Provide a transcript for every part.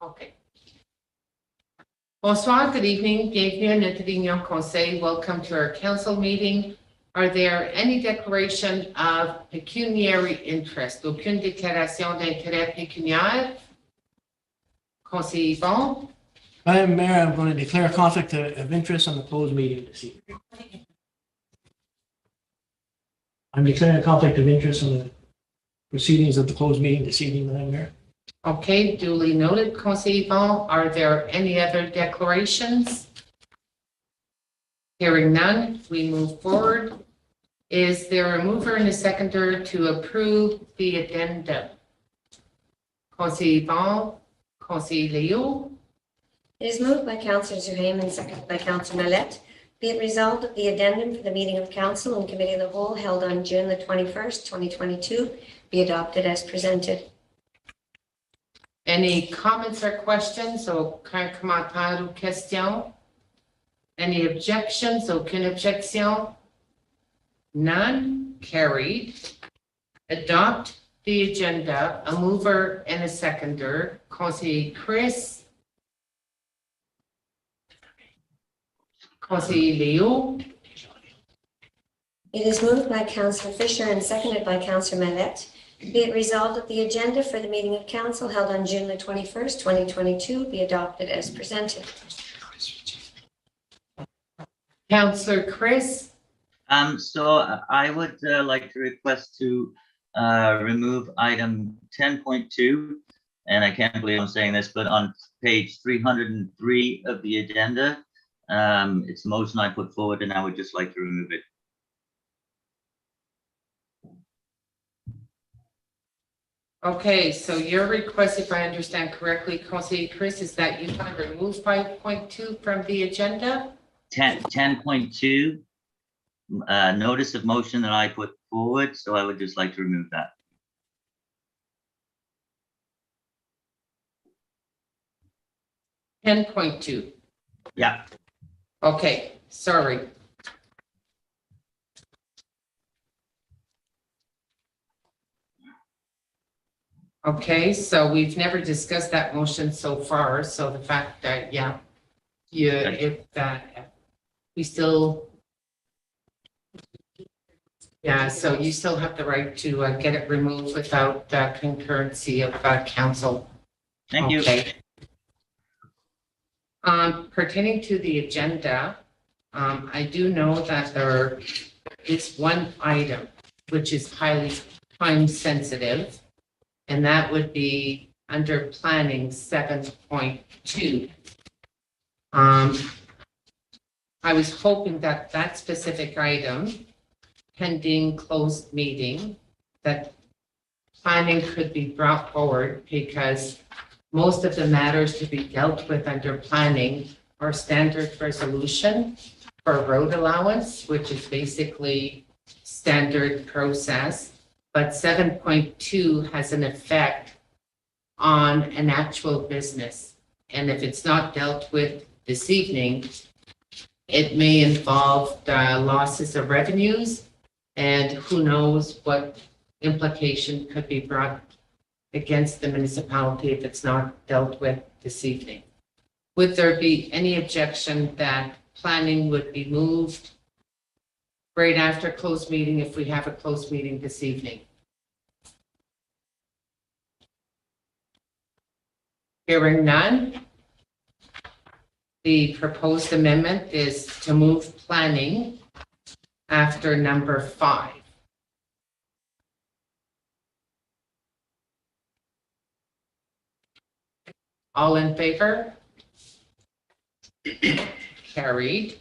Okay. Bonsoir, good evening. Bienvenue à notre réunion conseil. Welcome to our council meeting. Are there any declaration of pecuniary interest? Aucune déclaration d'intérêt pécuniaire? Conseiller Yvon? Madam Mayor, I'm going to declare a conflict of interest on the closed meeting this evening. I'm declaring a conflict of interest on the proceedings of the closed meeting this evening, Madam Mayor. Okay, duly noted, Conseiller Yvon. Are there any other declarations? Hearing none, we move forward. Is there a mover and a seconder to approve the addendum? Conseiller Yvon, Conseiller Leo. It is moved by Councillor Zuhaim and seconded by Councillor Mallette. Be it resolved that the addendum for the meeting of Council and Committee of the Whole held on June the 21st, 2022 be adopted as presented. Any comments or questions? Aucun commentaire ou question? Any objections? Aucune objection? None? Carried. Adopt the agenda. A mover and a seconder. Conseiller Chris. Conseiller Leo. It is moved by Councillor Fisher and seconded by Councillor Mallette. Be it resolved that the agenda for the meeting of Council held on June the 21st, 2022 be adopted as presented. Councillor Chris. So I would like to request to remove item 10.2, and I can't believe I'm saying this, but on page 303 of the agenda, it's a motion I put forward, and I would just like to remove it. Okay, so your request, if I understand correctly, Conseiller Chris, is that you want to remove 5.2 from the agenda? 10.2, notice of motion that I put forward, so I would just like to remove that. $10.2. Yeah. Okay, sorry. Okay, so we've never discussed that motion so far. So the fact that, yeah, if that, we still, yeah, so you still have the right to get it removed without concurrency of council. Thank you. Okay. Pertaining to the agenda, I do know that there is one item which is highly time sensitive, and that would be under planning 7.2. I was hoping that that specific item, pending closed meeting, that planning could be brought forward, because most of the matters to be dealt with under planning are standard resolution for road allowance, which is basically standard process. But 7.2 has an effect on an actual business. And if it's not dealt with this evening, it may involve losses of revenues, and who knows what implication could be brought against the municipality if it's not dealt with this evening. Would there be any objection that planning would be moved right after closed meeting if we have a closed meeting this evening? Hearing none, the proposed amendment is to move planning after number 5. All in favor? Carried.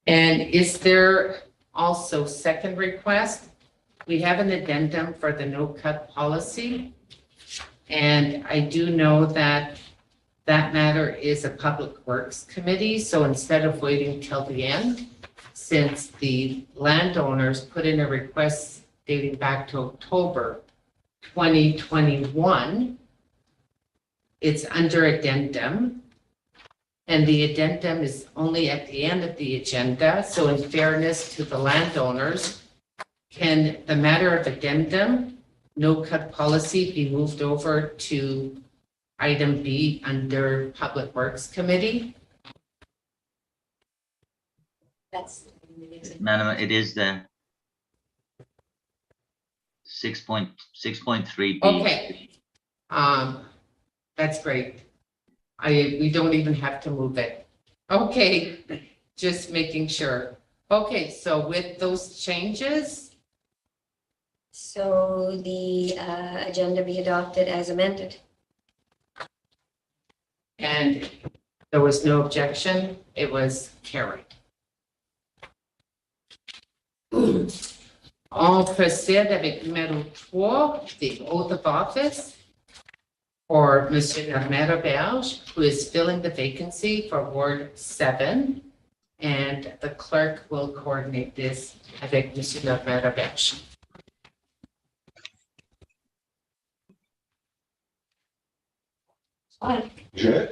And is there also second request? We have an addendum for the no-cut policy. And I do know that that matter is a Public Works Committee. So instead of waiting till the end, since the landowners put in a request dating back to October 2021, it's under addendum. And the addendum is only at the end of the agenda. So in fairness to the landowners, can the matter of addendum no cut policy be moved over to item B under Public Works Committee. That's. Madam, it is the 6.3B. Okay. That's great. We don't even have to move it. Okay, just making sure. Okay, so with those changes, So the agenda be adopted as amended. and there was no objection, it was carried. On procède avec numéro 3, the oath of office for Monsieur Norman Roberge, who is filling the vacancy for Ward 7. And the clerk will coordinate this avec Monsieur Norman Roberge. Je,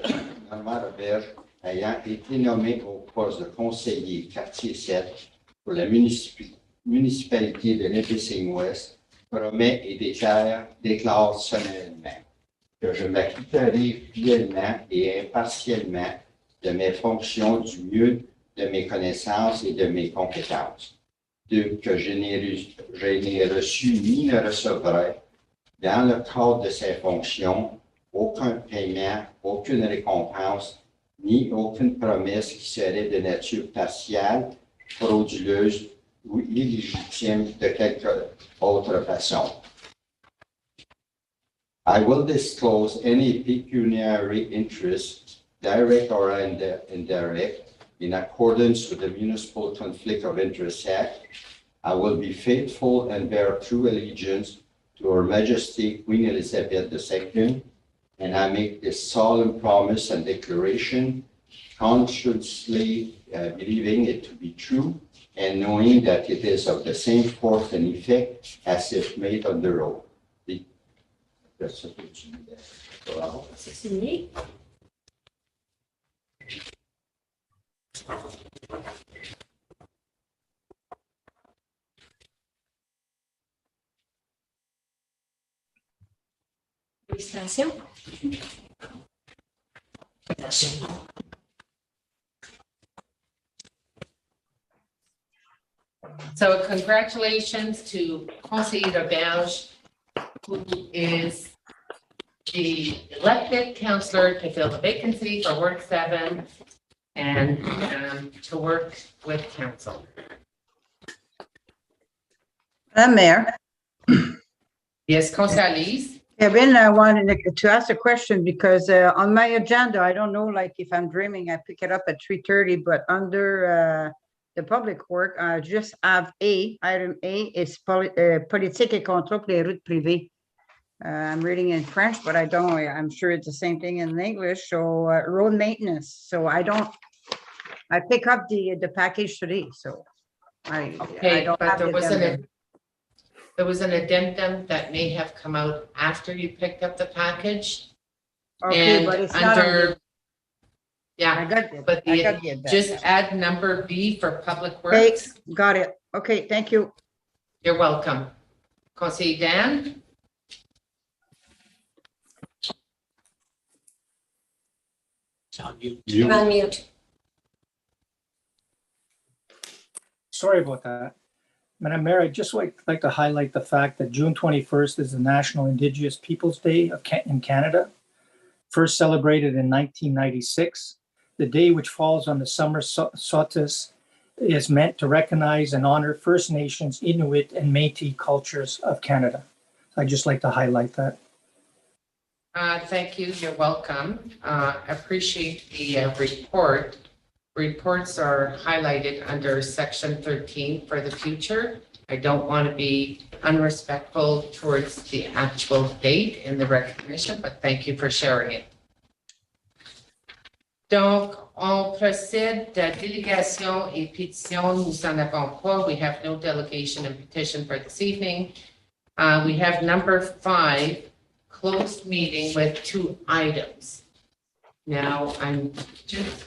Normand Roberge, ayant été nommé au poste de conseiller quartier 7 pour la municipalité de Nipissing-Ouest, promets et déclare solennellement que je m'acquitterai fidèlement et impartialement de mes fonctions du mieux de mes connaissances et de mes compétences, que je n'ai reçu ni ne recevrai, dans le cadre de ces fonctions, aucun paiement, aucune récompense, ni aucune promesse qui serait de nature partiale, frauduleuse ou illégitime de quelque autre façon. I will disclose any pecuniary interest, direct or indirect, in accordance with the Municipal Conflict of Interest Act. I will be faithful and bear true allegiance to Her Majesty Queen Elizabeth II, and I make this solemn promise and declaration, consciously believing it to be true, and knowing that it is of the same force and effect as if made on the oath. Félicitations. So congratulations to Conseiller Roberge, who is the elected councillor to fill the vacancy for Ward 7 and to work with council. Madam Mayor, Yes, Conseiller Lise? Kevin, I wanted to ask a question because on my agenda, I don't know, like if I'm dreaming, I pick it up at 3:30, but under the public work, I just have item A is politique et contrôle pour les routes privées. I'm reading in French, but I'm sure it's the same thing in English. So road maintenance. So I pick up the package today. So I Okay, don't but have there the wasn't agenda. there was an addendum that may have come out after you picked up the package. Okay, And but it's not on under, the, yeah, I got it. but I got the agenda. just add number B for Public Okay, Works. got it. Okay, thank you. You're welcome. Conseiller Dan? Sound mute. You're on mute. Sorry about that. Madam Mayor, I'd just like to highlight the fact that June 21st is the National Indigenous Peoples Day in Canada, first celebrated in 1996. The day, which falls on the summer solstice, is meant to recognize and honor First Nations, Inuit, and Métis cultures of Canada. I'd just like to highlight that. Thank you. You're welcome. Appreciate the report. Reports are highlighted under section 13 for the future. I don't want to be unrespectful towards the actual date in the recognition, but thank you for sharing it. Donc, on procède de délégation et pétition. Nous en avons pas. We have no delegation and petition for this evening. We have number 5, closed meeting with 2 items. Now, I'm just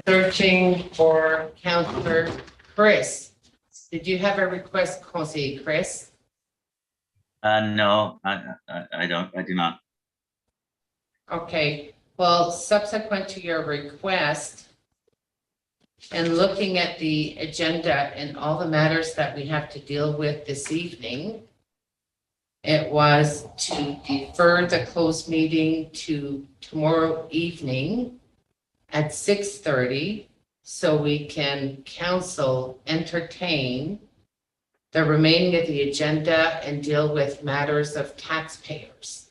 searching for Councillor Chris. Did you have a request, Conseiller Chris? No, I don't, I do not. Okay, well, subsequent to your request and looking at the agenda and all the matters that we have to deal with this evening, it was to defer the closed meeting to tomorrow evening at 6:30 so we can council entertain the remaining of the agenda and deal with matters of taxpayers.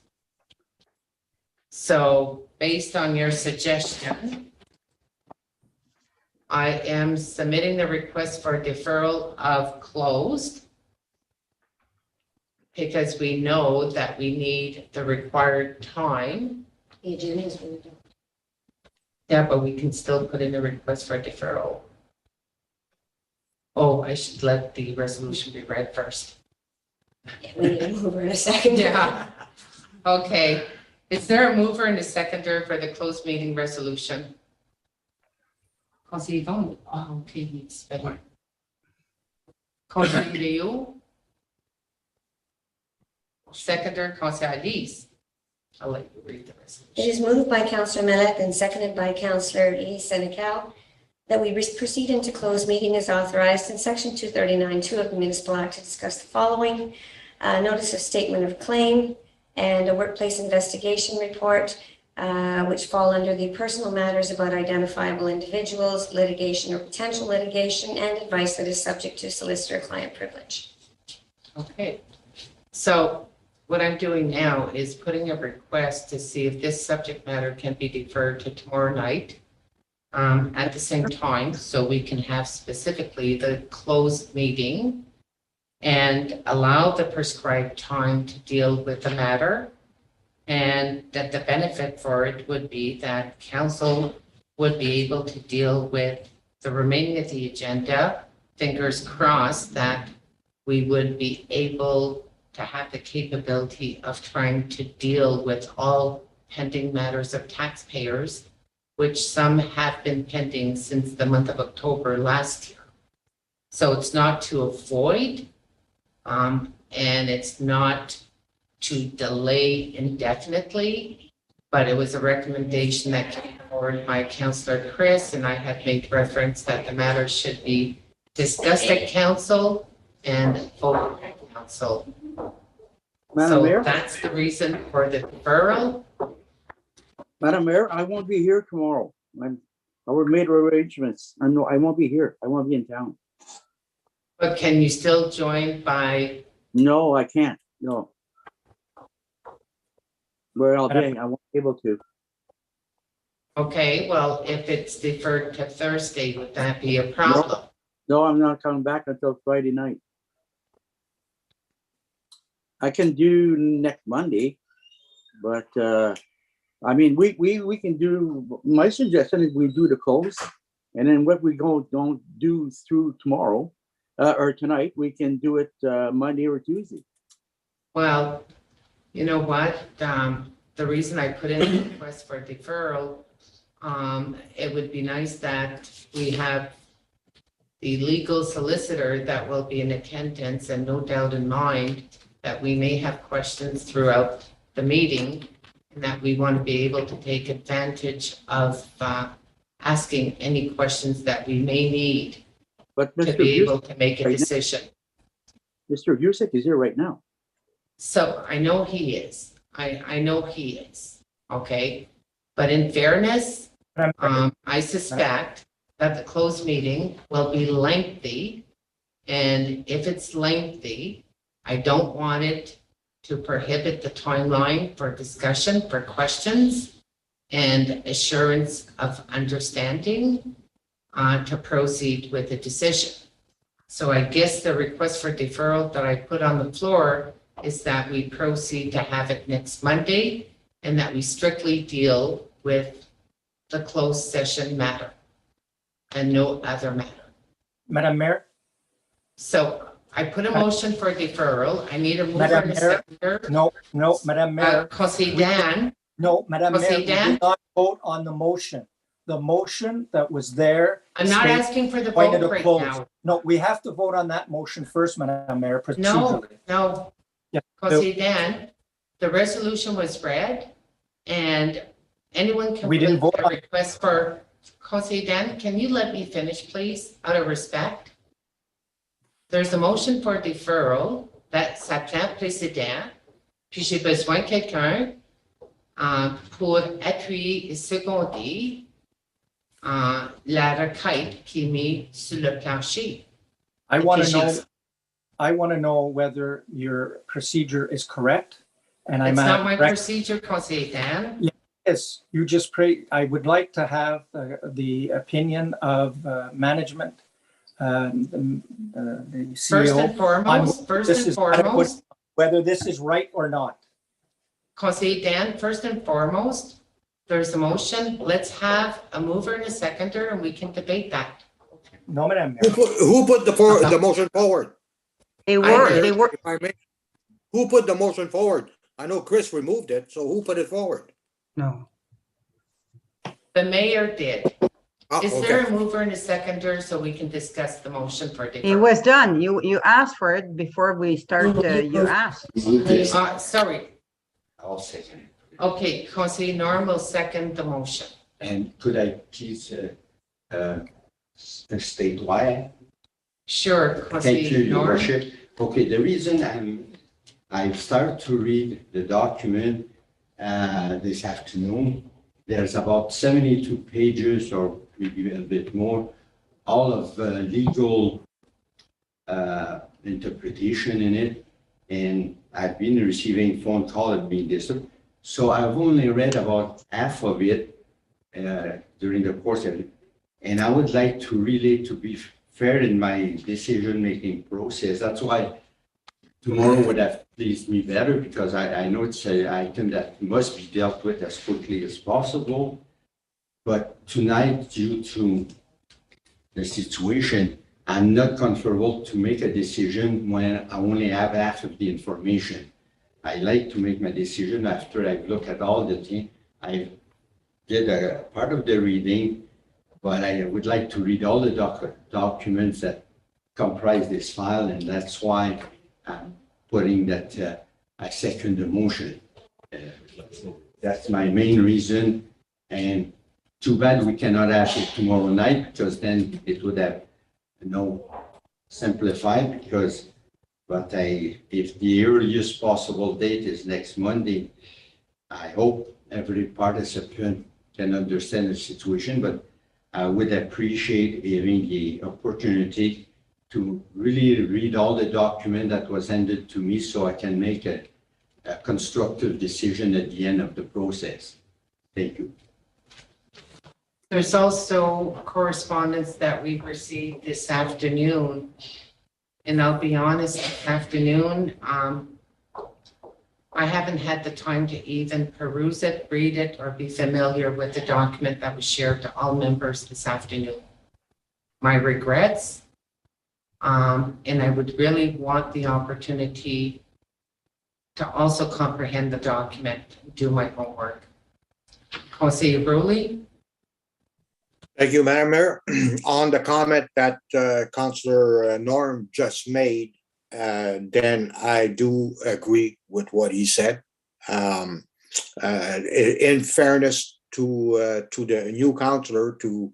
So based on your suggestion, I am submitting the request for deferral of closed because we know that we need the required time. The agenda is moved. Yeah, but we can still put in a request for deferral. Oh, I should let the resolution be read first. Yeah, we need a mover in a second. Yeah. Okay. Is there a mover and a seconder for the closed meeting resolution? Conseiller Yvonne, okay, he's spelling. Conseiller Leo. Seconder, Conseiller Elise. I'll let you read the It resolution. is moved by Councillor Millet and seconded by Councillor Senecal that we proceed into closed meeting as authorized in Section 239(2) of the Municipal Act to discuss the following: notice of statement of claim and a workplace investigation report, which fall under the personal matters about identifiable individuals, litigation or potential litigation, and advice that is subject to solicitor-client privilege. Okay. So what I'm doing now is putting a request to see if this subject matter can be deferred to tomorrow night at the same time, so we can have specifically the closed meeting and allow the prescribed time to deal with the matter. And that the benefit for it would be that council would be able to deal with the remaining of the agenda. Fingers crossed that we would be able to have the capability of trying to deal with all pending matters of taxpayers, which some have been pending since the month of October last year. So it's not to avoid, and it's not to delay indefinitely, but it was a recommendation that came forward by Councillor Chris, and I had made reference that the matter should be discussed at council and voted at council. Madam So Mayor, that's the reason for the deferral. Madam Mayor, I won't be here tomorrow. I made arrangements. I won't be here. I won't be in town. But can you still join by, No, I can't. No. Where I'll be, I won't be able to. okay, well, if it's deferred to Thursday, would that be a problem? No, I'm not coming back until Friday night. I can do next Monday, but I mean, we can do, my suggestion is we do the close, and then what we don't do through tomorrow or tonight, we can do it Monday or Tuesday. Well, you know what? The reason I put in a request for deferral, it would be nice that we have the legal solicitor that will be in attendance, and no doubt in mind that we may have questions throughout the meeting, and that we want to be able to take advantage of asking any questions that we may need But to Mr. be able Busick, to make a decision. Mr. Busick is here right now. So I know he is. I know he is, okay? But in fairness, I suspect that the closed meeting will be lengthy. And if it's lengthy, I don't want it to prohibit the timeline for discussion, for questions, and assurance of understanding to proceed with a decision. So I guess the request for deferral that I put on the floor is that we proceed to have it next Monday, and that we strictly deal with the closed session matter and no other matter. Madam Mayor, So I put a motion for deferral. I need a mover Madam and a Mayor, seconder. no, Madam Mayor, Conseiller Dan, no, Madam Mayor, Conseiller we Dan? did not vote on the motion. the motion that was there. I'm not states asking for the pointed vote to right close. now. No, we have to vote on that motion first, Madam Mayor, No, procedurally. no. Yeah. Because then the resolution was read and anyone can We didn't put vote a on- request for, Conseil Dan, can you let me finish, please, out of respect? There's a motion for deferral, that ça tient précédent, puis j'ai besoin de quelqu'un pour appuyer et seconder la requête qui est mise sur le plancher. I want to know, Efficiency. I want to know whether your procedure is correct. And I'm It's not my at, procedure, Conseil Dan. yes, you just pray, I would like to have the opinion of management, the First and CEO, foremost, first this and is adequate. foremost, Whether this is right or not. Conseil Dan, first and foremost, there's a motion. Let's have a mover and a seconder and we can debate that. No, Madam Who Mayor. put the motion forward? They I were, did. they were, If I may, who put the motion forward? I know Chris removed it, so who put it forward? no. The mayor did. Ah, Is there okay. a mover and a seconder so we can discuss the motion for It deferral? was done. You asked for it before we start, you asked. Move this. Sorry. I'll second it. Okay, Conseil Norm will second the motion. And could I please state why? Sure, Thank you, Conseil Your Norm. Worship. Okay, the reason I've started to read the document this afternoon, there's about 72 pages or maybe a bit more, all of legal interpretation in it. And I've been receiving phone call at being disturbed. So I've only read about half of it during the course of it. And I would like to really to be fair in my decision-making process. That's why tomorrow would have pleased me better because I know it's an item that must be dealt with as quickly as possible. But tonight, due to the situation, I'm not comfortable to make a decision when I only have half of the information. I like to make my decision after I've looked at all the things. I did a part of the reading, but I would like to read all the documents that comprise this file, and that's why I'm putting that I second the motion. That's my main reason, and too bad we cannot have it tomorrow night, because then it would have simplified, because if the earliest possible date is next Monday, I hope every participant can understand the situation, but I would appreciate having the opportunity to really read all the document that was handed to me so I can make a constructive decision at the end of the process. Thank you. There's also correspondence that we received this afternoon. And I'll be honest, this afternoon, I haven't had the time to even peruse it, read it, or be familiar with the document that was shared to all members this afternoon. My regrets, and I would really want the opportunity to also comprehend the document, do my homework. Conseil Bruley? Thank you, Madam Mayor. On the comment that Councillor Norm just made, then I do agree with what he said. In fairness to the new councillor, to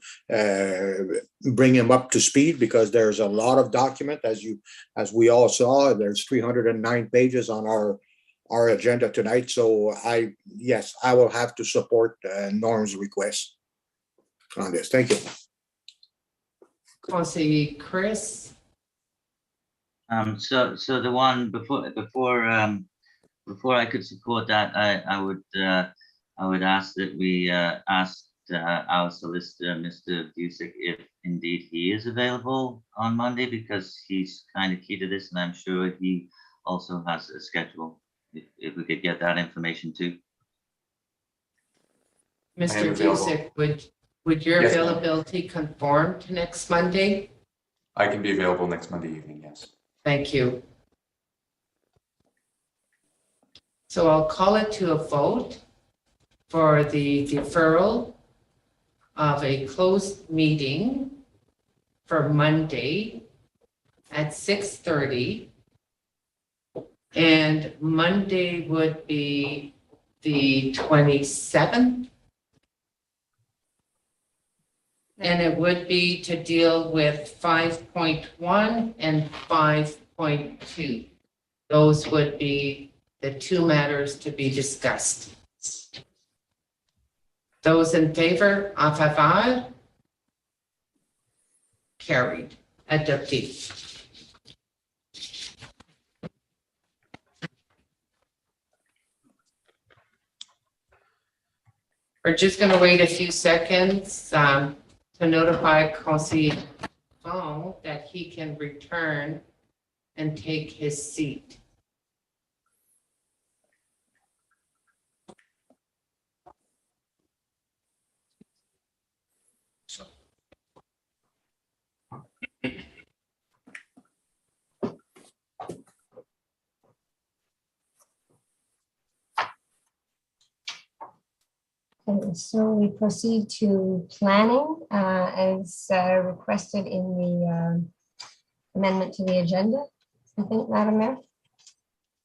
bring him up to speed, because there's a lot of document, as we all saw. There's 309 pages on our agenda tonight. So yes, I will have to support Norm's request on this. Thank you. Conseil Chris? So the one before I could support that, I would ask that we ask our solicitor, Mr. Busick, if indeed he is available on Monday, because he's kind of key to this, and I'm sure he also has a schedule. If we could get that information too. Mr. Busick, would your Yes, ma'am. availability conform to next Monday? I can be available next Monday evening, yes. Thank you. So I'll call it to a vote for the deferral of a closed meeting for Monday at 6:30. And Monday would be the 27th. And it would be to deal with 5.1 and 5.2. Those would be the two matters to be discussed. Those in favor, en faveur? Carried. Adopted. We're just going to wait a few seconds to notify Conseiller Vaughn that he can return and take his seat. Okay, so we proceed to planning as requested in the amendment to the agenda. I think, Madam Mayor.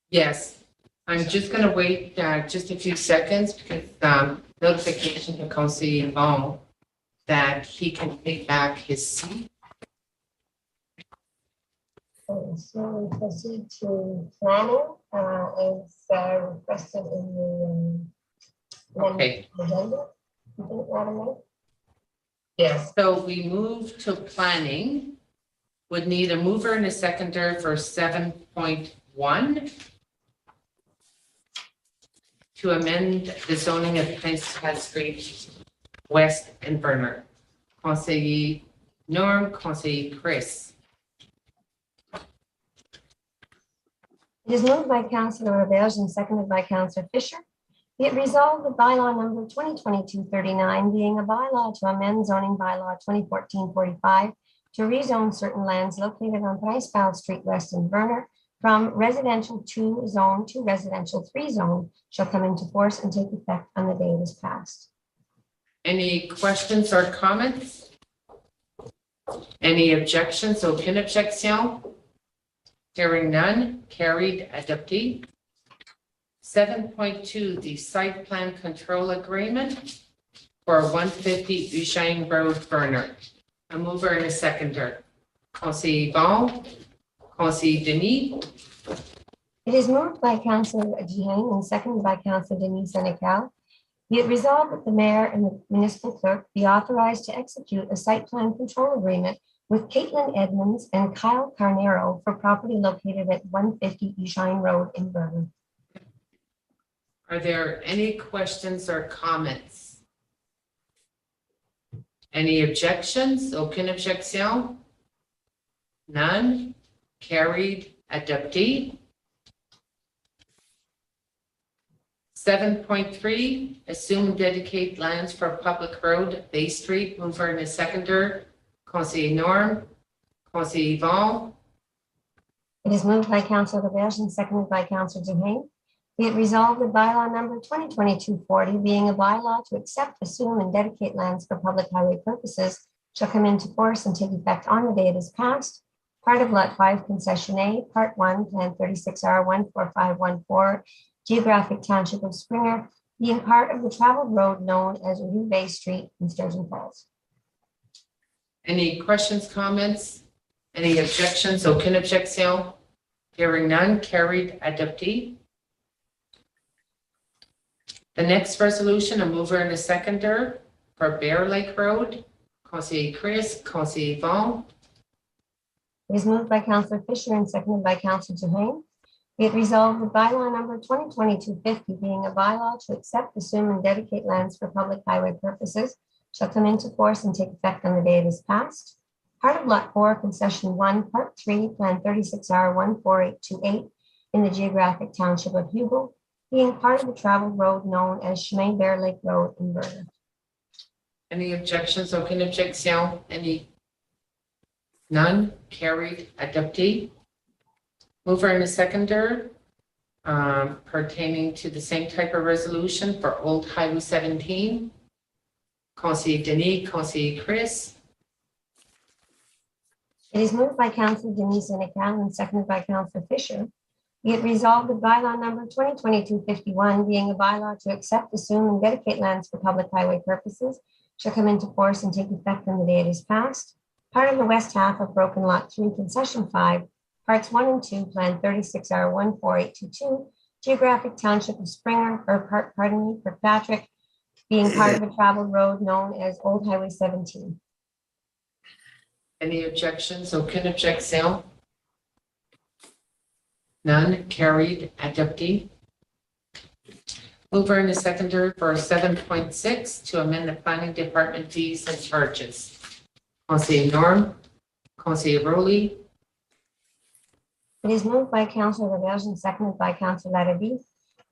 Yes, I'm just going to wait just a few seconds because notification to Conseiller Vaughn that he can take back his seat. Okay, so we proceed to planning as requested in the Okay. agenda. I think, Madam Mayor. Yes, so we move to planning. Would need a mover and a seconder for 7.1 to amend the zoning of Prince Street West and Burner. Conseiller Norm, Conseiller Chris. It is moved by Councillor Roberge and seconded by Councillor Fisher. Be it resolved that bylaw number 2022-39 being a bylaw to amend zoning bylaw 2014-45 to rezone certain lands located on Principal Street West in Burner from residential 2 zone to residential 3 zone shall come into force and take effect on the day it is passed. Any questions or comments? Any objections? Aucune objection? Hearing none, carried, adopted. 7.2, the site plan control agreement for 150 Eugene Road, Burner. A mover and a seconder. Conseiller Vaughn, Conseiller Denis. It is moved by Councillor Duhaime and seconded by Councillor Denis Senecal. Be it resolved that the mayor and the municipal clerk be authorized to execute a site plan control agreement with Caitlin Edmonds and Kyle Carnero for property located at 150 Eugene Road in Burner. Are there any questions or comments? Any objections? Aucune objection? None? Carried, adopted. 7.3, assume and dedicate lands for public road, Bay Street, mover and a seconder. Conseiller Norm, Conseiller Vaughn. It is moved by Councillor Roberge and seconded by Councillor Duhaime. Be it resolved that bylaw number 2022-40 being a bylaw to accept, assume, and dedicate lands for public highway purposes shall come into force and take effect on the day it is passed. Part of Lot 5 Concession A, Part 1, Plan 36R 14514, Geographic Township of Springer, being part of the traveled road known as New Bay Street in Sturgeon Falls. Any questions, comments? Any objections? Aucune objection? Hearing none, carried, adopted. The next resolution, a mover and a seconder for Bear Lake Road. Conseiller Chris, Conseiller Vaughn. It is moved by Councillor Fisher and seconded by Councillor Duhaime. Be it resolved that bylaw number 2022-50 being a bylaw to accept, assume, and dedicate lands for public highway purposes shall come into force and take effect on the day it is passed. Part of Lot 4, Concession 1, Part 3, Plan 36R 14828 in the Geographic Township of Hugo, being part of the traveled road known as Chemin Bear Lake Road in Burner. Any objections? Aucune objection? Any? None? Carried, adopted. Mover and a seconder pertaining to the same type of resolution for Old Highway 17. Conseiller Denis, Conseiller Chris. It is moved by Councillor Denise Senecal and seconded by Councillor Fisher. Be it resolved that bylaw number 2022-51, being a bylaw to accept, assume, and dedicate lands for public highway purposes, shall come into force and take effect on the day it is passed. Part of the west half of Broken Lot 3, Concession 5, Parts 1 and 2, Plan 36R14822, Geographic Township of Springer, or Kirkpatrick, being part of a travel road known as Old Highway 17. Any objections? Aucune objection? None. Carried. Adopté. Mover and a seconder for 7.6 to amend the planning department fees and charges. Conseiller Norm, Conseiller Rowley. It is moved by Councillor Laberge and seconded by Councillor Larrabee.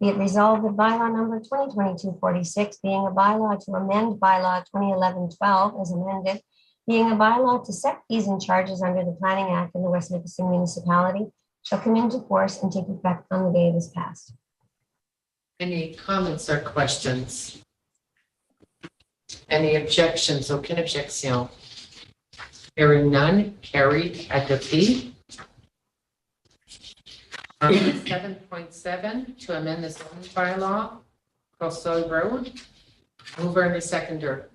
Be it resolved that bylaw number 2022-46, being a bylaw to amend bylaw 2011-12 as amended, being a bylaw to set fees and charges under the Planning Act in the West Nipissing Municipality, shall come into force and take effect on the day it is passed. Any comments or questions? Any objections? Aucune objection. Hearing none. Carried. Adopté. 7.7 to amend the zoning bylaw, Crossoy Road. Mover and a seconder.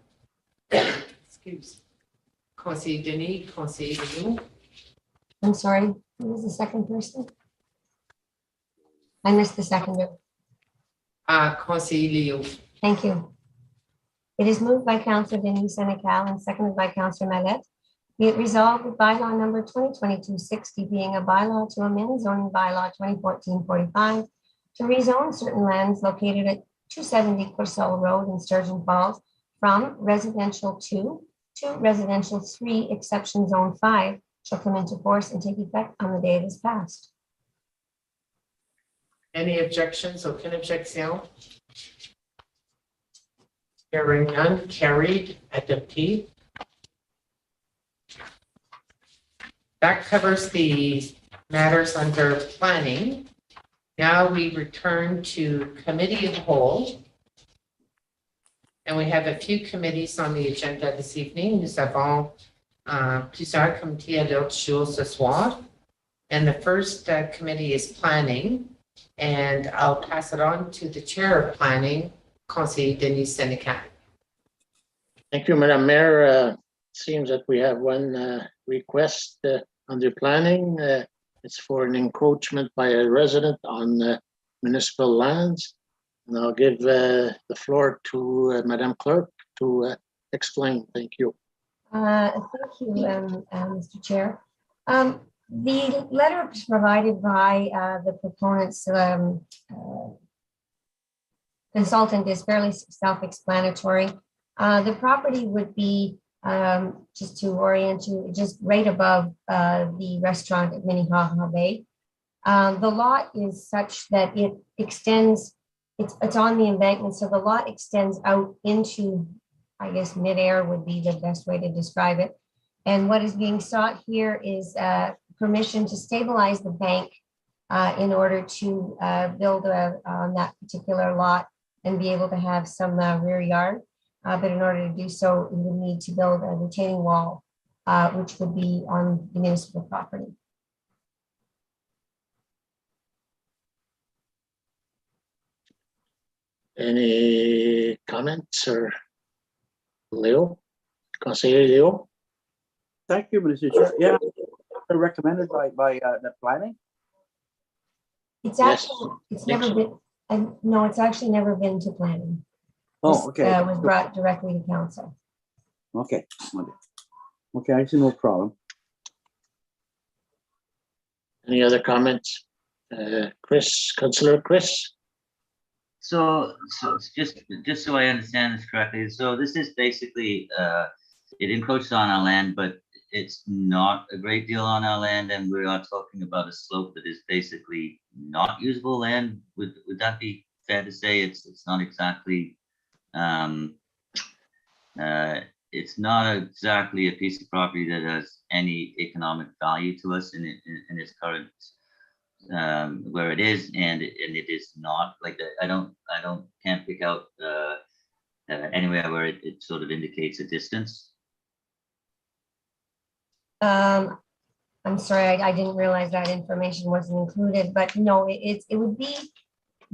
Excuse. Conseiller Denis, Conseiller Lioux. I'm sorry, who was the second person? I missed the seconder. Conseiller Lioux. Thank you. It is moved by Councillor Denise Senecal and seconded by Councillor Mallette. Be it resolved that bylaw number 2022-60, being a bylaw to amend zoning bylaw 2014-45 to rezone certain lands located at 270 Coursol Road in Sturgeon Falls from residential 2 to residential 3, exception zone 5, shall come into force and take effect on the day it is passed. Any objections? Aucune objection. Hearing none. Carried. Adopté. That covers the matters under planning. Now we return to committee of the whole. And we have a few committees on the agenda this evening. Nous avons plusieurs comités à l'ordre du jour ce soir. And the first committee is planning. And I'll pass it on to the chair of planning, Conseiller Denis Senecal. Thank you, Madam Mayor. Seems that we have one request under planning. It's for an encroachment by a resident on municipal lands. And I'll give the floor to Madam Clerk to explain. Thank you. Thank you, Mr. Chair. The letter provided by the proponent's consultant is fairly self-explanatory. The property would be, just to orient you, just right above the restaurant at Minnehaha Bay. The lot is such that it extends, it's on the embankment, so the lot extends out into, I guess, midair would be the best way to describe it. And what is being sought here is permission to stabilize the bank in order to build on that particular lot and be able to have some rear yard. But in order to do so, we would need to build a retaining wall, which would be on the municipal property. Any comments or Leo? Conseiller Leo? Thank you, Mr. Chair. Yeah, recommended by the planning. It's Yes. actually, it's never been, no, it's actually never been to planning. Oh, This, okay. was brought directly to council. Okay. Okay, I see no problem. Any other comments? Chris, Councillor Chris? So just so I understand this correctly, so this is basically, it encroaches on our land, but it's not a great deal on our land, and we are talking about a slope that is basically not usable land. Would that be fair to say? It's not exactly, it's not exactly a piece of property that has any economic value to us in its current where it is, and it is not like that. I can't pick out anywhere where it sort of indicates a distance? I'm sorry, I didn't realize that information wasn't included, but no, it would be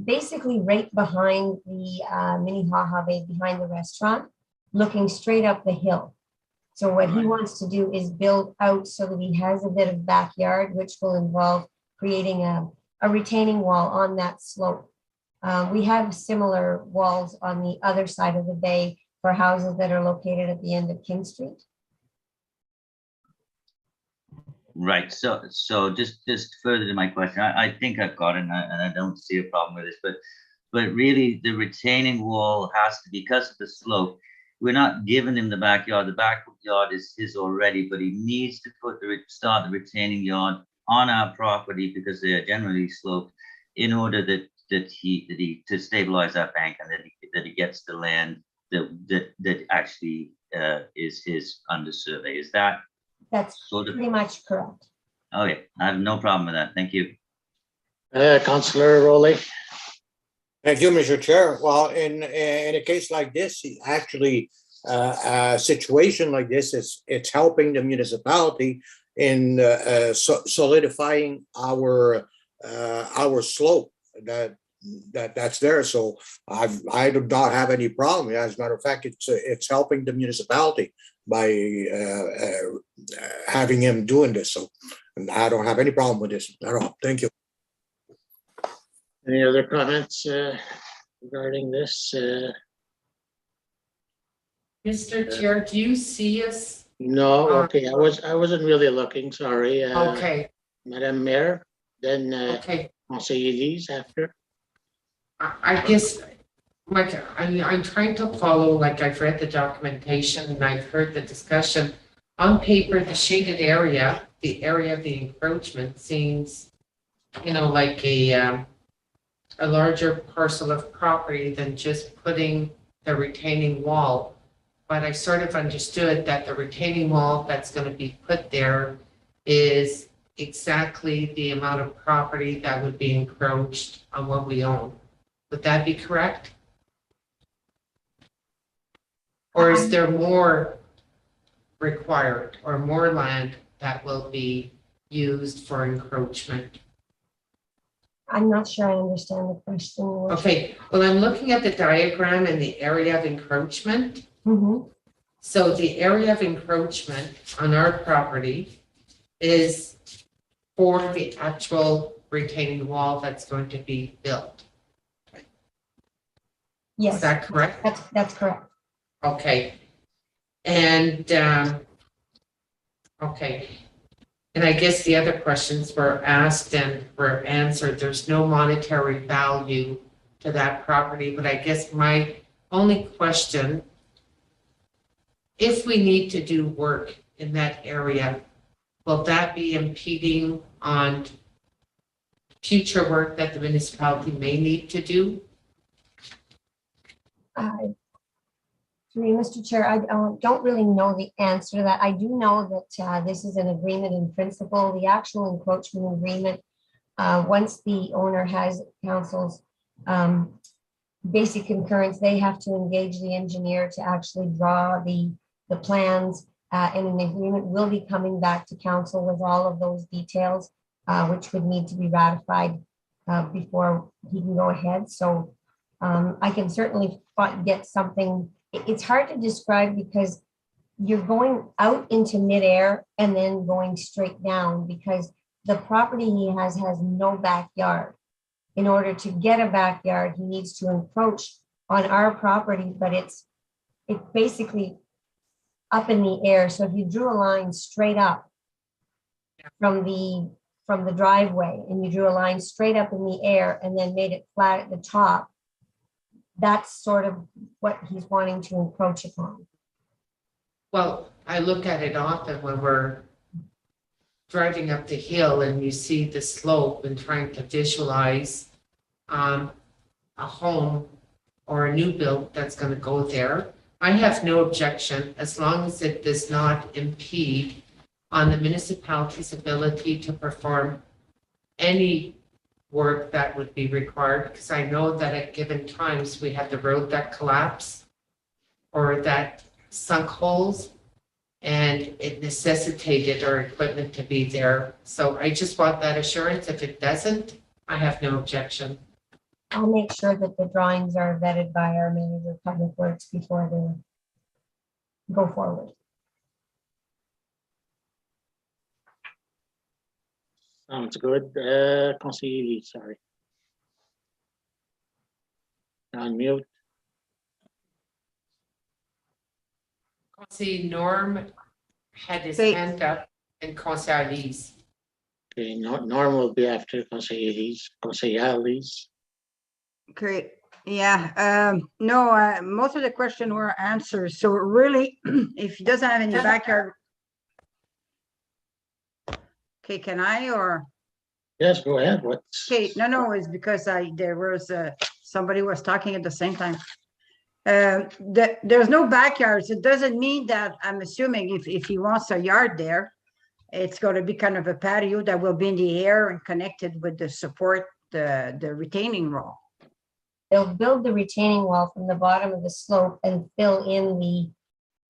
basically right behind the Minnehaha Bay, behind the restaurant, looking straight up the hill. So what he Right. wants to do is build out so that he has a bit of backyard, which will involve creating a retaining wall on that slope. We have similar walls on the other side of the bay for houses that are located at the end of King Street. Right, so just further to my question, I think I've got it, and I don't see a problem with this, but really the retaining wall has to, because of the slope, we're not giving him the backyard is his already, but he needs to start the retaining yard on our property because they are generally sloped in order that he to stabilize that bank, and that he gets the land that actually is his under survey. Is that That's sort of? pretty much correct. Okay, I have no problem with that. Thank you. Councillor Rowley. Thank you, Mr. Chair. Well, in a case like this, actually, a situation like this it's helping the municipality in solidifying our slope that's there. So I do not have any problem. As a matter of fact, it's helping the municipality by having him doing this. So I don't have any problem with this at all. Thank you. Any other comments regarding this? Mr. Chair, do you see us? No, okay, I wasn't really looking, sorry. Okay, Madam Mayor, then okay. Conseiller Elise after. I guess, like, I'm trying to follow, like, I've read the documentation and I've heard the discussion. On paper, the shaded area, the area of the encroachment seems, like a larger parcel of property than just putting the retaining wall. But I sort of understood that the retaining wall that's going to be put there is exactly the amount of property that would be encroached on what we own. Would that be correct? Or is there more required or more land that will be used for encroachment? I'm not sure I understand the question. Okay, well, I'm looking at the diagram and the area of encroachment. Mhm. So the area of encroachment on our property is for the actual retaining wall that's going to be built. Yes. Is that correct? That's correct. Okay. And, okay. And I guess the other questions were asked and were answered. There's no monetary value to that property, but I guess my only question, if we need to do work in that area, will that be impeding on future work that the municipality may need to do? Mr. Chair, I don't really know the answer to that. I do know that this is an agreement in principle. The actual encroachment agreement, once the owner has council's basic concurrence, they have to engage the engineer to actually draw the plans, and an agreement will be coming back to council with all of those details, which would need to be ratified before he can go ahead. So I can certainly get something. It's hard to describe because you're going out into midair and then going straight down, because the property he has no backyard. In order to get a backyard, he needs to encroach on our property, but it's basically up in the air. So if you drew a line straight up from the driveway, and you drew a line straight up in the air and then made it flat at the top, that's sort of what he's wanting to encroach upon. Well, I look at it often when we're driving up the hill and you see the slope and trying to visualize a home or a new build that's going to go there. I have no objection as long as it does not impede on the municipality's ability to perform any work that would be required, because I know that at given times we had the road that collapsed or that sunk holes and it necessitated our equipment to be there. So I just want that assurance. If it doesn't, I have no objection. I'll make sure that the drawings are vetted by our manager of public works before they go forward. Sounds good. Conseiller Lee, sorry. On mute. See, Norm had his Hey. hand up and Conseil Lise. Okay, Norm will be after Conseiller Lee's. Great. Yeah, no, most of the question were answered. So really, if he doesn't have any backyard. Okay, can I, or, Yes, go ahead. What's? okay, no, it's because there was, somebody was talking at the same time. There's no backyards. It doesn't mean that, I'm assuming if he wants a yard there, it's going to be kind of a patio that will be in the air and connected with the support, the retaining wall. They'll build the retaining wall from the bottom of the slope and fill in the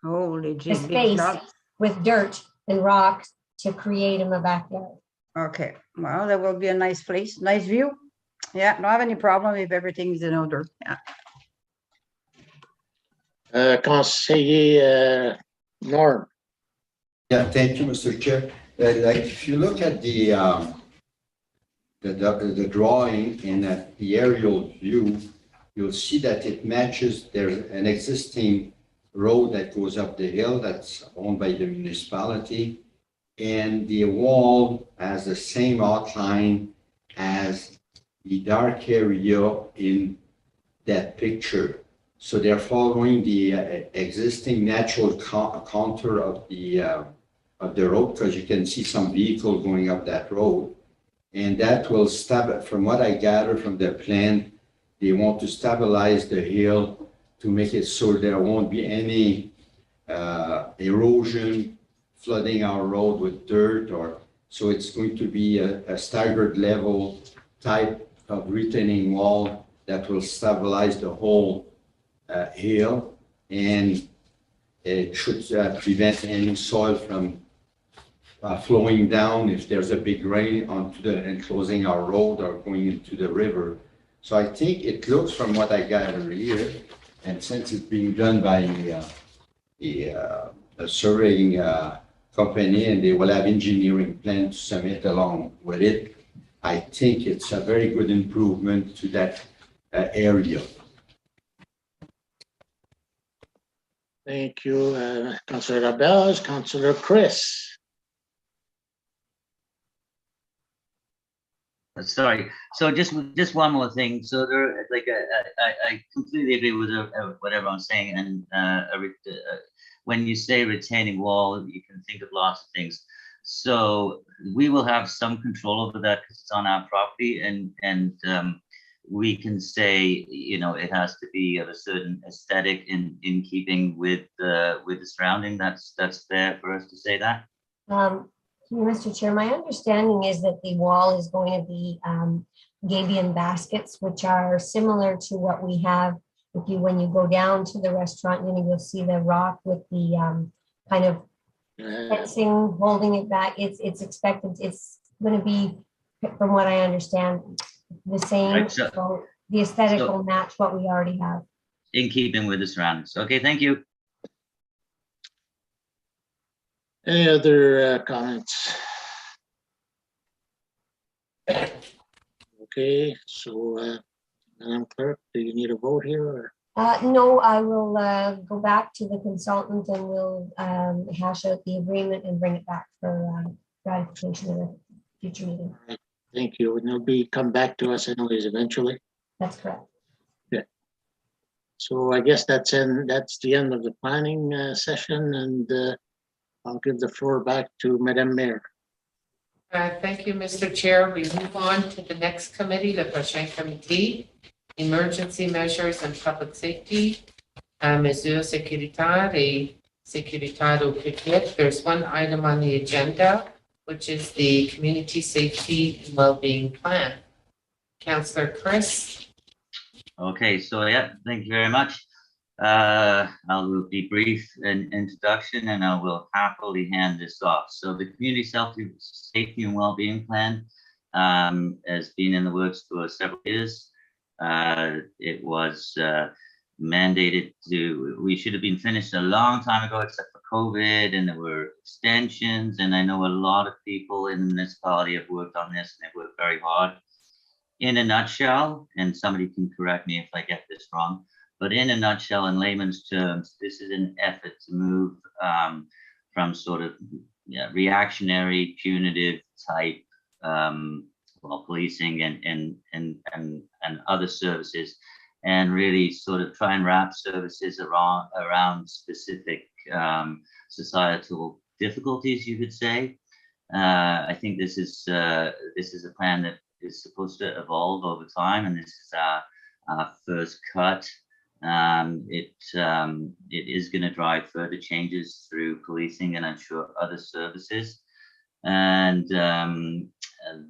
Holy gee. space with dirt and rocks to create him a backyard. Okay, well, that will be a nice place, nice view. Yeah, don't have any problem if everything's in order. Yeah. Conseiller Norm. Yeah, thank you, Mr. Chair. Like, if you look at the drawing in the aerial view, you'll see that it matches. There's an existing road that goes up the hill that's owned by the municipality. And the wall has the same outline as the dark area in that picture. So they're following the existing natural contour of the road, because you can see some vehicle going up that road. And that will from what I gather from the plan, they want to stabilize the hill to make it so there won't be any erosion, flooding our road with dirt, so it's going to be a staggered level type of retaining wall that will stabilize the whole hill, and it should prevent any soil from flowing down if there's a big rain onto enclosing our road or going into the river. So I think it looks, from what I gather here, and since it's being done by a surveying company, and they will have engineering plan to submit along with it, I think it's a very good improvement to that area. Thank you, Councillor Rabels. Councillor Chris. Sorry. So just one more thing. So there, like, I completely agree with whatever I'm saying. And when you say retaining wall, you can think of lots of things. So we will have some control over that because it's on our property, and we can say, you know, it has to be of a certain aesthetic in keeping with the surrounding. That's fair for us to say that. Mr. Chair, my understanding is that the wall is going to be gabion baskets, which are similar to what we have. When you go down to the restaurant, you'll see the rock with the kind of fencing holding it back. It's expected. It's going to be, from what I understand, the same. Right, so the aesthetic will match what we already have. In keeping with the surroundings. Okay, thank you. Any other comments? Okay, so Madam Clerk, do you need a vote here? Or? No, I will go back to the consultant and we'll hash out the agreement and bring it back for ratification at a future meeting. Right. Thank you. And it'll be come back to us anyways eventually. That's correct. Yeah. So I guess that's the end of the planning session, and I'll give the floor back to Madam Mayor. Thank you, Mr. Chair. We move on to the next committee, the prochain committee, Emergency Measures and Public Safety, Mesures sécuritaires et sécuritaires au public. There's one item on the agenda, which is the Community Safety and Wellbeing Plan. Councillor Chris. Okay, so yeah, thank you very much. I'll be brief in introduction and I will happily hand this off. So the Community Safety and Wellbeing Plan has been in the works for several years. It was mandated we should have been finished a long time ago, except for COVID, and there were extensions. And I know a lot of people in the municipality have worked on this, and they've worked very hard. In a nutshell, and somebody can correct me if I get this wrong, but in a nutshell, in layman's terms, this is an effort to move from sort of reactionary, punitive type policing and other services, and really sort of try and wrap services around specific societal difficulties, you could say. I think this is a plan that is supposed to evolve over time, and this is our first cut. It is going to drive further changes through policing and I'm sure other services. And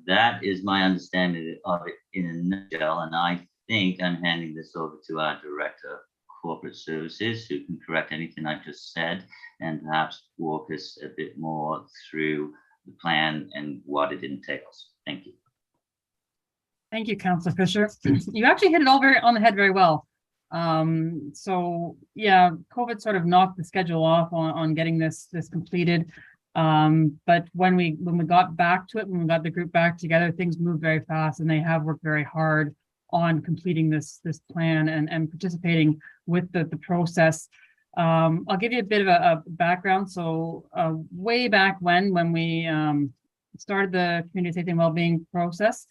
that is my understanding of it in a nutshell. And I think I'm handing this over to our Director of Corporate Services, who can correct anything I've just said and perhaps walk us a bit more through the plan and what it entails. Thank you. Thank you, Councillor Fisher. You actually hit it all on the head very well. So yeah, COVID sort of knocked the schedule off on getting this completed. But when we got back to it, when we got the group back together, things moved very fast, and they have worked very hard on completing this plan and participating with the process. I'll give you a bit of a background. So way back when we started the community safety and wellbeing process,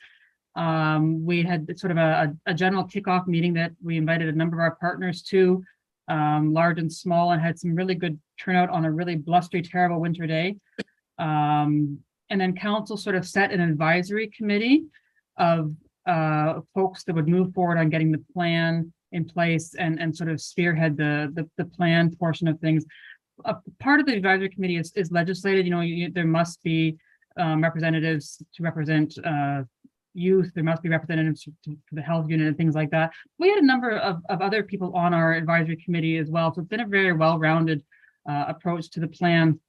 we had sort of a general kickoff meeting that we invited a number of our partners to, large and small, and had some really good turnout on a really blustery, terrible winter day. And then council sort of set an advisory committee of folks that would move forward on getting the plan in place and sort of spearhead the plan portion of things. A part of the advisory committee is legislated. There must be representatives to represent youth. There must be representatives for the health unit and things like that. We had a number of other people on our advisory committee as well. So it's been a very well-rounded approach to the plan.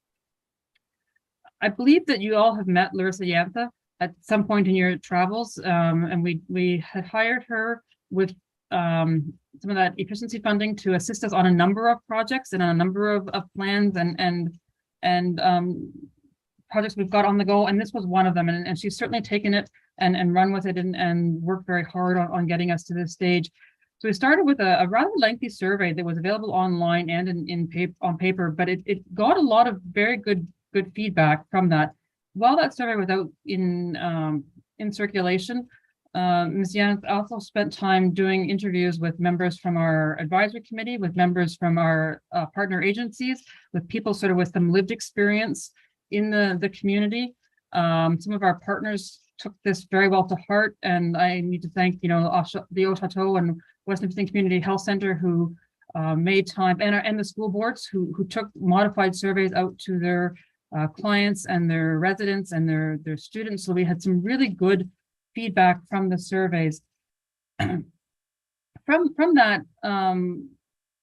I believe that you all have met Larissa Yantha at some point in your travels, and we had hired her with some of that efficiency funding to assist us on a number of projects and on a number of plans and projects we've got on the go, and this was one of them. And she's certainly taken it and run with it and worked very hard on getting us to this stage. So we started with a rather lengthy survey that was available online and on paper, but it got a lot of very good feedback from that. While that survey was out in circulation, Ms. Yan also spent time doing interviews with members from our advisory committee, with members from our partner agencies, with people sort of with some lived experience in the community. Some of our partners took this very well to heart, and I need to thank, the Au Chateau and West Nipissing Community Health Center, who made time, and the school boards who took modified surveys out to their clients and their residents and their students. So we had some really good feedback from the surveys. From that,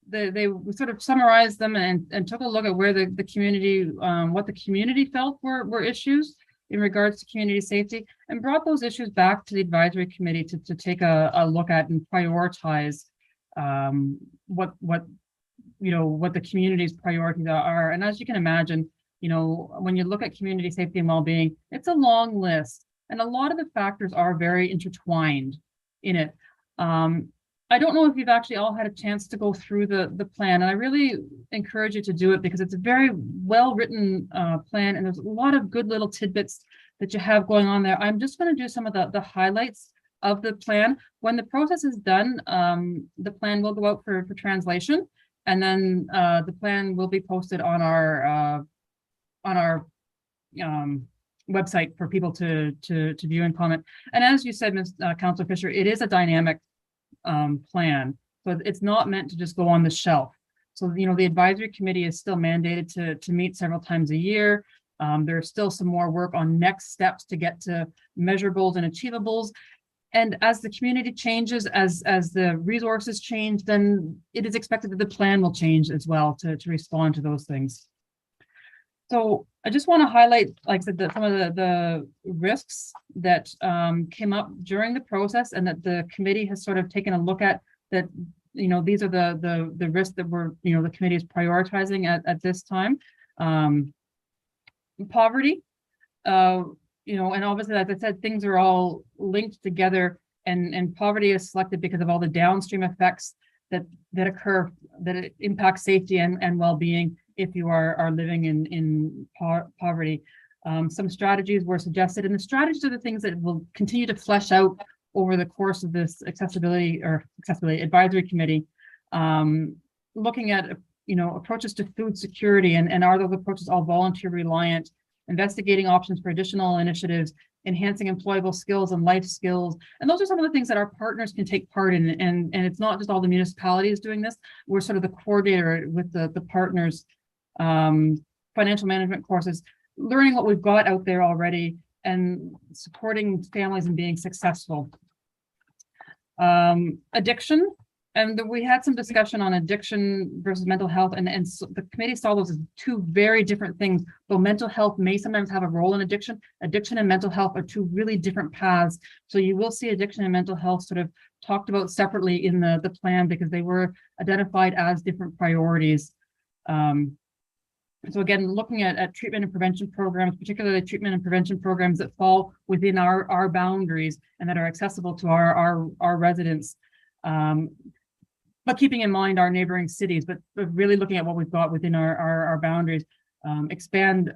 they sort of summarized them and took a look at where the community, what the community felt were issues in regards to community safety, and brought those issues back to the advisory committee to take a look at and prioritize what the community's priorities are. And as you can imagine, when you look at community safety and well-being, it's a long list, and a lot of the factors are very intertwined in it. I don't know if you've actually all had a chance to go through the plan, and I really encourage you to do it because it's a very well-written plan, and there's a lot of good little tidbits that you have going on there. I'm just going to do some of the highlights of the plan. When the process is done, the plan will go out for translation, and then the plan will be posted on our website for people to view and comment. And as you said, Ms. Councillor Fisher, it is a dynamic plan, so it's not meant to just go on the shelf. So the advisory committee is still mandated to meet several times a year. There's still some more work on next steps to get to measurables and achievables. And as the community changes, as the resources change, then it is expected that the plan will change as well to respond to those things. So I just want to highlight, like I said, some of the risks that came up during the process, and that the committee has sort of taken a look at. That, you know, these are the risks that we're, you know, the committee is prioritizing at this time. Poverty, you know, and obviously, as I said, things are all linked together, and poverty is selected because of all the downstream effects that occur, that it impacts safety and well-being if you are living in poverty. Some strategies were suggested, and the strategies are the things that will continue to flesh out over the course of this accessibility advisory committee, looking at, you know, approaches to food security, and are those approaches all volunteer reliant, investigating options for additional initiatives, enhancing employable skills and life skills. And those are some of the things that our partners can take part in. And it's not just all the municipalities doing this. We're sort of the coordinator with the partners, financial management courses, learning what we've got out there already and supporting families in being successful. Addiction. And we had some discussion on addiction versus mental health, and so the committee saw those as two very different things. Though mental health may sometimes have a role in addiction, addiction and mental health are two really different paths. So you will see addiction and mental health sort of talked about separately in the plan, because they were identified as different priorities. So again, looking at treatment and prevention programs, particularly treatment and prevention programs that fall within our boundaries and that are accessible to our residents. But keeping in mind our neighboring cities, but really looking at what we've got within our boundaries, expand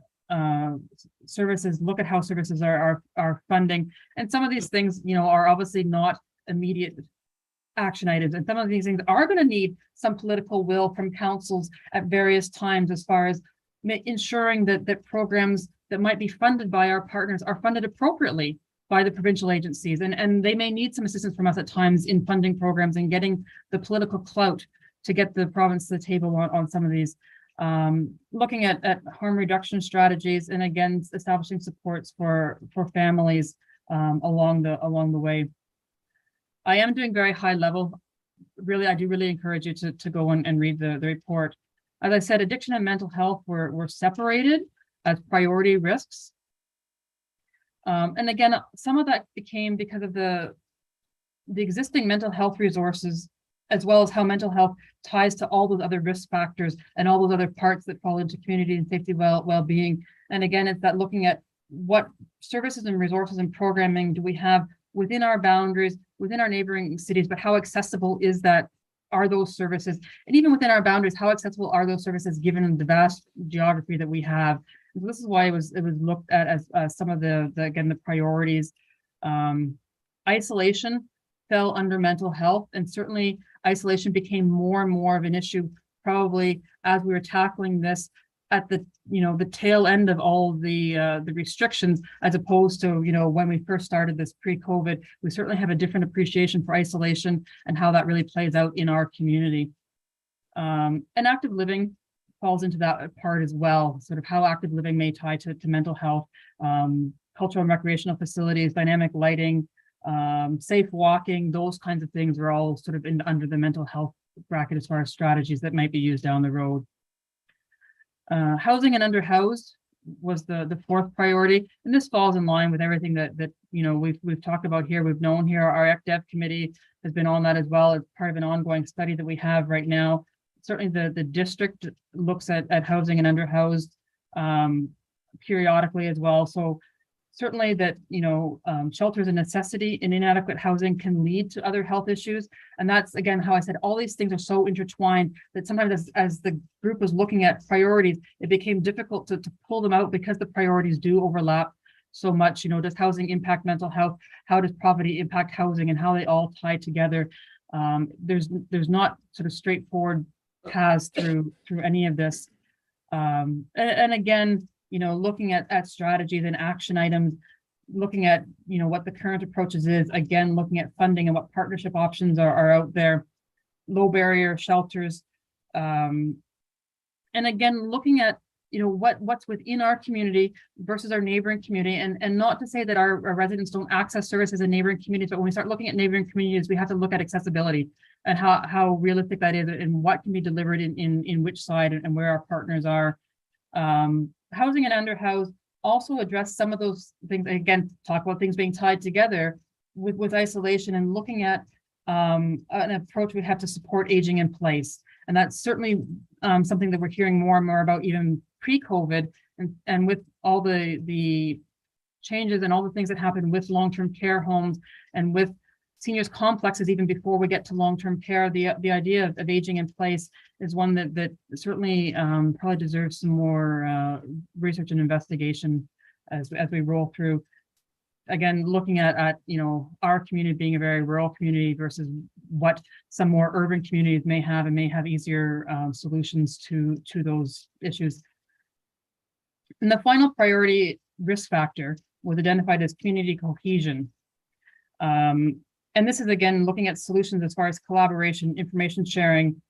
services, look at how services are funding. And some of these things, you know, are obviously not immediate action items. And some of these things are going to need some political will from councils at various times, as far as ensuring that programs that might be funded by our partners are funded appropriately by the provincial agencies, and they may need some assistance from us at times in funding programs and getting the political clout to get the province to the table on some of these. Looking at harm reduction strategies, and again, establishing supports for families along the way. I am doing very high level. Really, I do really encourage you to go and read the report. As I said, addiction and mental health were separated as priority risks. And again, some of that became because of the existing mental health resources, as well as how mental health ties to all those other risk factors and all those other parts that fall into community and safety well-being. And again, it's that looking at what services and resources and programming do we have within our boundaries, within our neighboring cities, but how accessible are those services? And even within our boundaries, how accessible are those services given the vast geography that we have? So this is why it was looked at as some of the priorities. Isolation fell under mental health, and certainly isolation became more and more of an issue probably as we were tackling this at the tail end of all the restrictions, as opposed to when we first started this pre-COVID. We certainly have a different appreciation for isolation and how that really plays out in our community. And active living falls into that part as well, sort of how active living may tie to mental health, cultural and recreational facilities, dynamic lighting, safe walking, those kinds of things are all sort of under the mental health bracket as far as strategies that might be used down the road. Housing and underhoused was the fourth priority, and this falls in line with everything that we've talked about here. We've known here. Our ECDEF committee has been on that as well as part of an ongoing study that we have right now. Certainly the district looks at housing and underhoused periodically as well. So certainly that, shelter is a necessity, and inadequate housing can lead to other health issues. And that's, again, how I said, all these things are so intertwined that sometimes as the group was looking at priorities, it became difficult to pull them out because the priorities do overlap so much. Does housing impact mental health? How does poverty impact housing, and how they all tie together? There's not sort of straightforward paths through any of this. And again, looking at strategies and action items, looking at, what the current approaches is, again, looking at funding and what partnership options are out there, low barrier shelters. And again, looking at, what's within our community versus our neighboring community, and not to say that our residents don't access services in neighboring communities, but when we start looking at neighboring communities, we have to look at accessibility and how realistic that is and what can be delivered in which side and where our partners are. Housing and underhoused also address some of those things. Again, talk about things being tied together with isolation and looking at an approach we have to support aging in place. And that's certainly something that we're hearing more and more about even pre-COVID, and with all the changes and all the things that happen with long-term care homes and with seniors complexes, even before we get to long-term care, the idea of aging in place is one that certainly probably deserves some more research and investigation as we roll through. Again, looking at our community being a very rural community versus what some more urban communities may have, and may have easier solutions to those issues. And the final priority risk factor was identified as community cohesion. And this is, again, looking at solutions as far as collaboration, information sharing,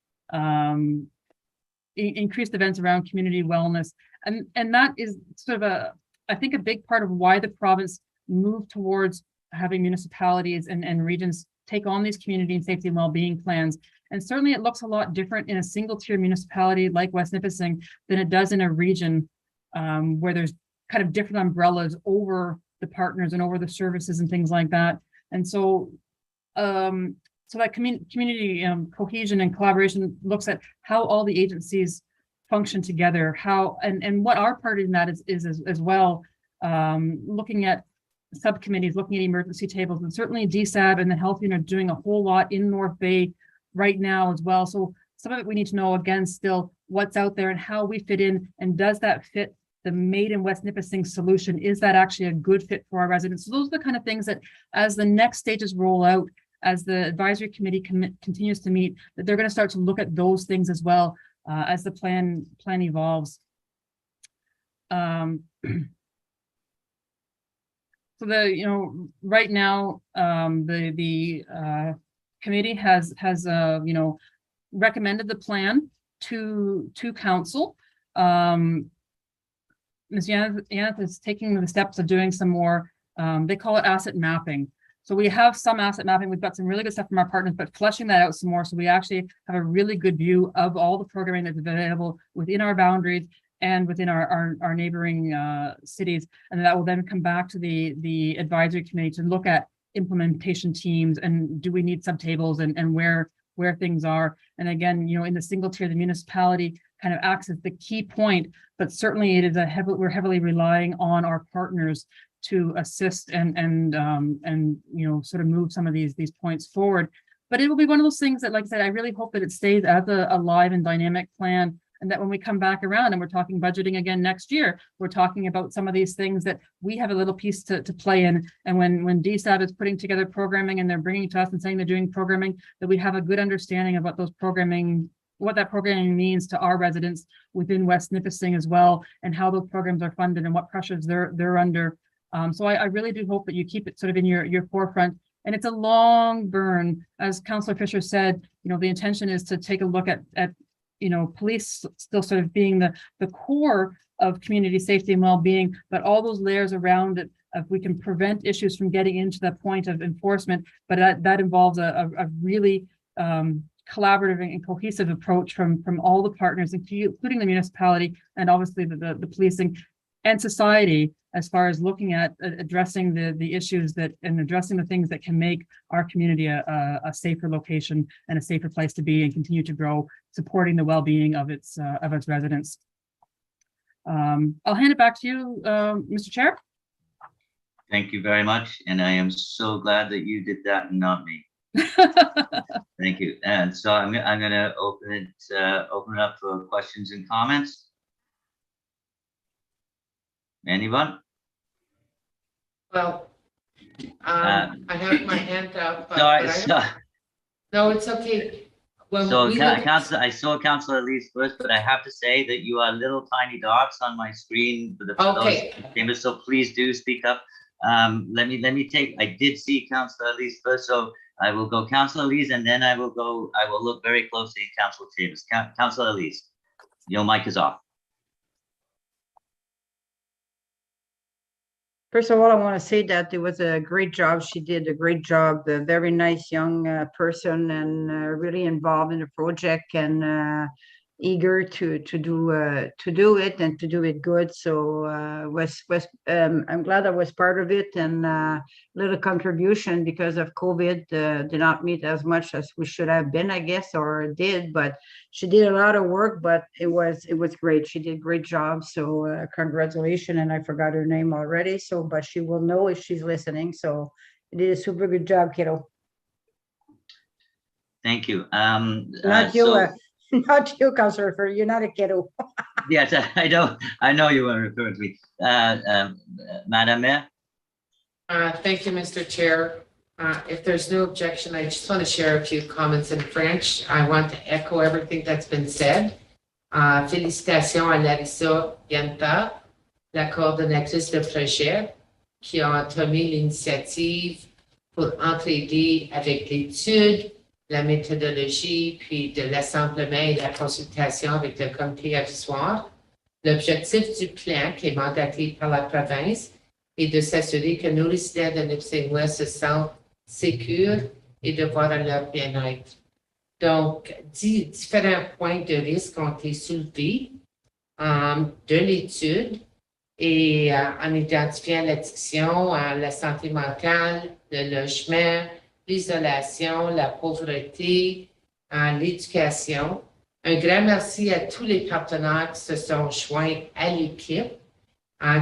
increased events around community wellness. And that is sort of I think a big part of why the province moved towards having municipalities and regions take on these community and safety and well-being plans. And certainly it looks a lot different in a single tier municipality like West Nipissing than it does in a region where there's kind of different umbrellas over the partners and over the services and things like that. And so that community cohesion and collaboration looks at how all the agencies function together, how and what our part in that is as well, looking at subcommittees, looking at emergency tables, and certainly DSAB and the health unit are doing a whole lot in North Bay right now as well. So some of it we need to know, again, still what's out there and how we fit in, and does that fit the Made in West Nipissing solution? Is that actually a good fit for our residents? So those are the kind of things that as the next stages roll out, as the advisory committee continues to meet, that they're going to start to look at those things as well as the plan evolves. So right now the committee has recommended the plan to council. Ms. Yaneth is taking the steps of doing some more, they call it asset mapping. So we have some asset mapping. We've got some really good stuff from our partners, but fleshing that out some more. So we actually have a really good view of all the programming that's available within our boundaries and within our neighboring cities. And that will then come back to the advisory committee to look at implementation teams and do we need subtables and where things are. And again, in the single tier, the municipality kind of acts as the key point, but certainly it is we're heavily relying on our partners to assist and sort of move some of these points forward. But it will be one of those things that, like I said, I really hope that it stays as a live and dynamic plan, and that when we come back around and we're talking budgeting again next year, we're talking about some of these things that we have a little piece to play in. And when DSAB is putting together programming and they're bringing to us and saying they're doing programming, that we have a good understanding of what that programming means to our residents within West Nipissing as well, and how those programs are funded and what pressures they're under. So I really do hope that you keep it sort of in your forefront. And it's a long burn. As Councillor Fisher said, the intention is to take a look at police still sort of being the core of community safety and well-being, but all those layers around it, if we can prevent issues from getting into the point of enforcement, but that involves a really collaborative and cohesive approach from all the partners, including the municipality and obviously the policing and society, as far as looking at addressing the issues and addressing the things that can make our community a safer location and a safer place to be and continue to grow, supporting the well-being of its residents. I'll hand it back to you, Mr. Chair. Thank you very much, and I am so glad that you did that and not me. Thank you. And so I'm going to open it up for questions and comments. Anyone? Well, I have my hand up. No, it's okay. When I saw Councillor Elise first, but I have to say that you are little tiny dots on my screen for those chambers, so please do speak up. Let me take. I did see Councillor Elise first, so I will go Councillor Elise, and then I will look very closely at Councillor Chambers. Councillor Elise, your mic is off. First of all, I want to say that it was a great job. She did a great job, a very nice young person and really involved in the project and eager to do it and to do it good. So I'm glad I was part of it and little contribution because of COVID did not meet as much as we should have been, I guess, or did, but she did a lot of work, but it was great. She did a great job. So congratulations. And I forgot her name already. So, but she will know if she's listening. So you did a super good job, kiddo. Thank you. Not you, not you, Councillor. You're not a kiddo. Yes, I know you were referring to me. Madam Mayor? Thank you, Mr. Chair. If there's no objection, I just want to share a few comments in French. I want to echo everything that's been said. Félicitations à Larissa Yanta, la coordonnatrice de projet, qui a entamé l'initiative pour entraider avec l'étude, la méthodologie, puis de l'assemblement et la consultation avec le comité avisoire. L'objectif du plan qui est mandaté par la province est de s'assurer que nos résidents de Nipissing-Ouest se sentent sécures et de voir à leur bien-être. Donc, différents points de risque ont été soulevés de l'étude et en identifiant l'addiction, la santé mentale, le logement, l'isolation, la pauvreté, l'éducation. Un grand merci à tous les partenaires qui se sont joints à l'équipe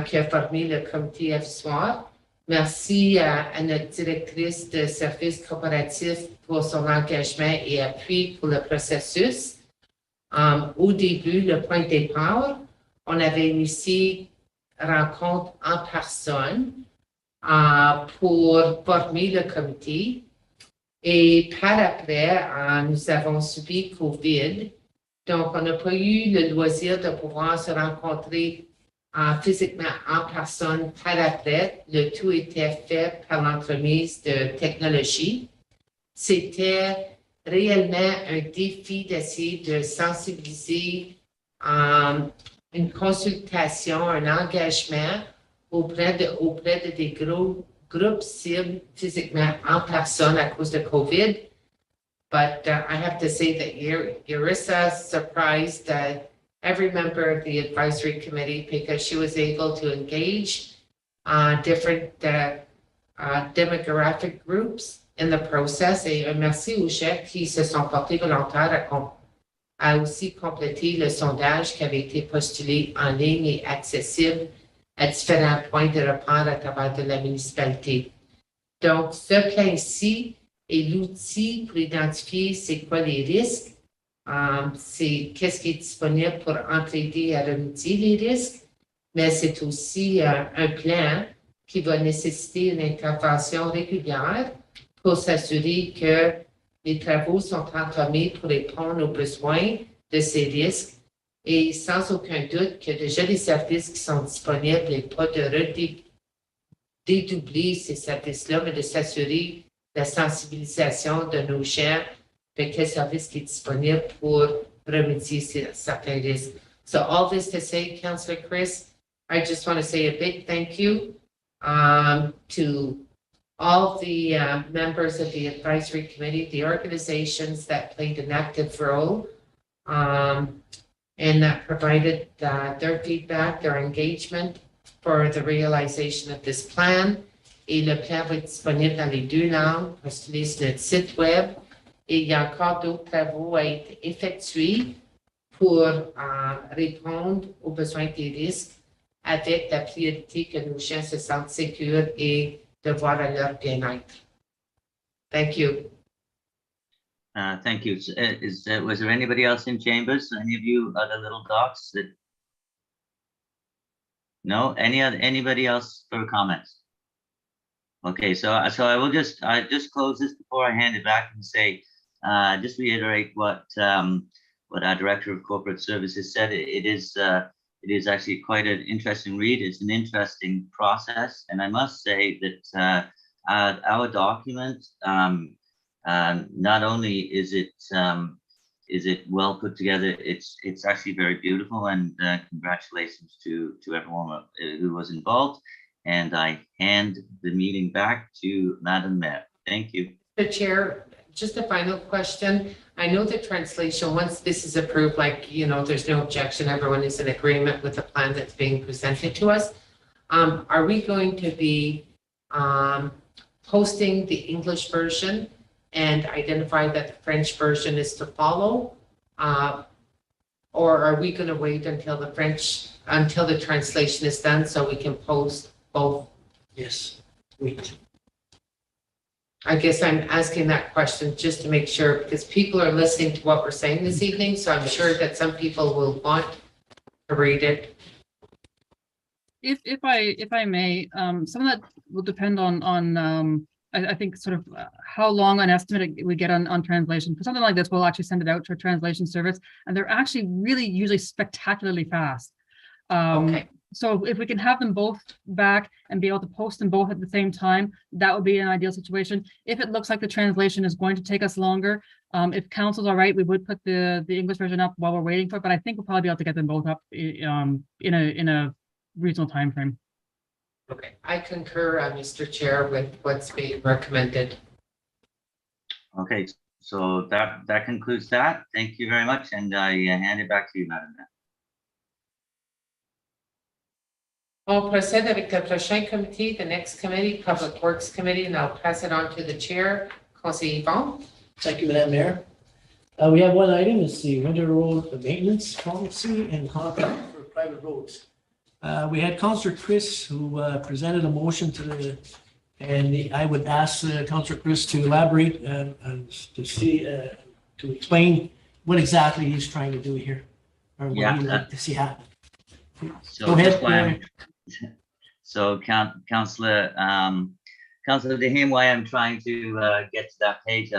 qui a formé le comité avisoire. Merci à notre directrice de services corporatifs pour son engagement et appui pour le processus. Au début, le point de départ, on avait initié rencontre en personne pour former le comité. Et par après, nous avons subi COVID. Donc, on n'a pas eu le loisir de pouvoir se rencontrer physiquement en personne par après. Le tout était fait par l'entremise de technologie. C'était réellement un défi d'essayer de sensibiliser une consultation, un engagement auprès de des groupes cibles physiquement en personne à cause de COVID. But I have to say that Yarissa surprised every member of the advisory committee because she was able to engage different demographic groups in the process. Et merci aux chefs qui se sont portés volontaires à aussi compléter le sondage qui avait été postulé en ligne et accessible à différents points de repère à travers de la municipalité. Donc, ce plan-ci est l'outil pour identifier c'est quoi les risques, c'est qu'est-ce qui est disponible pour entraider à remédier les risques, mais c'est aussi un plan qui va nécessiter une intervention régulière pour s'assurer que les travaux sont entamés pour répondre aux besoins de ces risques et sans aucun doute que déjà les services qui sont disponibles et pas de dédoubler ces services-là, mais de s'assurer la sensibilisation de nos gens de quel service qui est disponible pour remédier certains risques. So all this to say, Councillor Chris, I just want to say a big thank you to all the members of the advisory committee, the organizations that played an active role and that provided their feedback, their engagement for the realization of this plan. Et le plan va être disponible dans les 2 langues, postulé sur notre site web. Et il y a encore d'autres travaux à être effectués pour répondre aux besoins des risques avec la priorité que nos gens se sentent sécures et de voir à leur bien-être. Thank you. Thank you. Was there anybody else in chambers? Any of you other little dots that? No. Anybody else for comments? Okay, so I just close this before I hand it back and say, just reiterate what our Director of Corporate Services said. It is actually quite an interesting read. It's an interesting process, and I must say that our document, not only is it well put together, it's actually very beautiful, and congratulations to everyone who was involved. And I hand the meeting back to Madam Mayor. Thank you. The chair, just a final question. I know the translation, once this is approved, like, there's no objection, everyone is in agreement with the plan that's being presented to us. Are we going to be posting the English version and identify that the French version is to follow? Or are we going to wait until the translation is done so we can post both? Yes, wait. I guess I'm asking that question just to make sure, because people are listening to what we're saying this evening, so I'm sure that some people will want to read it. If I may, some of that will depend on I think sort of how long an estimate we get on translation. For something like this, we'll actually send it out to a translation service, and they're actually really usually spectacularly fast. Okay. So if we can have them both back and be able to post them both at the same time, that would be an ideal situation. If it looks like the translation is going to take us longer, if council's all right, we would put the English version up while we're waiting for it, but I think we'll probably be able to get them both up in a reasonable time frame. Okay, I concur, Mr. Chair, with what's being recommended. Okay, so that concludes that. Thank you very much, and I hand it back to you, Madam Mayor. On procède avec le prochain comité, the next committee, Public Works Committee, and I'll pass it on to the chair, Conseiller Yvon. Thank you, Madam Mayor. We have one item, it's the winter road maintenance policy and contract for private roads. We had Councillor Chris who presented a motion and I would ask Councillor Chris to elaborate and to explain what exactly he's trying to do here, or what he'd like to see happen. So Go that's ahead. why Councillor Dehane, why I'm trying to get to that page.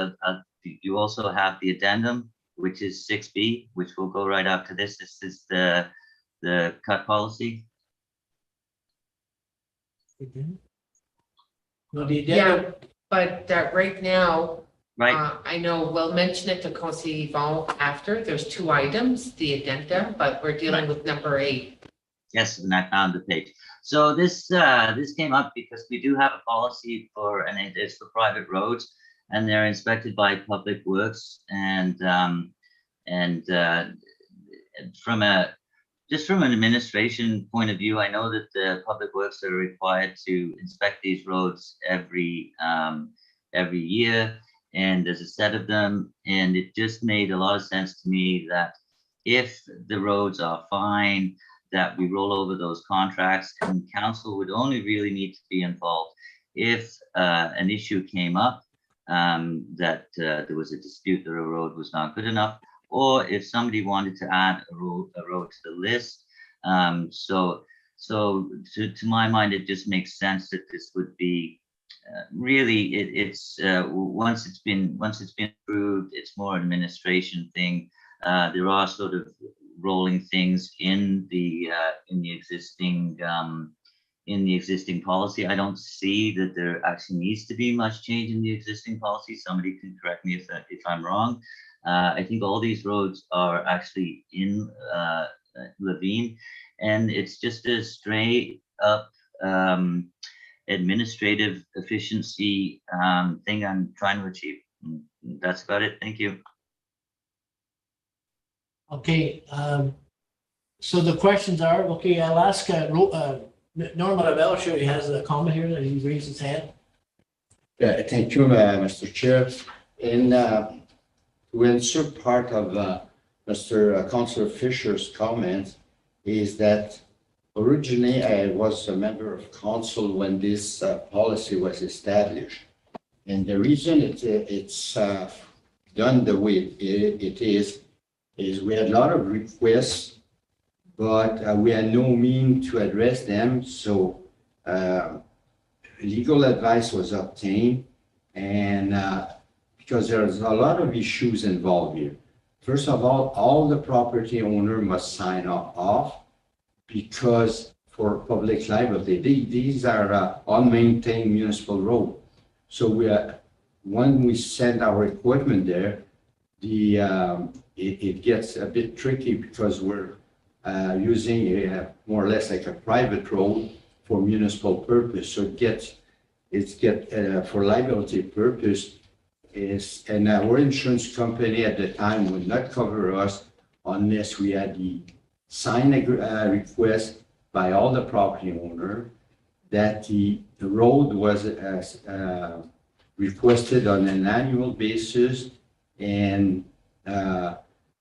You also have the addendum, which is 6B, which will go right after this. This is the cut policy. Well, the Yeah, addendum, but right now, Right. I know we'll mention it to Conseiller Yvon after. There's two items, the addendum, but we're dealing with number 8. Yes, and I found the page. So this came up because we do have a policy and it is for private roads, and they're inspected by Public Works, and from an administration point of view, I know that the Public Works are required to inspect these roads every year, and there's a set of them, and it just made a lot of sense to me that if the roads are fine, that we roll over those contracts, and council would only really need to be involved if an issue came up, that there was a dispute that a road was not good enough, or if somebody wanted to add a road to the list. So to my mind, it just makes sense that this would be really it's once it's been approved, it's more an administration thing. There are sort of rolling things in the existing policy. I don't see that there actually needs to be much change in the existing policy. Somebody can correct me if I'm wrong. I think all these roads are actually in Levine, and it's just a straight up administrative efficiency thing I'm trying to achieve. That's about it. Thank you. okay, so the questions are, okay, I'll ask Norman Lavelle, sure he has a comment here that he raised his hand. Yeah, thank you, Mr. Chair. To answer part of Mr. Councillor Fisher's comment is that originally I was a member of council when this policy was established. And the reason it's done the way it is we had a lot of requests, but we had no means to address them. So legal advice was obtained, and because there's a lot of issues involved here. First of all the property owner must sign off, because for public liability, these are unmaintained municipal road. So when we send our equipment there, it gets a bit tricky because we're using more or less like a private road, for municipal purpose. So for liability purpose and our insurance company at the time would not cover us unless we had the signed request by all the property owner that the road was requested on an annual basis and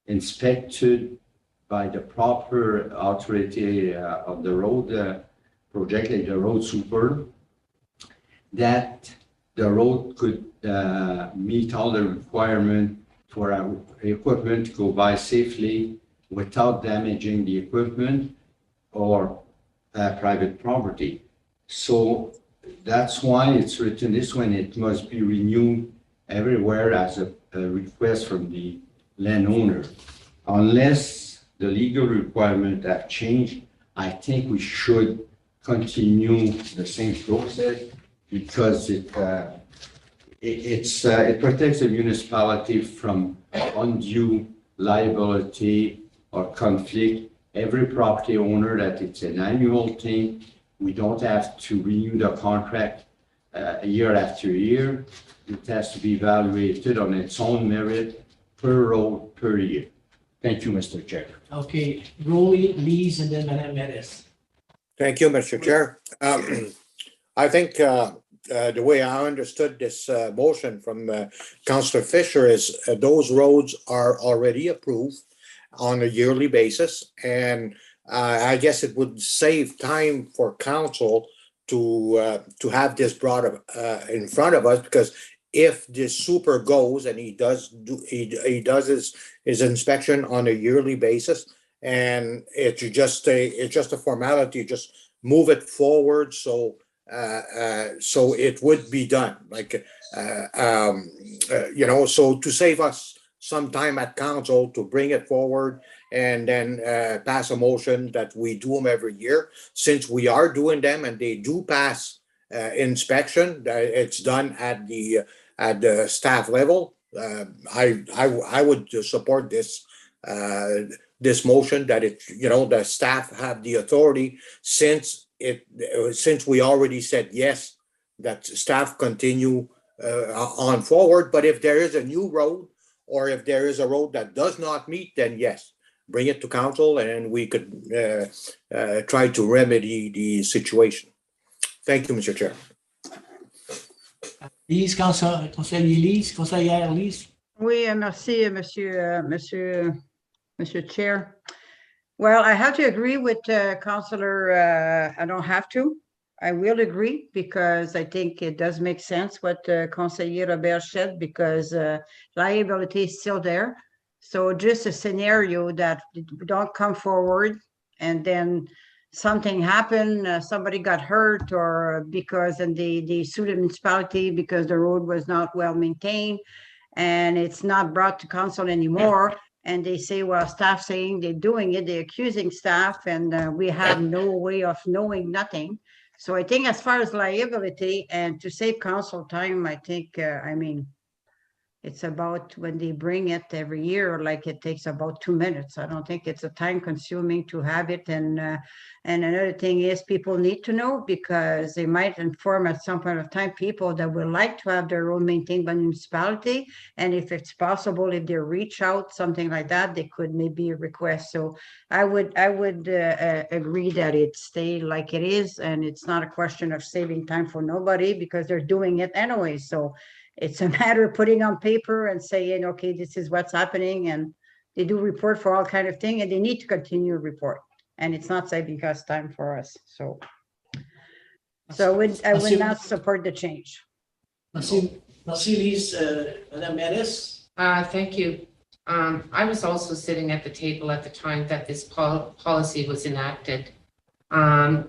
inspected by the proper authority of the road project, like the road super, that the road could meet all the requirements for our equipment to go by safely without damaging the equipment or private property. So that's why it's written this way, and it must be renewed everywhere as a request from the landowner. Unless the legal requirements have changed, I think we should continue the same process because it protects the municipality from undue liability or conflict. Every property owner that it's an annual thing, we don't have to renew the contract year after year. It has to be evaluated on its own merit per road per year. Thank you, Mr. Chair. Okay, Rolly, Lees, and then Madame Menace. Thank you, Mr. Chair. I think the way I understood this motion from Councillor Fisher is those roads are already approved on a yearly basis. And I guess it would save time for council to have this brought up in front of us, because if the super goes and he does his inspection on a yearly basis, and it's just a formality, just move it forward. So it would be done, like so to save us some time at council to bring it forward and then pass a motion that we do them every year, since we are doing them and they do pass inspection. It's done at the staff level. I would support this motion that the staff have the authority, since we already said yes, that staff continue on forward. But if there is a new road, or if there is a road that does not meet, then yes, bring it to council and we could try to remedy the situation. Thank you, Mr. Chair. Lise, conseiller Lise, conseillère Lise. Oui, merci, Monsieur Chair. Well, I have to agree with Councillor, I don't have to. I will agree, because I think it does make sense what Conseiller Robert said, because liability is still there. So just a scenario that we don't come forward and then something happened, somebody got hurt, or because they sued the municipality because the road was not well maintained and it's not brought to council anymore. And they say, well, staff saying they're doing it, they're accusing staff, and we have no way of knowing nothing. So I think as far as liability and to save council time, I think, it's about when they bring it every year, like it takes about 2 minutes. I don't think it's a time consuming to have it. And another thing is people need to know, because they might inform at some point of time people that would like to have their road maintained by the municipality. And if it's possible, if they reach out, something like that, they could maybe request. So I would agree that it stay like it is. And it's not a question of saving time for nobody, because they're doing it anyway. So it's a matter of putting on paper and saying, okay, this is what's happening. And they do report for all kind of thing, and they need to continue to report. And it's not saving us time for us. So I would not support the change. Merci, Lise. Madame Menace. Thank you. I was also sitting at the table at the time that this policy was enacted. Our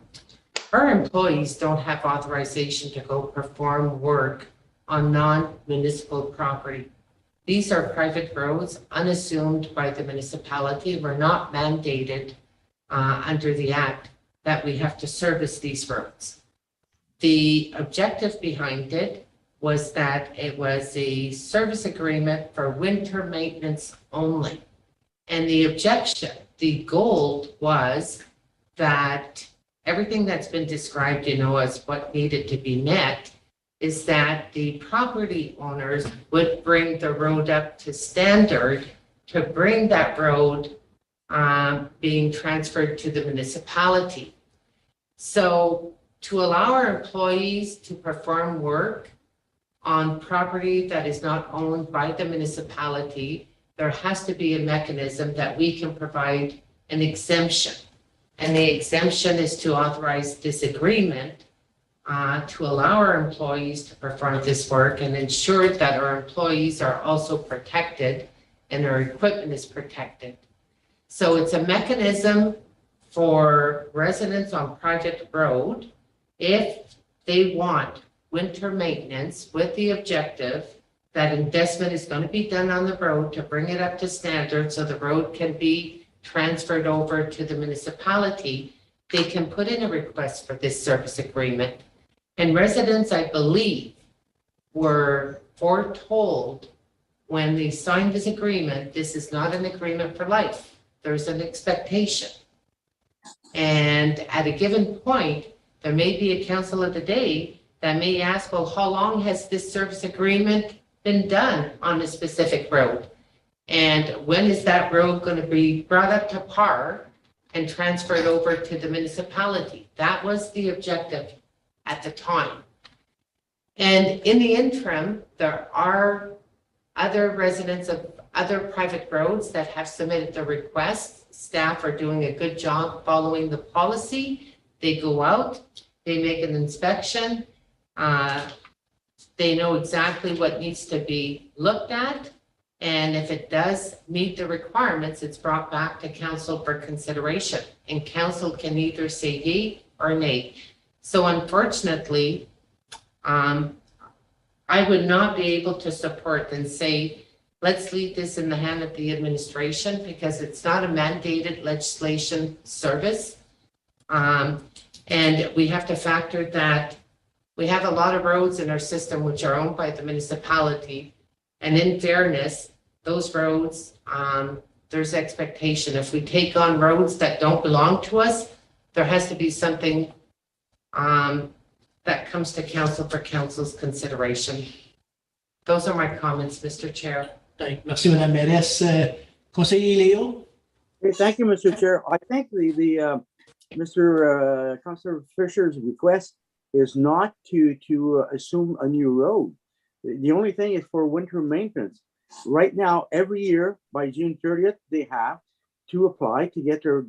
employees don't have authorization to go perform work on non-municipal property. These are private roads unassumed by the municipality. We're not mandated under the Act that we have to service these roads. The objective behind it was that it was a service agreement for winter maintenance only. And the objection, the goal was that everything that's been described, as what needed to be met, is that the property owners would bring the road up to standard to bring that road being transferred to the municipality. So to allow our employees to perform work on property that is not owned by the municipality, there has to be a mechanism that we can provide an exemption. And the exemption is to authorize this agreement to allow our employees to perform this work and ensure that our employees are also protected and our equipment is protected. So it's a mechanism for residents on Project Road, if they want winter maintenance with the objective that investment is going to be done on the road to bring it up to standard so the road can be transferred over to the municipality, they can put in a request for this service agreement. And residents, I believe, were foretold when they signed this agreement, this is not an agreement for life. There's an expectation. And at a given point, there may be a council of the day that may ask, well, how long has this service agreement been done on a specific road? And when is that road going to be brought up to par and transferred over to the municipality? That was the objective at the time. And in the interim, there are other residents of other private roads that have submitted the requests. Staff are doing a good job following the policy. They go out, they make an inspection. They know exactly what needs to be looked at. And if it does meet the requirements, it's brought back to council for consideration. And council can either say yea or nay. So unfortunately, I would not be able to support and say, let's leave this in the hand of the administration because it's not a mandated legislation service. And we have to factor that we have a lot of roads in our system which are owned by the municipality. And in fairness, those roads, there's expectation. If we take on roads that don't belong to us, there has to be something that comes to council for council's consideration. Those are my comments, Mr. Chair. Merci, Madame Mairesse. Conseiller Léo? Hey, thank you, Mr. Chair. I think Mr. Councillor Fisher's request is not to assume a new road. The only thing is for winter maintenance. Right now, every year by June 30th, they have to apply to get their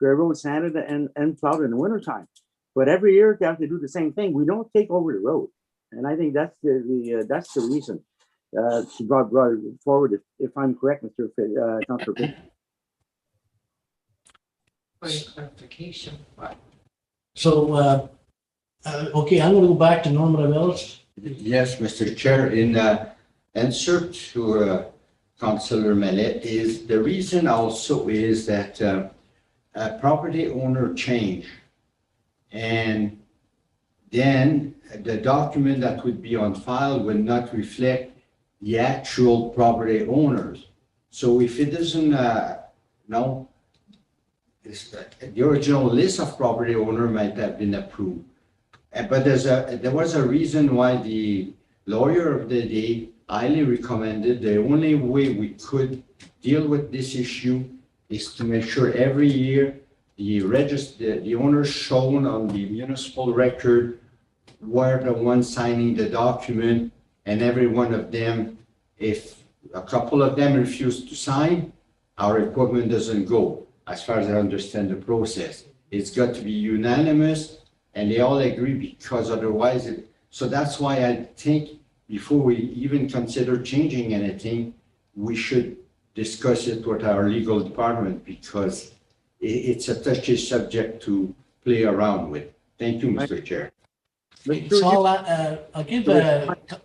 road sanded and plowed in the wintertime. But every year they have to do the same thing. We don't take over the road, and I think that's the reason she brought it forward. If I'm correct, Mr. Councillor Fisher. For clarification. So, okay, I'm going to go back to Norman Abels. Yes, Mr. Chair, in answer to Councillor Mallet, is the reason also is that a property owner change, and then the document that would be on file would not reflect the actual property owners. So if it doesn't, the original list of property owner might have been approved. But there was a reason why the lawyer of the day highly recommended the only way we could deal with this issue is to make sure every year the owners shown on the municipal record were the ones signing the document, and every one of them, if a couple of them refuse to sign, our equipment doesn't go. As far as I understand the process, it's got to be unanimous and they all agree, because otherwise so that's why I think before we even consider changing anything, we should discuss it with our legal department, because it's a touchy subject to play around with. Thank you, Mr. Chair. So I'll give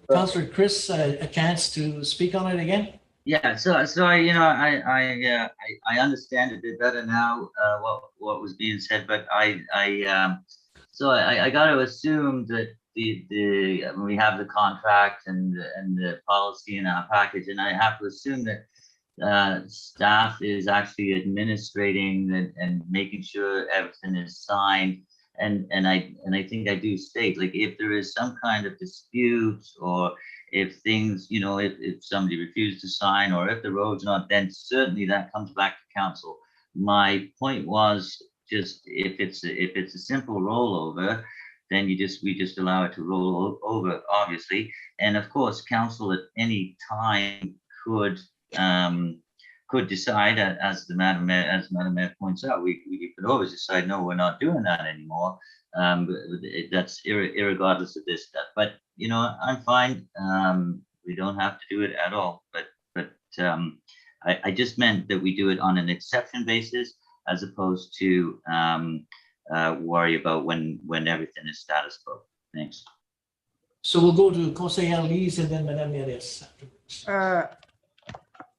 Councillor Chris a chance to speak on it again. Yeah, so I understand a bit better now what was being said, but I got to assume that we have the contract and the policy in our package, and I have to assume that staff is actually administrating and making sure everything is signed. And I think I do state, like, if there is some kind of dispute, or if things, you know, if somebody refused to sign, or if the road's not, then certainly that comes back to council. My point was just, if it's a simple rollover, then we just allow it to roll over, obviously. And of course, council at any time could decide, as Madam Mayor points out, we could always decide, no, we're not doing that anymore. But that's irregardless of this stuff. But you know, I'm fine. We don't have to do it at all. But I just meant that we do it on an exception basis, as opposed to worry about when everything is status quo. Thanks. So we'll go to Conseillère Lise and then Madame Neres afterwards.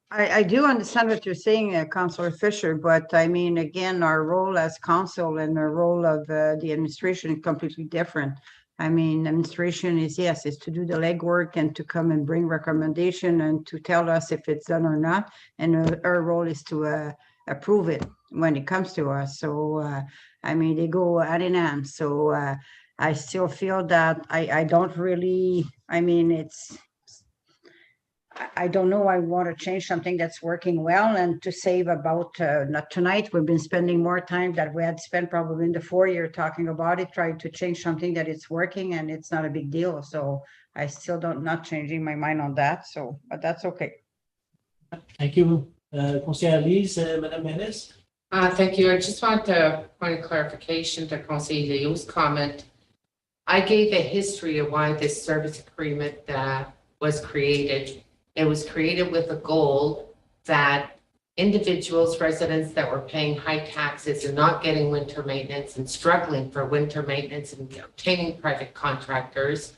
I do understand what you're saying, Councillor Fisher, but I mean, again, our role as council and the role of the administration is completely different. I mean, administration is, yes, is to do the legwork and to come and bring recommendation and to tell us if it's done or not. And our role is to approve it when it comes to us. So, I mean, they go hand in hand. So I still feel that I don't really, I mean, I don't know, I want to change something that's working well and to save about, not tonight, we've been spending more time that we had spent probably in the 4 year talking about it, trying to change something that it's working and it's not a big deal. So I still not changing my mind on that. So, but that's okay. Thank you. Conseillère Lise, Madame Neres. Thank you. I just want a point of clarification to Conseiller Leo's comment. I gave a history of why this service agreement was created. It was created with a goal that individuals, residents that were paying high taxes and not getting winter maintenance and struggling for winter maintenance and obtaining private contractors,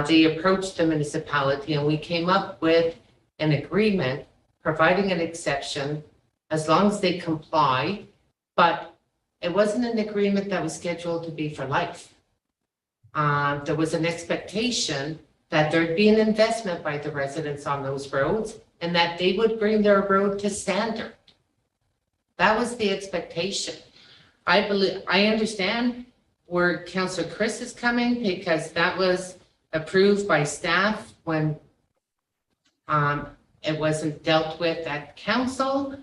they approached the municipality and we came up with an agreement providing an exception as long as they comply, but it wasn't an agreement that was scheduled to be for life. There was an expectation that there'd be an investment by the residents on those roads and that they would bring their road to standard. That was the expectation. I understand where Councillor Chris is coming, because that was approved by staff when it wasn't dealt with at council.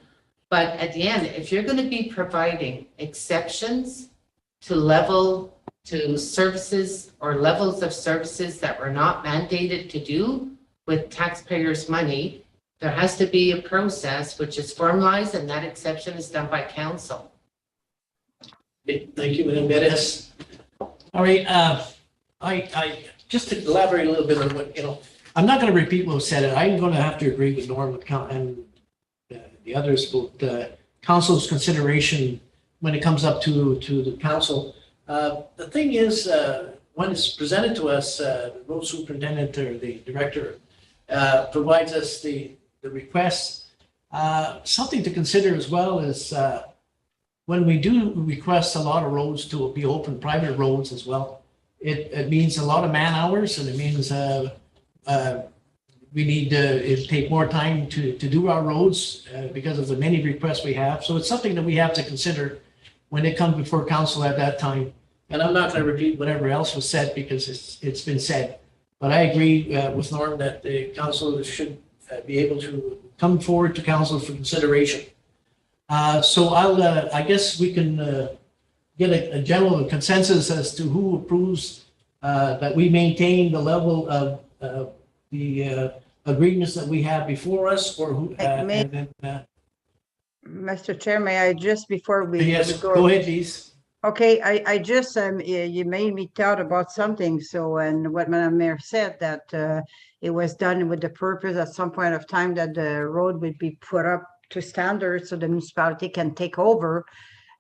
But at the end, if you're going to be providing exceptions to services or levels of services that were not mandated to do with taxpayers' money, there has to be a process which is formalized, and that exception is done by council. Okay, thank you, Madame Neres. All right, I just to elaborate a little bit on what, you know, I'm not going to repeat what was said. I'm going to have to agree with Norm and the others about council's consideration when it comes up to the council. The thing is, when it's presented to us, the road superintendent or the director provides us the request. Something to consider as well is when we do request a lot of roads to be open, private roads as well, it means a lot of man hours, and it means we need to take more time to do our roads because of the many requests we have. So it's something that we have to consider when it comes before council at that time. And I'm not going to repeat whatever else was said because it's been said. But I agree with Norm that the council should be able to come forward to council for consideration. So I guess we can get a general consensus as to who approves that we maintain the level of the agreements that we have before us, or who. Mr. Chair, may I just before we yes, go ahead, please. Okay, I just, you made me thought about something. So, and what Madame Mayor said, that it was done with the purpose at some point of time that the road would be put up to standards so the municipality can take over.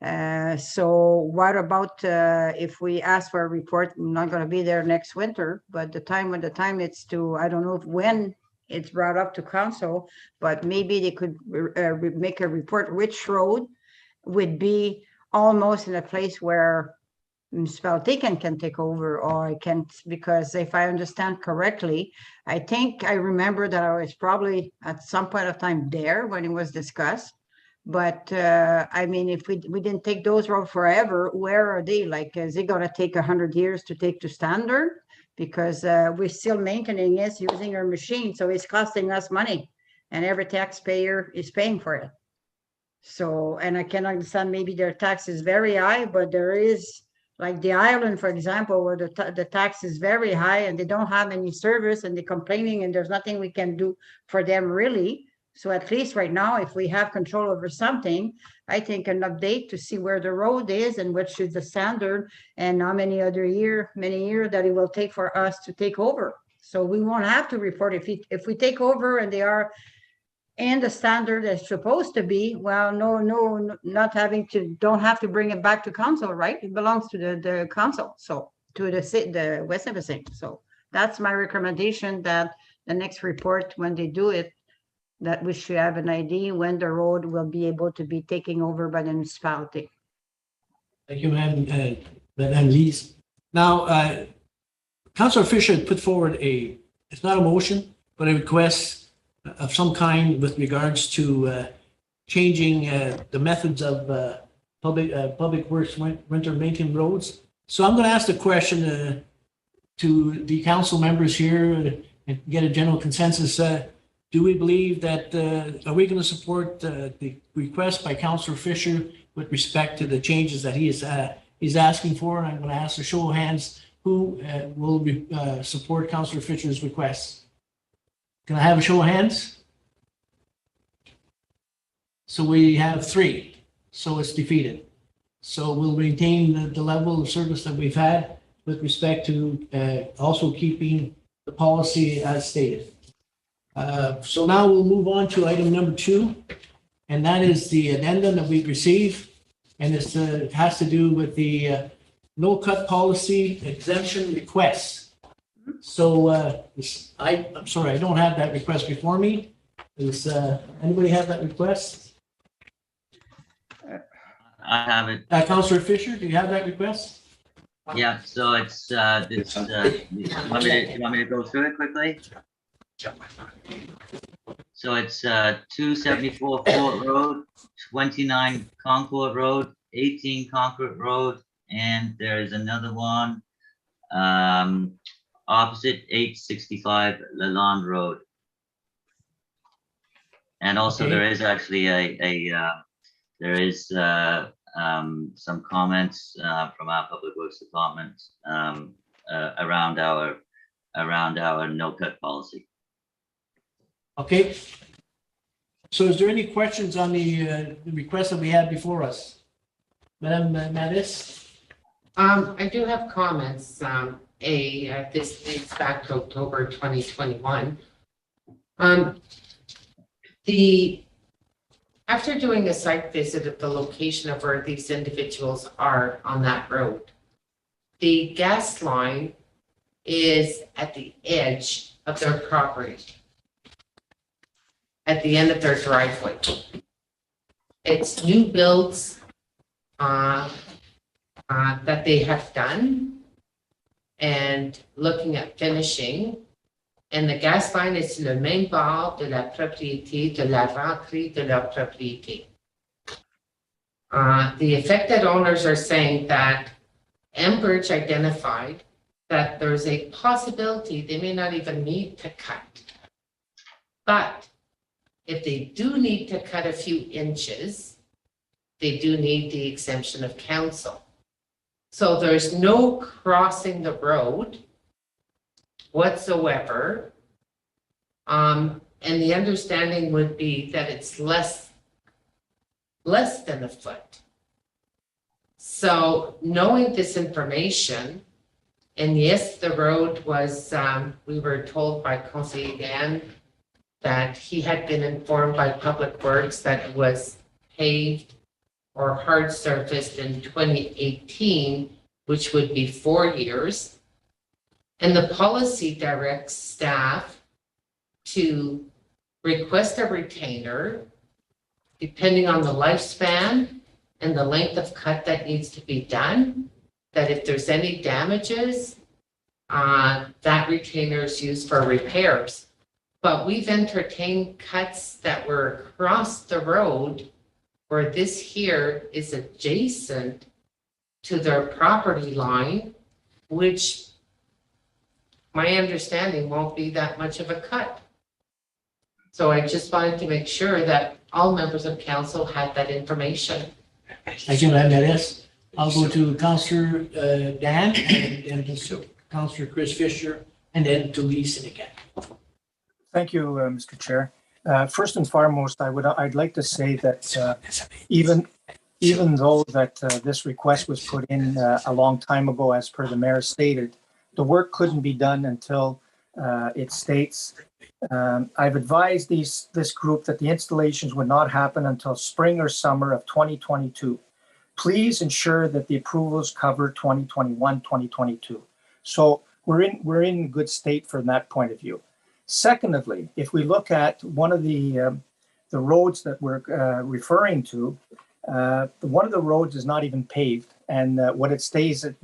So what about if we ask for a report? I'm not going to be there next winter, but the time it's to, I don't know when it's brought up to council, but maybe they could make a report which road would be almost in a place where municipality can take over, or I can, because if I understand correctly, I think I remember that I was probably at some point of time there when it was discussed. But I mean, if we didn't take those roads forever, where are they? Like, is it gonna take 100 years to take to standard? Because we're still maintaining it, using our machine, so it's costing us money, and every taxpayer is paying for it. So, and I can understand maybe their tax is very high, but there is, like the island, for example, where the tax is very high and they don't have any service and they're complaining and there's nothing we can do for them really. So at least right now, if we have control over something, I think an update to see where the road is and which is the standard and how many years that it will take for us to take over. So we won't have to report if we take over and they are and the standard is supposed to be, well, no, not having to, don't have to bring it back to council, right? It belongs to the council, so to the West Nipissing. So that's my recommendation, that the next report, when they do it, that we should have an idea when the road will be able to be taken over by the municipality. Thank you, Madam Lise. Now, Councillor Fisher had put forward it's not a motion, but a request of some kind with regards to changing the methods of public works winter maintenance roads. So I'm going to ask the question to the council members here and get a general consensus. Do we believe that, are we going to support the request by Councillor Fisher with respect to the changes that he's asking for? And I'm going to ask a show of hands who will support Councillor Fisher's request. Can I have a show of hands? So we have 3, so it's defeated. So we'll maintain the level of service that we've had with respect to also keeping the policy as stated. So now we'll move on to item number 2, and that is the addendum that we've received, and it has to do with the no-cut policy exemption requests. So I'm sorry, I don't have that request before me. Does anybody have that request? I have it. Councillor Fisher, do you have that request? Yeah, so it's, you want me to go through it quickly? So it's 274 Fort Road, 29 Concord Road, 18 Concord Road, and there is another one opposite 865 Lalonde Road. And also Okay. there is actually some comments from our Public Works Department around our no-cut policy. Okay. So is there any questions on the request that we had before us? Madam Mattis? I do have comments. This dates back to October 2021. After doing a site visit at the location of where these individuals are on that road, the gas line is at the edge of their property, at the end of their driveway. It's new builds that they have done and looking at finishing. And the gas line est sur le même bord de la propriété, de la rentrée de leur propriété. The affected owners are saying that Enbridge identified that there's a possibility they may not even need to cut. But if they do need to cut a few inches, they do need the exemption of council. So there's no crossing the road whatsoever. And the understanding would be that it's less than a foot. So knowing this information, and yes, the road was, we were told by Conseiller Dan that he had been informed by Public Works that it was paved or hard surfaced in 2018, which would be 4 years. And the policy directs staff to request a retainer depending on the lifespan and the length of cut that needs to be done. that if there's any damages, that retainer is used for repairs. But we've entertained cuts that were across the road where this here is adjacent to their property line, which my understanding won't be that much of a cut. So I just wanted to make sure that all members of council had that information. Thank you, Madam Mayor. I'll go to Councillor Dan and then Councillor Chris Fisher and then to Lee Sinicat. Thank you, Mr. Chair. First and foremost, I'd like to say that even though that this request was put in a long time ago, as per the mayor stated, the work couldn't be done until it states, I've advised this group that the installations would not happen until spring or summer of 2022. Please ensure that the approvals cover 2021, 2022. So we're in good state from that point of view. Secondly, if we look at one of the roads that we're referring to, one of the roads is not even paved, and what it states, it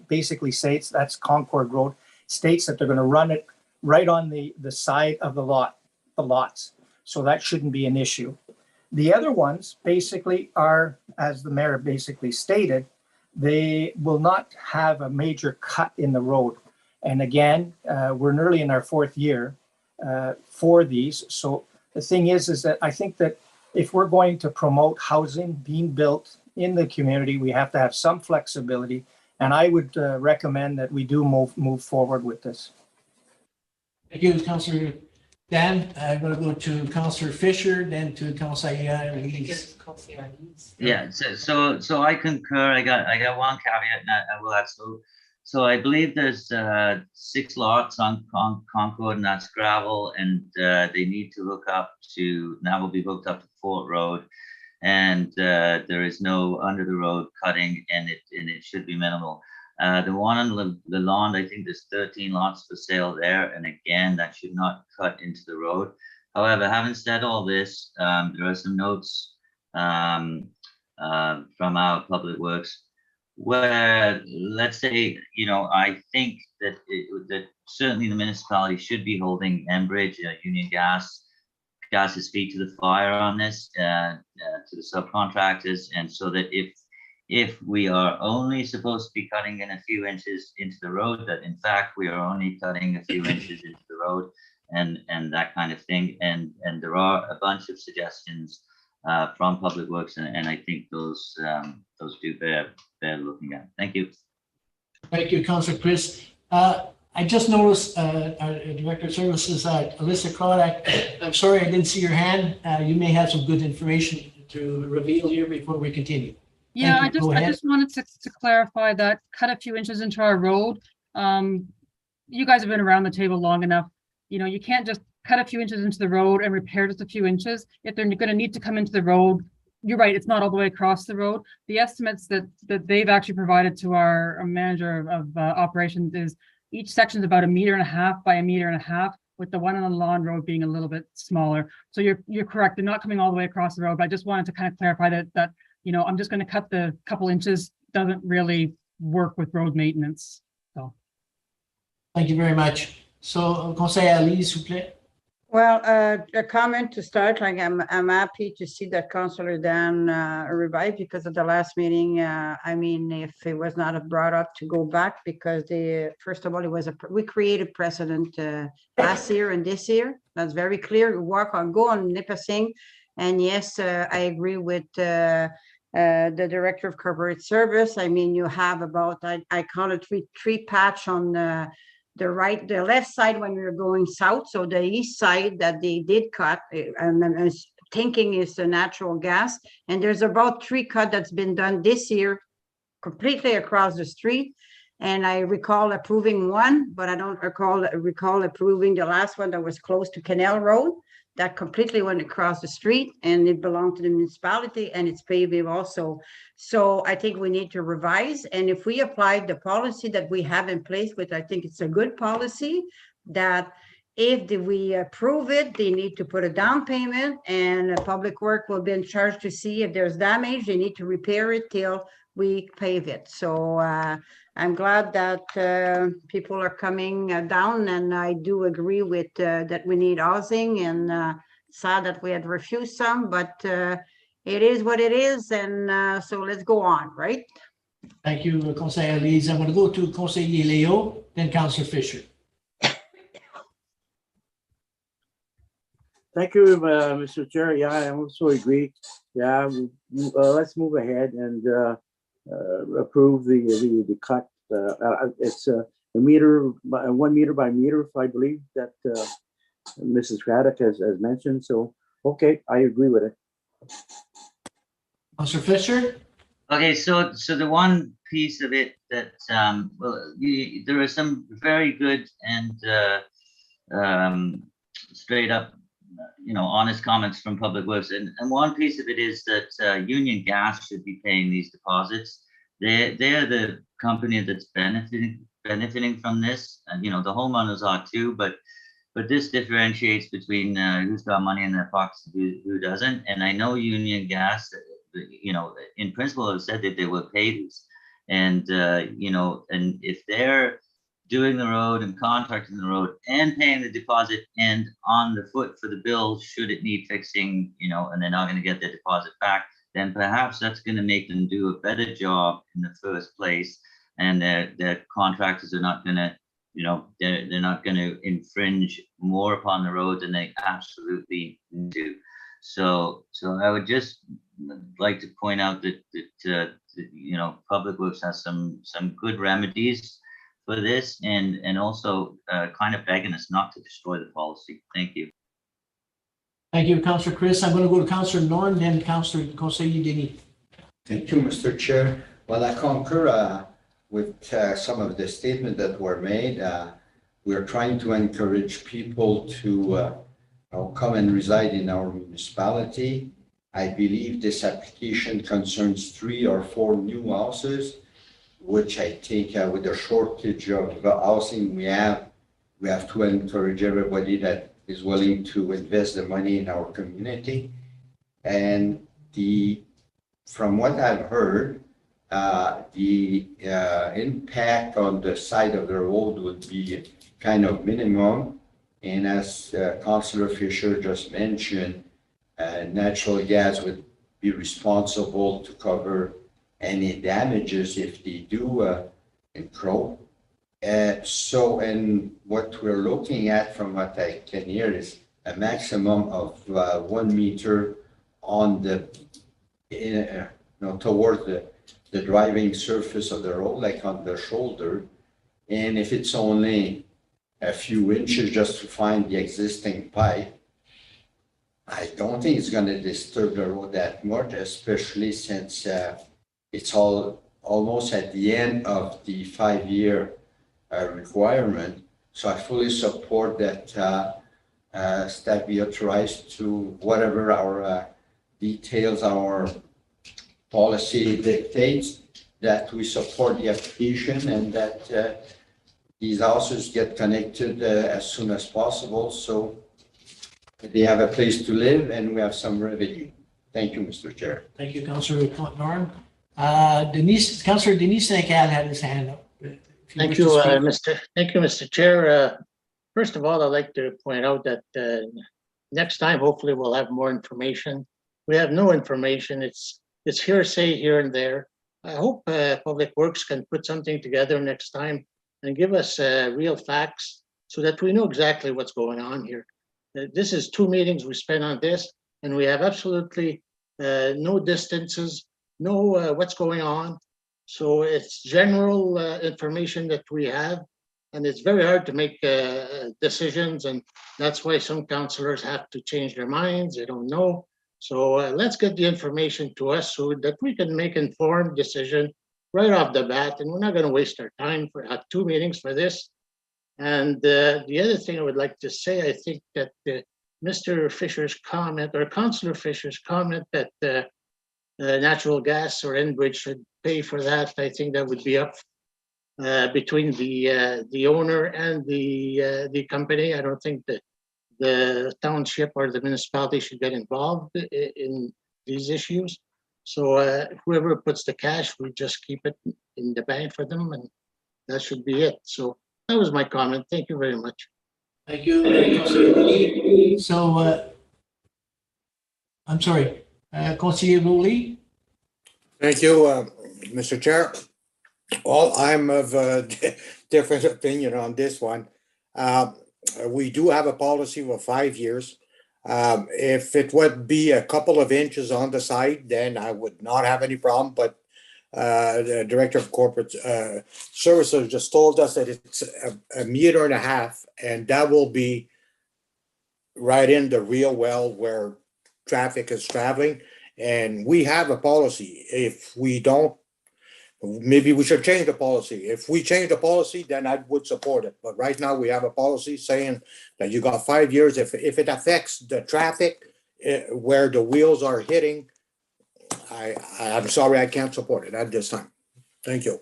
basically states, that's Concord Road, states that they're going to run it right on the side of the lots. So that shouldn't be an issue. The other ones basically are, as the mayor basically stated, they will not have a major cut in the road. And again, we're nearly in our fourth year for these. So the thing is that I think that if we're going to promote housing being built in the community, we have to have some flexibility. And I would recommend that we do move forward with this. Thank you, Councillor Dan. I'm going to go to Councillor Fisher, then to Councillor Elise. Yeah, so I concur. I got one caveat, and I will add so I believe there's 6 lots on Concord, and that's gravel, and they need to hook up to, now will be hooked up to Fort Road, and there is no under the road cutting, and it should be minimal. The one on the lawn, I think there's 13 lots for sale there, and again, that should not cut into the road. However, having said all this, there are some notes from our Public Works where, let's say, I think that that certainly the municipality should be holding Enbridge, Union Gas's feet to the fire on this, to the subcontractors, and so that if we are only supposed to be cutting in a few inches into the road, that in fact we are only cutting a few inches into the road, and that kind of thing, and there are a bunch of suggestions from Public Works, and I think those do bear looking at. Thank you. Thank you, Councillor Chris. I just noticed our Director of Services, Alyssa Croddock. I'm sorry I didn't see your hand. You may have some good information to reveal here before we continue. Yeah, I just wanted to clarify that cut a few inches into our road. You guys have been around the table long enough. You can't just cut a few inches into the road and repair just a few inches. If they're going to need to come into the road, you're right, it's not all the way across the road. The estimates that they've actually provided to our manager of operations is each section is about 1.5 meters by 1.5 meters, with the one on the lawn road being a little bit smaller. So you're correct, they're not coming all the way across the road, but I just wanted to kind of clarify that I'm just going to cut the couple inches doesn't really work with road maintenance. So thank you very much. So, Conseil Elise, s'il vous plaît. Well, a comment to start, like I'm happy to see that Councillor Dan revived because of the last meeting. I mean, if it was not brought up to go back, because first of all, we created precedent last year and this year. That's very clear. We go on Nipissing. And yes, I agree with the Director of Corporate Service. I mean, you have about, I call it three patch on the left side when you're going south. So the east side that they did cut, and I was thinking is the natural gas. And there's about 3 cut that's been done this year, completely across the street. And I recall approving one, but I don't recall approving the last one that was close to Canal Road. That completely went across the street, and it belonged to the municipality, and it's paved also. So I think we need to revise. And if we apply the policy that we have in place, which I think it's a good policy, that if we approve it, they need to put a down payment, and Public Work will be in charge to see if there's damage. They need to repair it till we pave it. So I'm glad that people are coming down, and I do agree with that we need housing, and sad that we had refused some, but it is what it is, and so let's go on, right? Thank you, Conseiller Leeds. I'm going to go to Conseiller Leo, then Councillor Fisher. Thank you, Mr. Chair. Yeah, I also agree. Yeah, let's move ahead and approve the cut. It's a meter, 1 meter by meter, I believe that Mrs. Craddock has mentioned. So, okay, I agree with it. Councillor Fisher? Okay, so the one piece of it that, well, there are some very good and straight up, honest comments from Public Works. And one piece of it is that Union Gas should be paying these deposits. They're the company that's benefiting from this. And, the homeowners are too, but this differentiates between who's got money in their pockets and who doesn't. And I know Union Gas, in principle, have said that they will pay these. And, and if they're doing the road and contracting the road and paying the deposit and on the foot for the bill, should it need fixing, and they're not going to get their deposit back, then perhaps that's going to make them do a better job in the first place. And their contractors are not going to, they're not going to infringe more upon the road than they absolutely do. So I would just like to point out that Public Works has some good remedies for this, and also kind of begging us not to destroy the policy. Thank you. Thank you, Councillor Chris. I'm going to go to Councillor Norn, then Councillor Conseiller Denis. Thank you, Mr. Chair. Well, I concur with some of the statements that were made. We're trying to encourage people to come and reside in our municipality. I believe this application concerns 3 or 4 new houses, which I think with the shortage of housing we have to encourage everybody that is willing to invest the money in our community. And from what I've heard, the impact on the side of the road would be kind of minimum. And as Councillor Fisher just mentioned, natural gas would be responsible to cover any damages if they do encroach. And what we're looking at, from what I can hear, is a maximum of 1 meter on toward the driving surface of the road, like on the shoulder. And if it's only a few inches just to find the existing pipe, I don't think it's going to disturb the road that much, especially since it's almost at the end of the 5-year requirement. So I fully support that staff be authorized to whatever our details, our policy dictates, that we support the application and that these houses get connected as soon as possible, so they have a place to live and we have some revenue. Thank you, Mr. Chair. Thank you, Councillor Norm. Councillor Denis Senecal had his hand up. Thank you, Mr. Chair. First of all, I'd like to point out that next time, hopefully, we'll have more information. We have no information. It's hearsay here and there. I hope Public Works can put something together next time and give us real facts so that we know exactly what's going on here. This is 2 meetings we spent on this, and we have absolutely no distances, no what's going on. So it's general information that we have, and it's very hard to make decisions, and that's why some councillors have to change their minds. They don't know. So let's get the information to us so that we can make informed decision right off the bat, and we're not going to waste our time for 2 meetings for this. And the other thing I would like to say, I think that Mr. Fisher's comment, or Councillor Fisher's comment, that natural gas or Enbridge should pay for that, I think that would be up between the owner and the company. I don't think that the township or the municipality should get involved in these issues. So whoever puts the cash, we just keep it in the bank for them, and that should be it. So that was my comment. Thank you very much. Thank you, Councilor Lee. So, I'm sorry, Councilor Lee? Thank you, Mr. Chair. Well, I'm of a different opinion on this one. We do have a policy for 5 years. If it would be a couple of inches on the side, then I would not have any problem, but the Director of Corporate Services just told us that it's a meter and a half, and that will be right in the real well where traffic is traveling. And we have a policy. If we don't, maybe we should change the policy. If we change the policy, then I would support it. But right now we have a policy saying that you got 5 years. If it affects the traffic where the wheels are hitting, I'm sorry, I can't support it at this time. Thank you.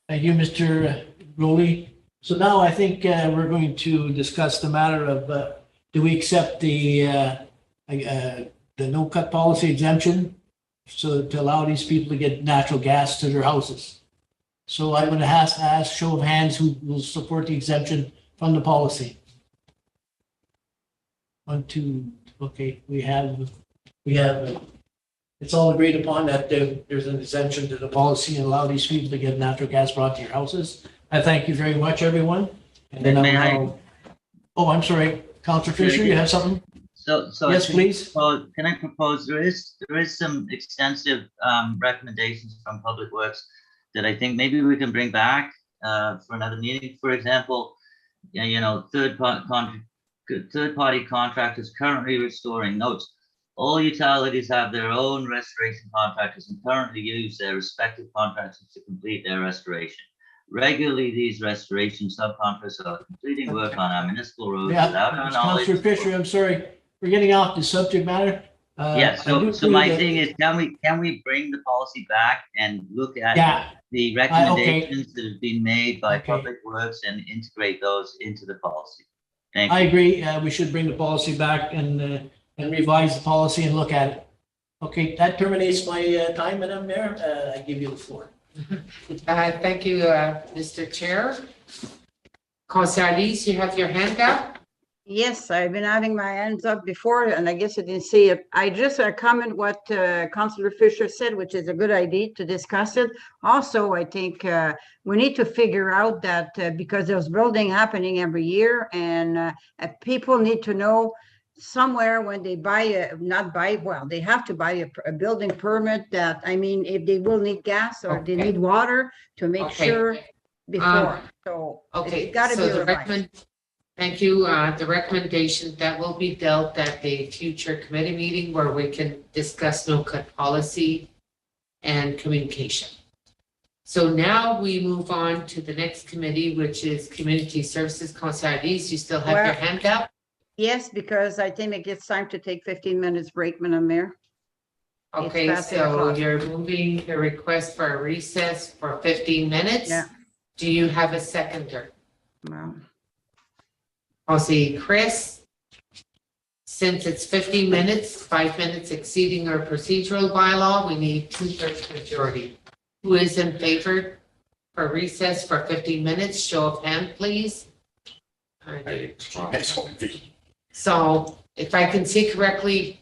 Thank you, Mr. Rowley. So now I think we're going to discuss the matter of, do we accept the no-cut policy exemption? So to allow these people to get natural gas to their houses. So I'm going to ask show of hands who will support the exemption from the policy. 1, 2, okay, we have, it's all agreed upon that there's an exemption to the policy and allow these people to get natural gas brought to your houses. I thank you very much, everyone. And then I'm sorry, Councilor Fisher, you have something? So yes, please. Can I propose, there is some extensive recommendations from Public Works that I think maybe we can bring back for another meeting. For example, third-party contractors currently restoring notes. All utilities have their own restoration contractors and currently use their respective contractors to complete their restoration. Regularly, these restoration subcontractors are completing work on our municipal roads without our knowledge. Councilor Fisher, I'm sorry, we're getting off the subject matter. Yes, so my thing is, can we bring the policy back and look at the recommendations that have been made by Public Works and integrate those into the policy? Thank you. I agree. We should bring the policy back and revise the policy and look at it. Okay, that terminates my time, Madam Mayor. I give you the floor. Thank you, Mr. Chair. Councilor Elise, you have your hand up? Yes, I've been having my hands up before, and I guess I didn't see it. I just comment what Councilor Fisher said, which is a good idea to discuss it. Also, I think we need to figure out that because there's building happening every year, and people need to know somewhere when they buy they have to buy a building permit that, I mean, if they will need gas or they need water to make sure before. So it's got to be revised. Thank you. The recommendation that will be dealt at the future committee meeting where we can discuss no-cut policy and communication. So now we move on to the next committee, which is Community Services. Councilor Elise, you still have your hand up? Yes, because I think it gets time to take 15 minutes break, Madam Mayor. Okay, so you're moving the request for a recess for 15 minutes? Yeah. Do you have a seconder? Well, I'll see Chris. Since it's 15 minutes, 5 minutes exceeding our procedural bylaw, we need 2/3 majority. Who is in favor for recess for 15 minutes? Show of hand, please. So if I can see correctly,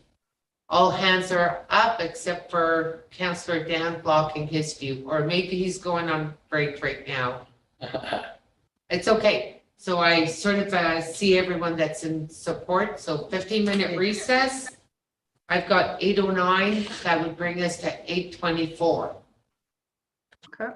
all hands are up except for Councillor Dan blocking his view, or maybe he's going on break right now. It's okay. So I sort of see everyone that's in support. So 15-minute recess. I've got 8:09. That would bring us to 8:24. okay.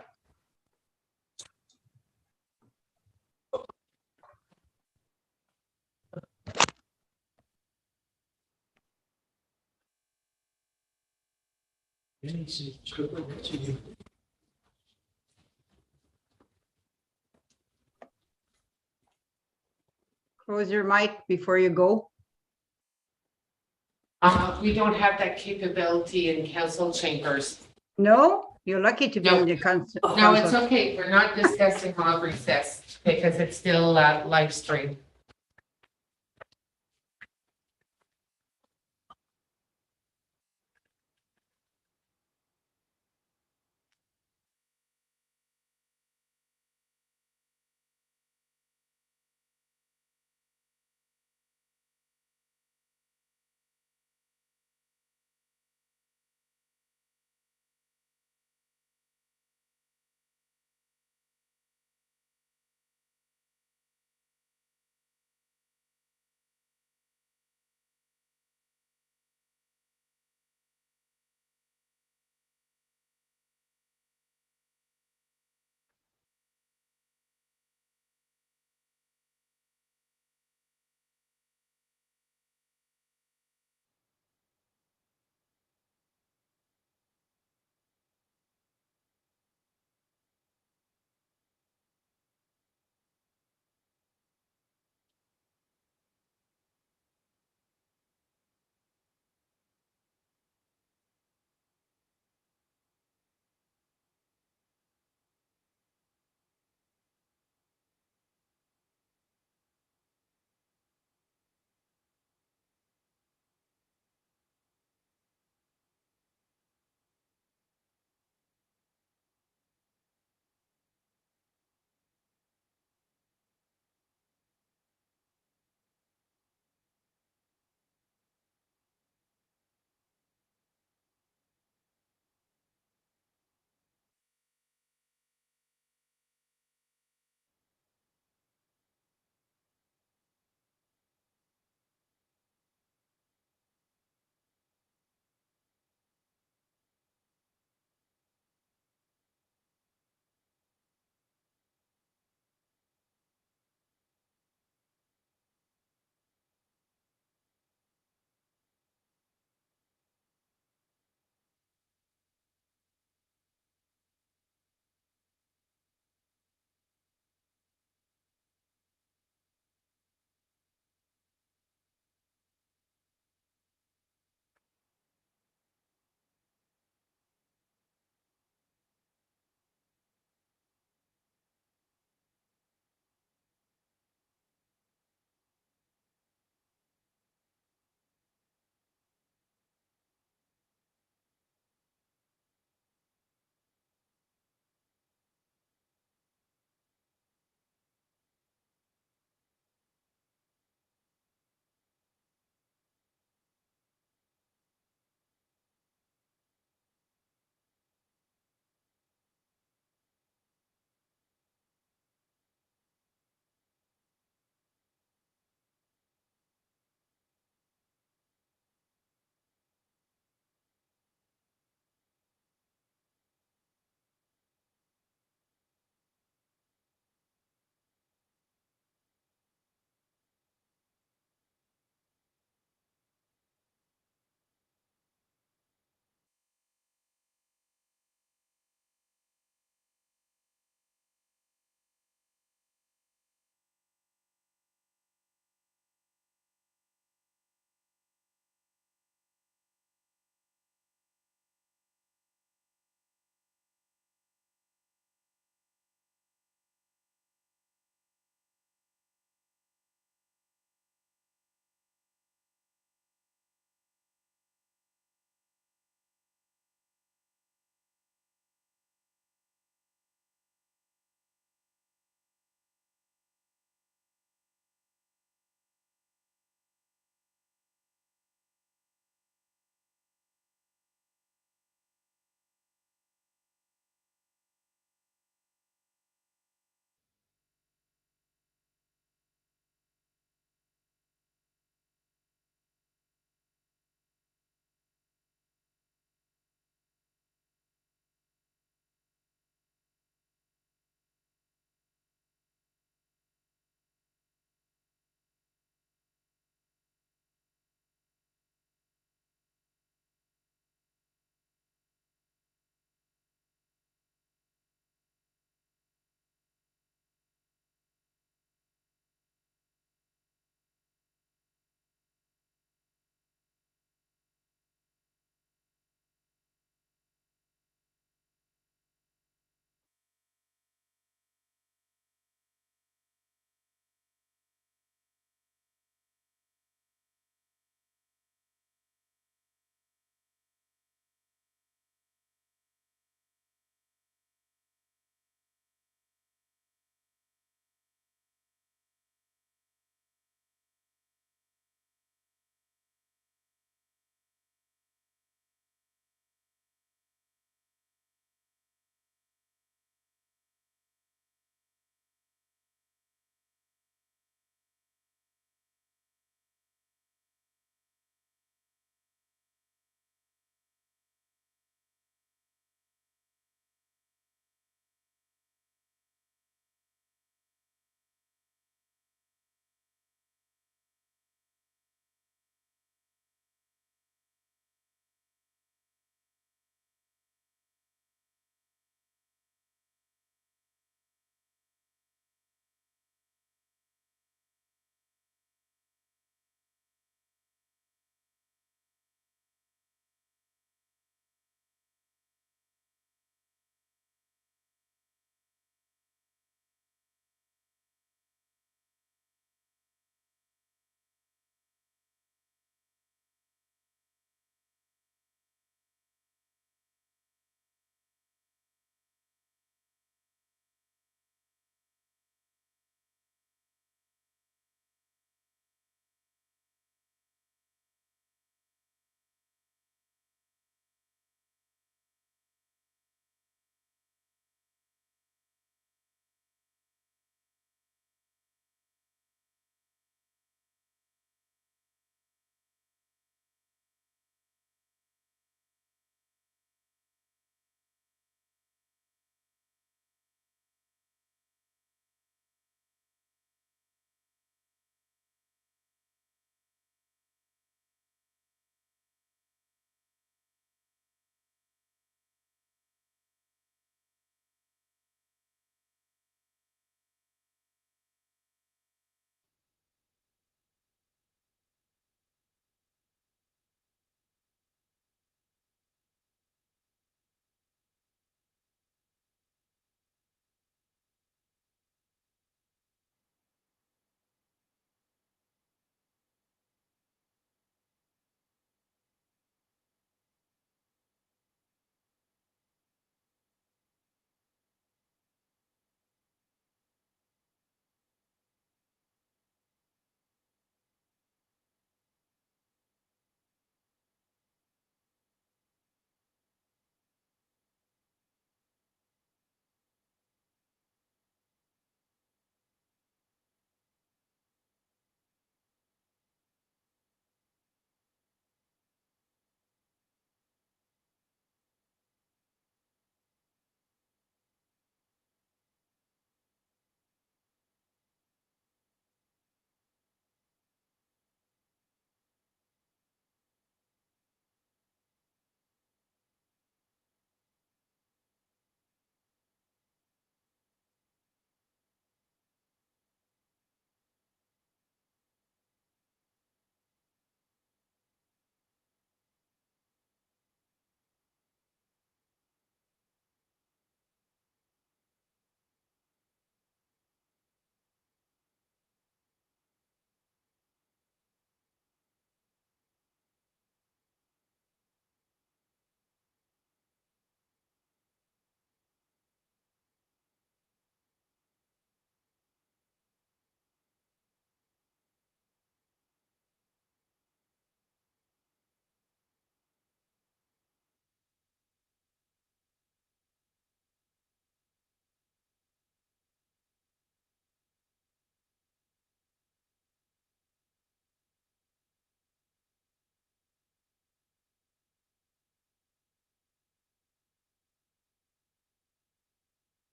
Close your mic before you go. We don't have that capability in council chambers. No, you're lucky to be No. in the council. No, it's okay. We're not discussing on recess because it's still live stream.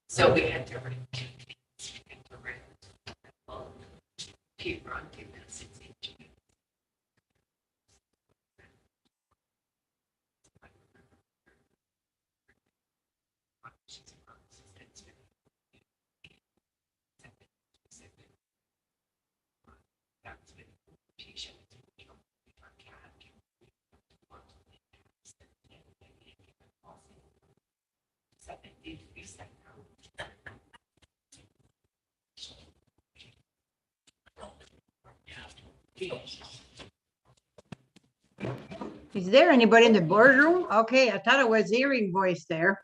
So we had to ring. Keep on doing this. Is there anybody in the boardroom? Okay, I thought it was hearing voice there.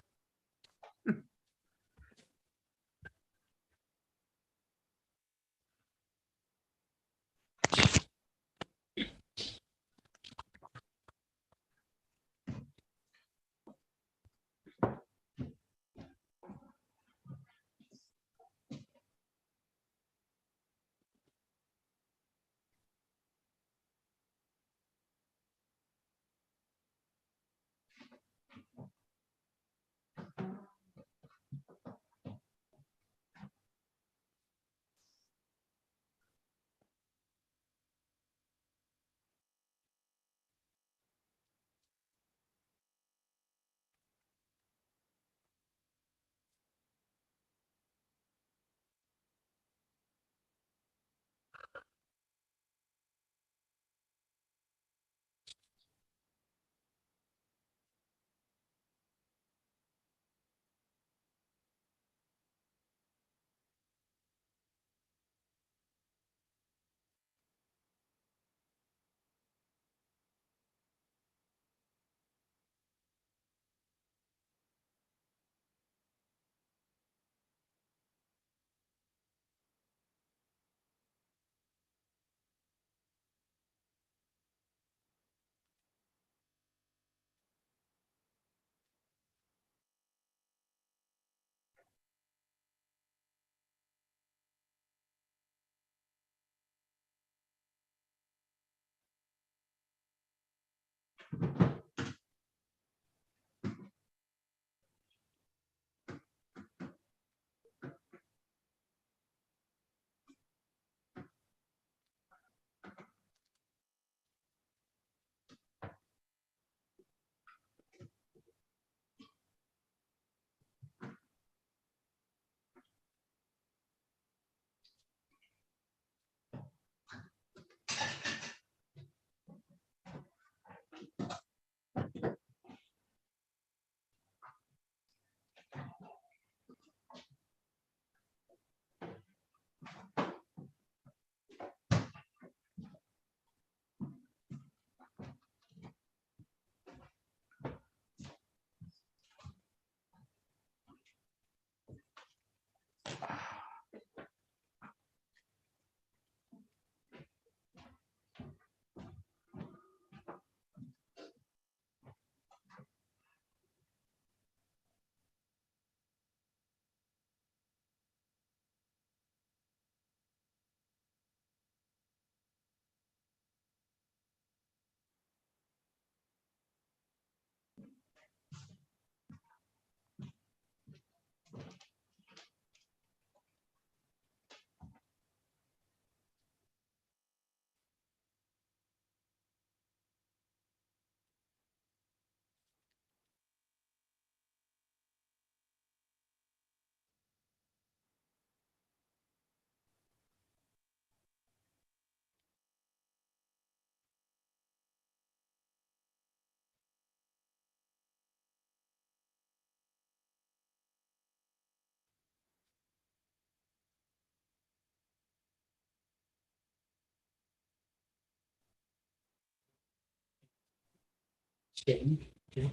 Scanning, on est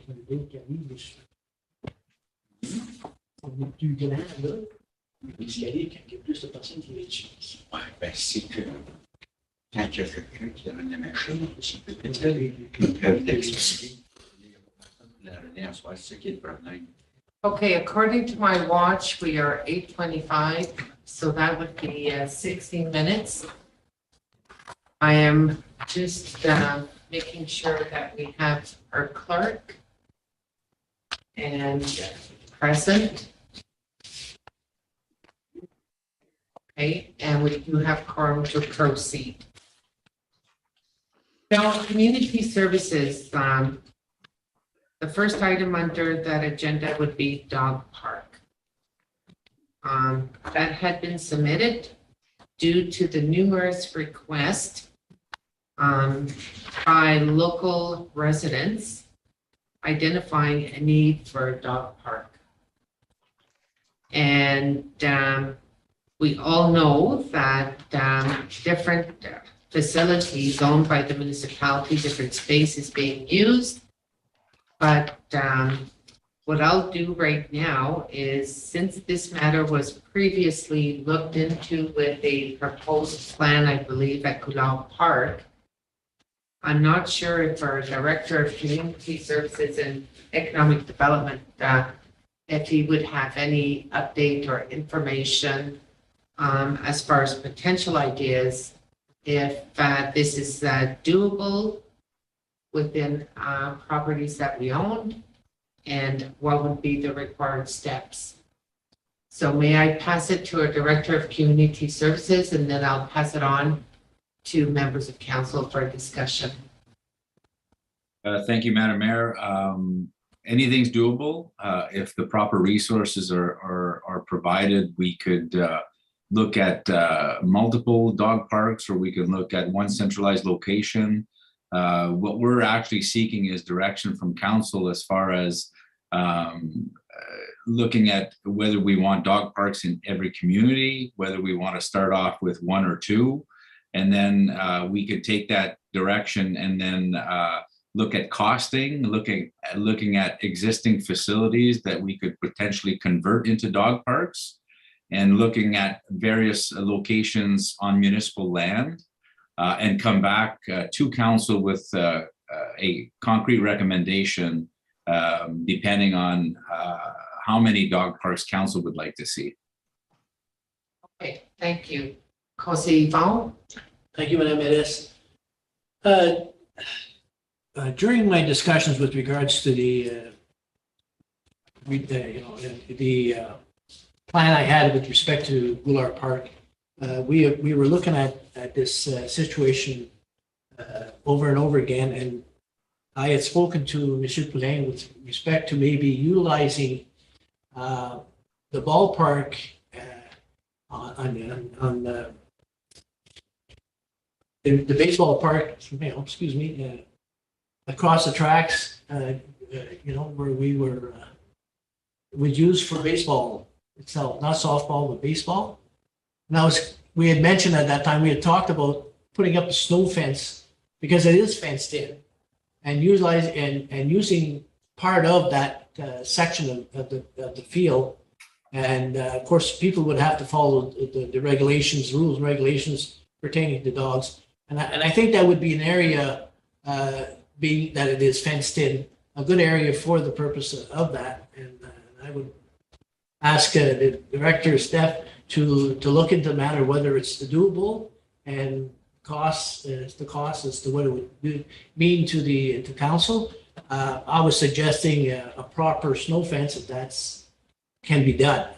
plus grand, là. L'escalier, quand il y a plus de personnes qui l'utilisent. Ouais, ben c'est que quand il y a quelqu'un qui a une machine, C'est ils peuvent l'expliquer. La dernière soirée, c'est ça qui est le problème. Okay, according to my watch, we are 8:25, so that would be 16 minutes. I am just making sure that we have our clerk and present. Okay, and we do have quorum to proceed. Now, community services, the first item under that agenda would be dog park. That had been submitted due to the numerous requests by local residents identifying a need for a dog park. And we all know that different facilities owned by the municipality, different spaces being used. But what I'll do right now is, since this matter was previously looked into with a proposed plan, I believe, at Kulau Park, I'm not sure if our Director of Community Services and Economic Development, if he would have any update or information as far as potential ideas, if this is doable within properties that we own, and what would be the required steps. So may I pass it to our Director of Community Services, and then I'll pass it on to members of council for discussion. Thank you, Madam Mayor. Anything's doable. If the proper resources are provided, we could look at multiple dog parks, or we could look at one centralized location. What we're actually seeking is direction from council as far as looking at whether we want dog parks in every community, whether we want to start off with one or two, and then we could take that direction and then look at costing, looking at existing facilities that we could potentially convert into dog parks, and looking at various locations on municipal land, and come back to council with a concrete recommendation depending on how many dog parks council would like to see. Okay, thank you. Conseiller Yvon? Thank you, Madame Mayoress. During my discussions with regards to the plan I had with respect to Goulart Park, we were looking at this situation over and over again, and I had spoken to Monsieur Poulain with respect to maybe utilizing the ballpark on the baseball park, excuse me, across the tracks, where we were used for baseball itself, not softball, but baseball. Now, we had mentioned at that time, we had talked about putting up a snow fence because it is fenced in, and using part of that section of the field. And of course, people would have to follow the regulations, rules and regulations pertaining to dogs. And I think that would be an area, being that it is fenced in, a good area for the purpose of that. And I would ask the director, Steph, to look into the matter, whether it's doable, and the cost as to what it would mean to council. I was suggesting a proper snow fence, if that's can be done.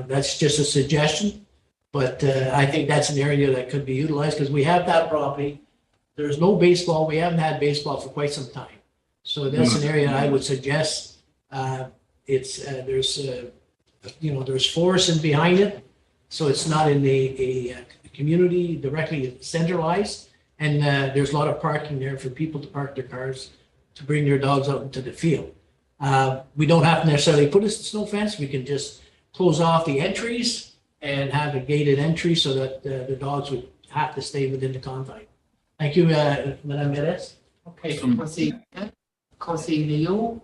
That's just a suggestion, but I think that's an area that could be utilized, because we have that property. There's no baseball. We haven't had baseball for quite some time. So that's an area I would suggest. There's forest in behind it, so it's not in a community directly centralized, and there's a lot of parking there for people to park their cars to bring their dogs out into the field. We don't have to necessarily put a snow fence. We can just close off the entries and have a gated entry so that the dogs would have to stay within the confine. Thank you, Madame Mayoress. Okay, Conseiller Leo?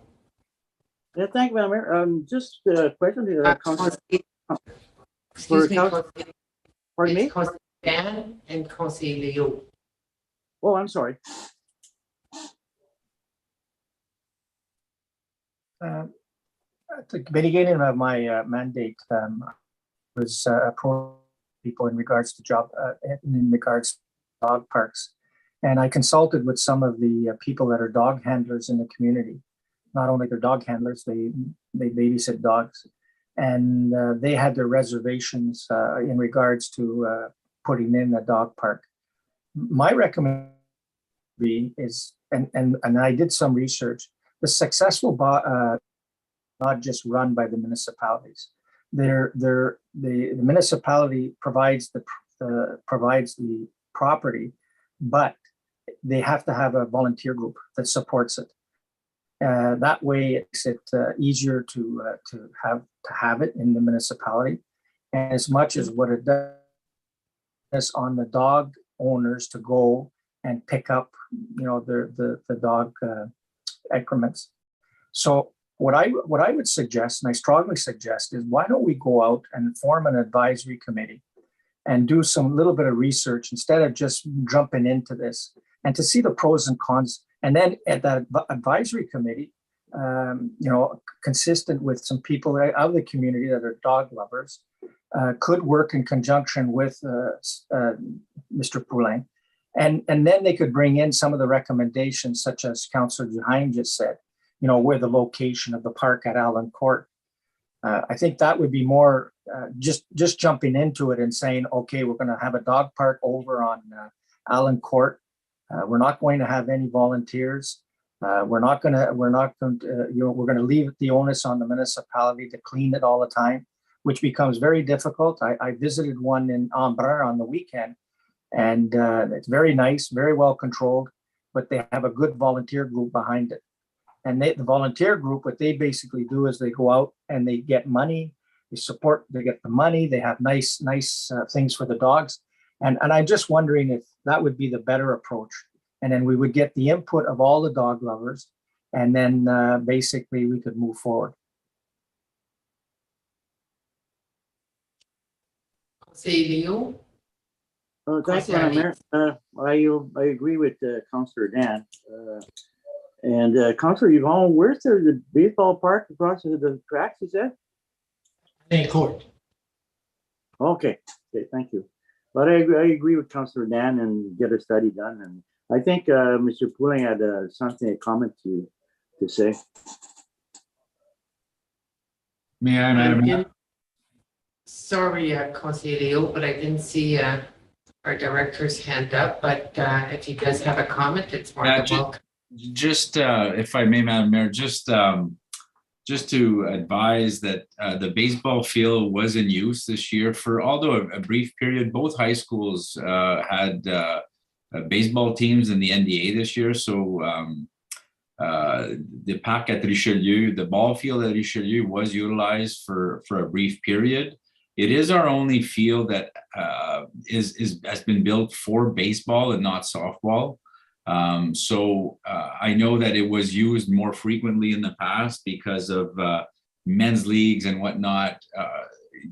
Yeah, thank you, Madam Mayor. Just a question. Excuse me, Pardon me? Conseiller Dan and Conseiller Leo. Oh, I'm sorry. At the beginning of my mandate, was approaching people in regards to dog parks. And I consulted with some of the people that are dog handlers in the community. Not only they're dog handlers, they babysit dogs. And they had their reservations in regards to putting in a dog park. My recommendation is, and I did some research, the successful not just run by the municipalities. The municipality provides the property, but they have to have a volunteer group that supports it. That way, it makes it easier to have it in the municipality. And as much as what it does on the dog owners to go and pick up, the dog excrements. So what I would suggest, and I strongly suggest, is why don't we go out and form an advisory committee and do some little bit of research instead of just jumping into this, and to see the pros and cons. And then at that advisory committee, consistent with some people out of the community that are dog lovers, could work in conjunction with Mr. Poulin. And then they could bring in some of the recommendations, such as Councillor Duhaime just said, where the location of the park at Allen Court. I think that would be more just jumping into it and saying, okay, we're going to have a dog park over on Allen Court. We're not going to have any volunteers. We're going to leave the onus on the municipality to clean it all the time, which becomes very difficult. I visited one in Embrun on the weekend, and it's very nice, very well controlled, but they have a good volunteer group behind it. And the volunteer group, what they basically do is they go out and they get money, they get the money, they have nice things for the dogs. And I'm just wondering if that would be the better approach. And then we would get the input of all the dog lovers, and then basically we could move forward. Leo? Thank you, Madam Mayor. I agree with Councillor Dan. And Councillor Yvonne, where's the baseball park across the tracks, you said? Thank court. Okay, thank you. But I agree with Councillor Dan and get a study done. And I think Mr. Poulin had a comment to say. May I, Madam Mayor? Sorry, Councillor Leo, but I didn't see our director's hand up. But if he does have a comment, it's more than welcome. Just if I may, Madam Mayor, just to advise that the baseball field was in use this year for, although a brief period. Both high schools had baseball teams in the NDA this year. So the parc at Richelieu, the ball field at Richelieu, was utilized for a brief period. It is our only field that has been built for baseball and not softball. So I know that it was used more frequently in the past because of men's leagues and whatnot.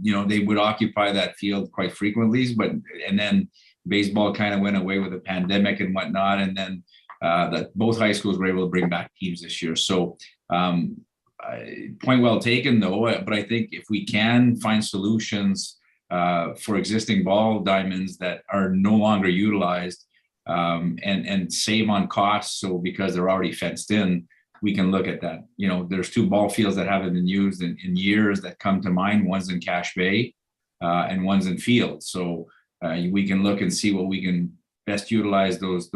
They would occupy that field quite frequently, and then baseball kind of went away with the pandemic and whatnot. And then that both high schools were able to bring back teams this year. So point well taken though, but I think if we can find solutions for existing ball diamonds that are no longer utilized, and save on costs. So because they're already fenced in, we can look at that. There's two ball fields that haven't been used in years that come to mind. One's in Cache Bay and one's in Field. So we can look and see what we can best utilize those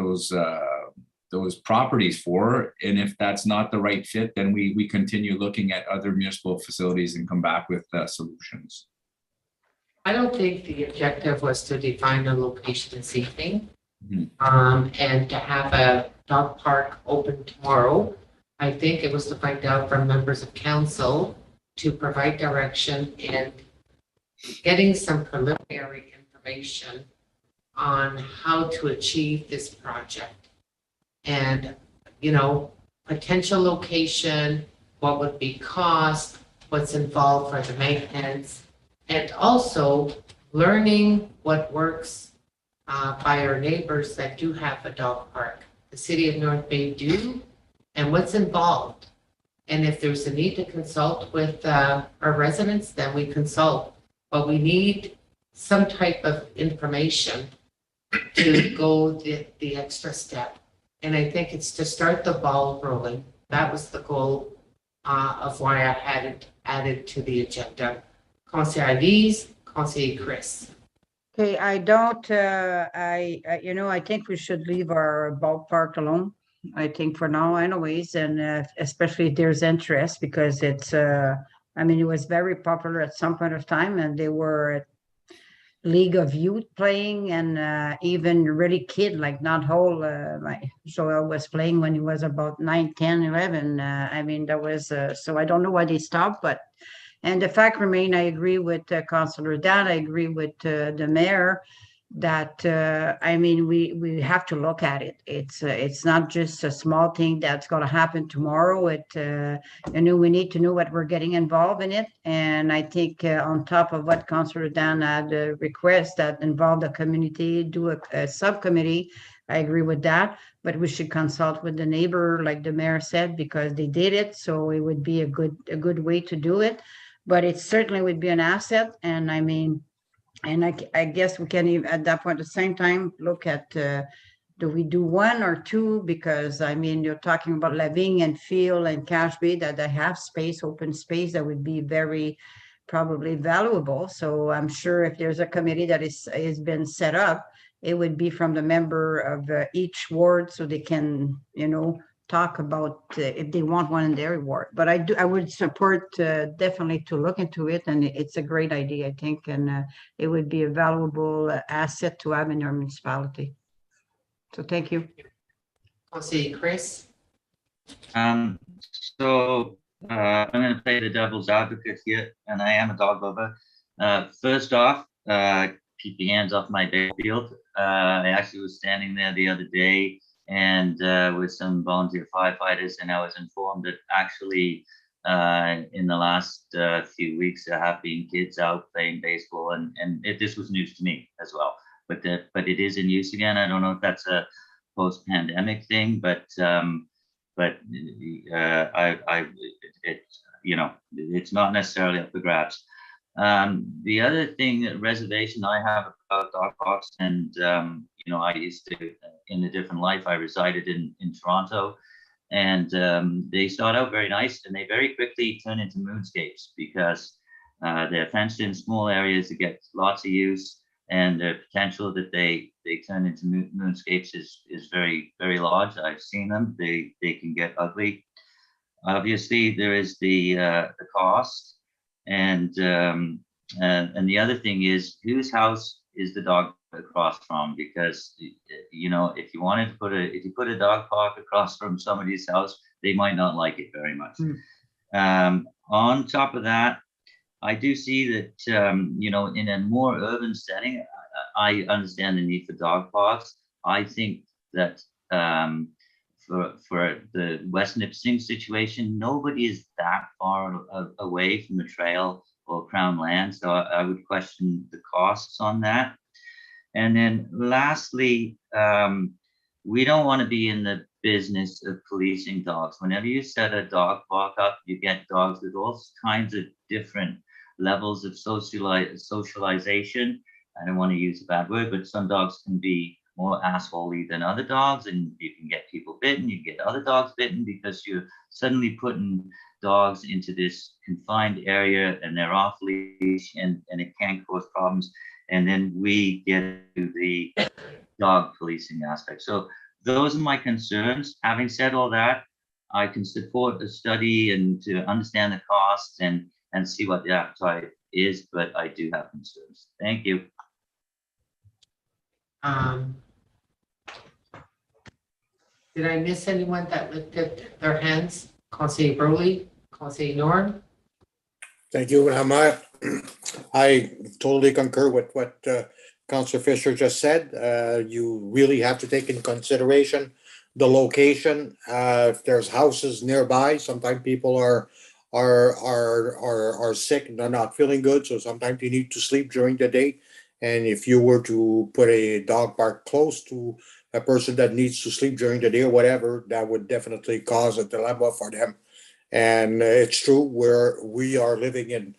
properties for. And if that's not the right fit, then we continue looking at other municipal facilities and come back with solutions. I don't think the objective was to define a location this evening. And to have a dog park open tomorrow. I think it was to find out from members of council to provide direction and getting some preliminary information on how to achieve this project. And, potential location, what would be cost, what's involved for the maintenance, and also learning what works by our neighbors that do have a dog park. The city of North Bay do, and what's involved. And if there's a need to consult with our residents, then we consult. But we need some type of information to go the extra step. And I think it's to start the ball rolling. That was the goal of why I had it added to the agenda. Conseiller Elise, Conseiller Chris. Okay, I don't, I think we should leave our ballpark alone. I think for now anyways, and especially if there's interest, because it's, it was very popular at some point of time, and they were League of Youth playing, and even really kid, like not whole, like Joel was playing when he was about 9, 10, 11. That was, so I don't know why they stopped, but, and the fact remain, I agree with Councillor Dan, I agree with the mayor, that, we have to look at it. It's not just a small thing that's gonna happen tomorrow. We need to know what we're getting involved in it. And I think on top of what Councillor Dan had a request that involve the community, do a subcommittee, I agree with that, but we should consult with the neighbor, like the mayor said, because they did it, so it would be a good way to do it. But it certainly would be an asset, and I guess we can even, at that point, at the same time, look at, do we do 1 or 2? Because, you're talking about Lavigne and Field and Cache Bay, that they have space, open space, that would be very probably valuable. So I'm sure if there's a committee that is been set up, it would be from the member of each ward, so they can, talk about if they want one in their ward. But I would support definitely to look into it, and it's a great idea, I think, and it would be a valuable asset to have in your municipality. So thank you. Conseiller Chris. I'm going to play the devil's advocate here, and I am a dog lover. First off, keep your hands off my field. I actually was standing there the other day and with some volunteer firefighters, and I was informed that actually in the last few weeks there have been kids out playing baseball, and this was news to me as well. But it is in use again. I don't know if that's a post-pandemic thing, but it's not necessarily up for grabs. The other thing, reservation I have about dog parks, and I used to, in a different life, I resided in Toronto, and they start out very nice, and they very quickly turn into moonscapes because they're fenced in small areas that get lots of use, and the potential that they turn into moonscapes is very, very large. I've seen them. They can get ugly. Obviously, there is the cost, and the other thing is, whose house is the dog across from? Because if you put a dog park across from somebody's house, they might not like it very much. On top of that, I do see that in a more urban setting, I understand the need for dog parks. I think that for the West Nipissing situation, nobody is that far away from the trail or Crown land, so I would question the costs on that. And then lastly, we don't want to be in the business of policing dogs. Whenever you set a dog park up, you get dogs with all kinds of different levels of socialization. I don't want to use a bad word, but some dogs can be more assholey than other dogs, and you can get people bitten, you get other dogs bitten, because you're suddenly putting dogs into this confined area and they're off leash, and it can cause problems. And then we get to the dog policing aspect. So those are my concerns. Having said all that, I can support a study and to understand the costs and see what the appetite is, but I do have concerns. Thank you. Did I miss anyone that lifted their hands? Conseiller Burley, Conseiller Norm. Thank you, Rahma. I totally concur with what Councillor Fisher just said. You really have to take in consideration the location. If there's houses nearby, sometimes people are sick and they're not feeling good, so sometimes you need to sleep during the day. And if you were to put a dog park close to a person that needs to sleep during the day or whatever, that would definitely cause a dilemma for them. And it's true, we are living in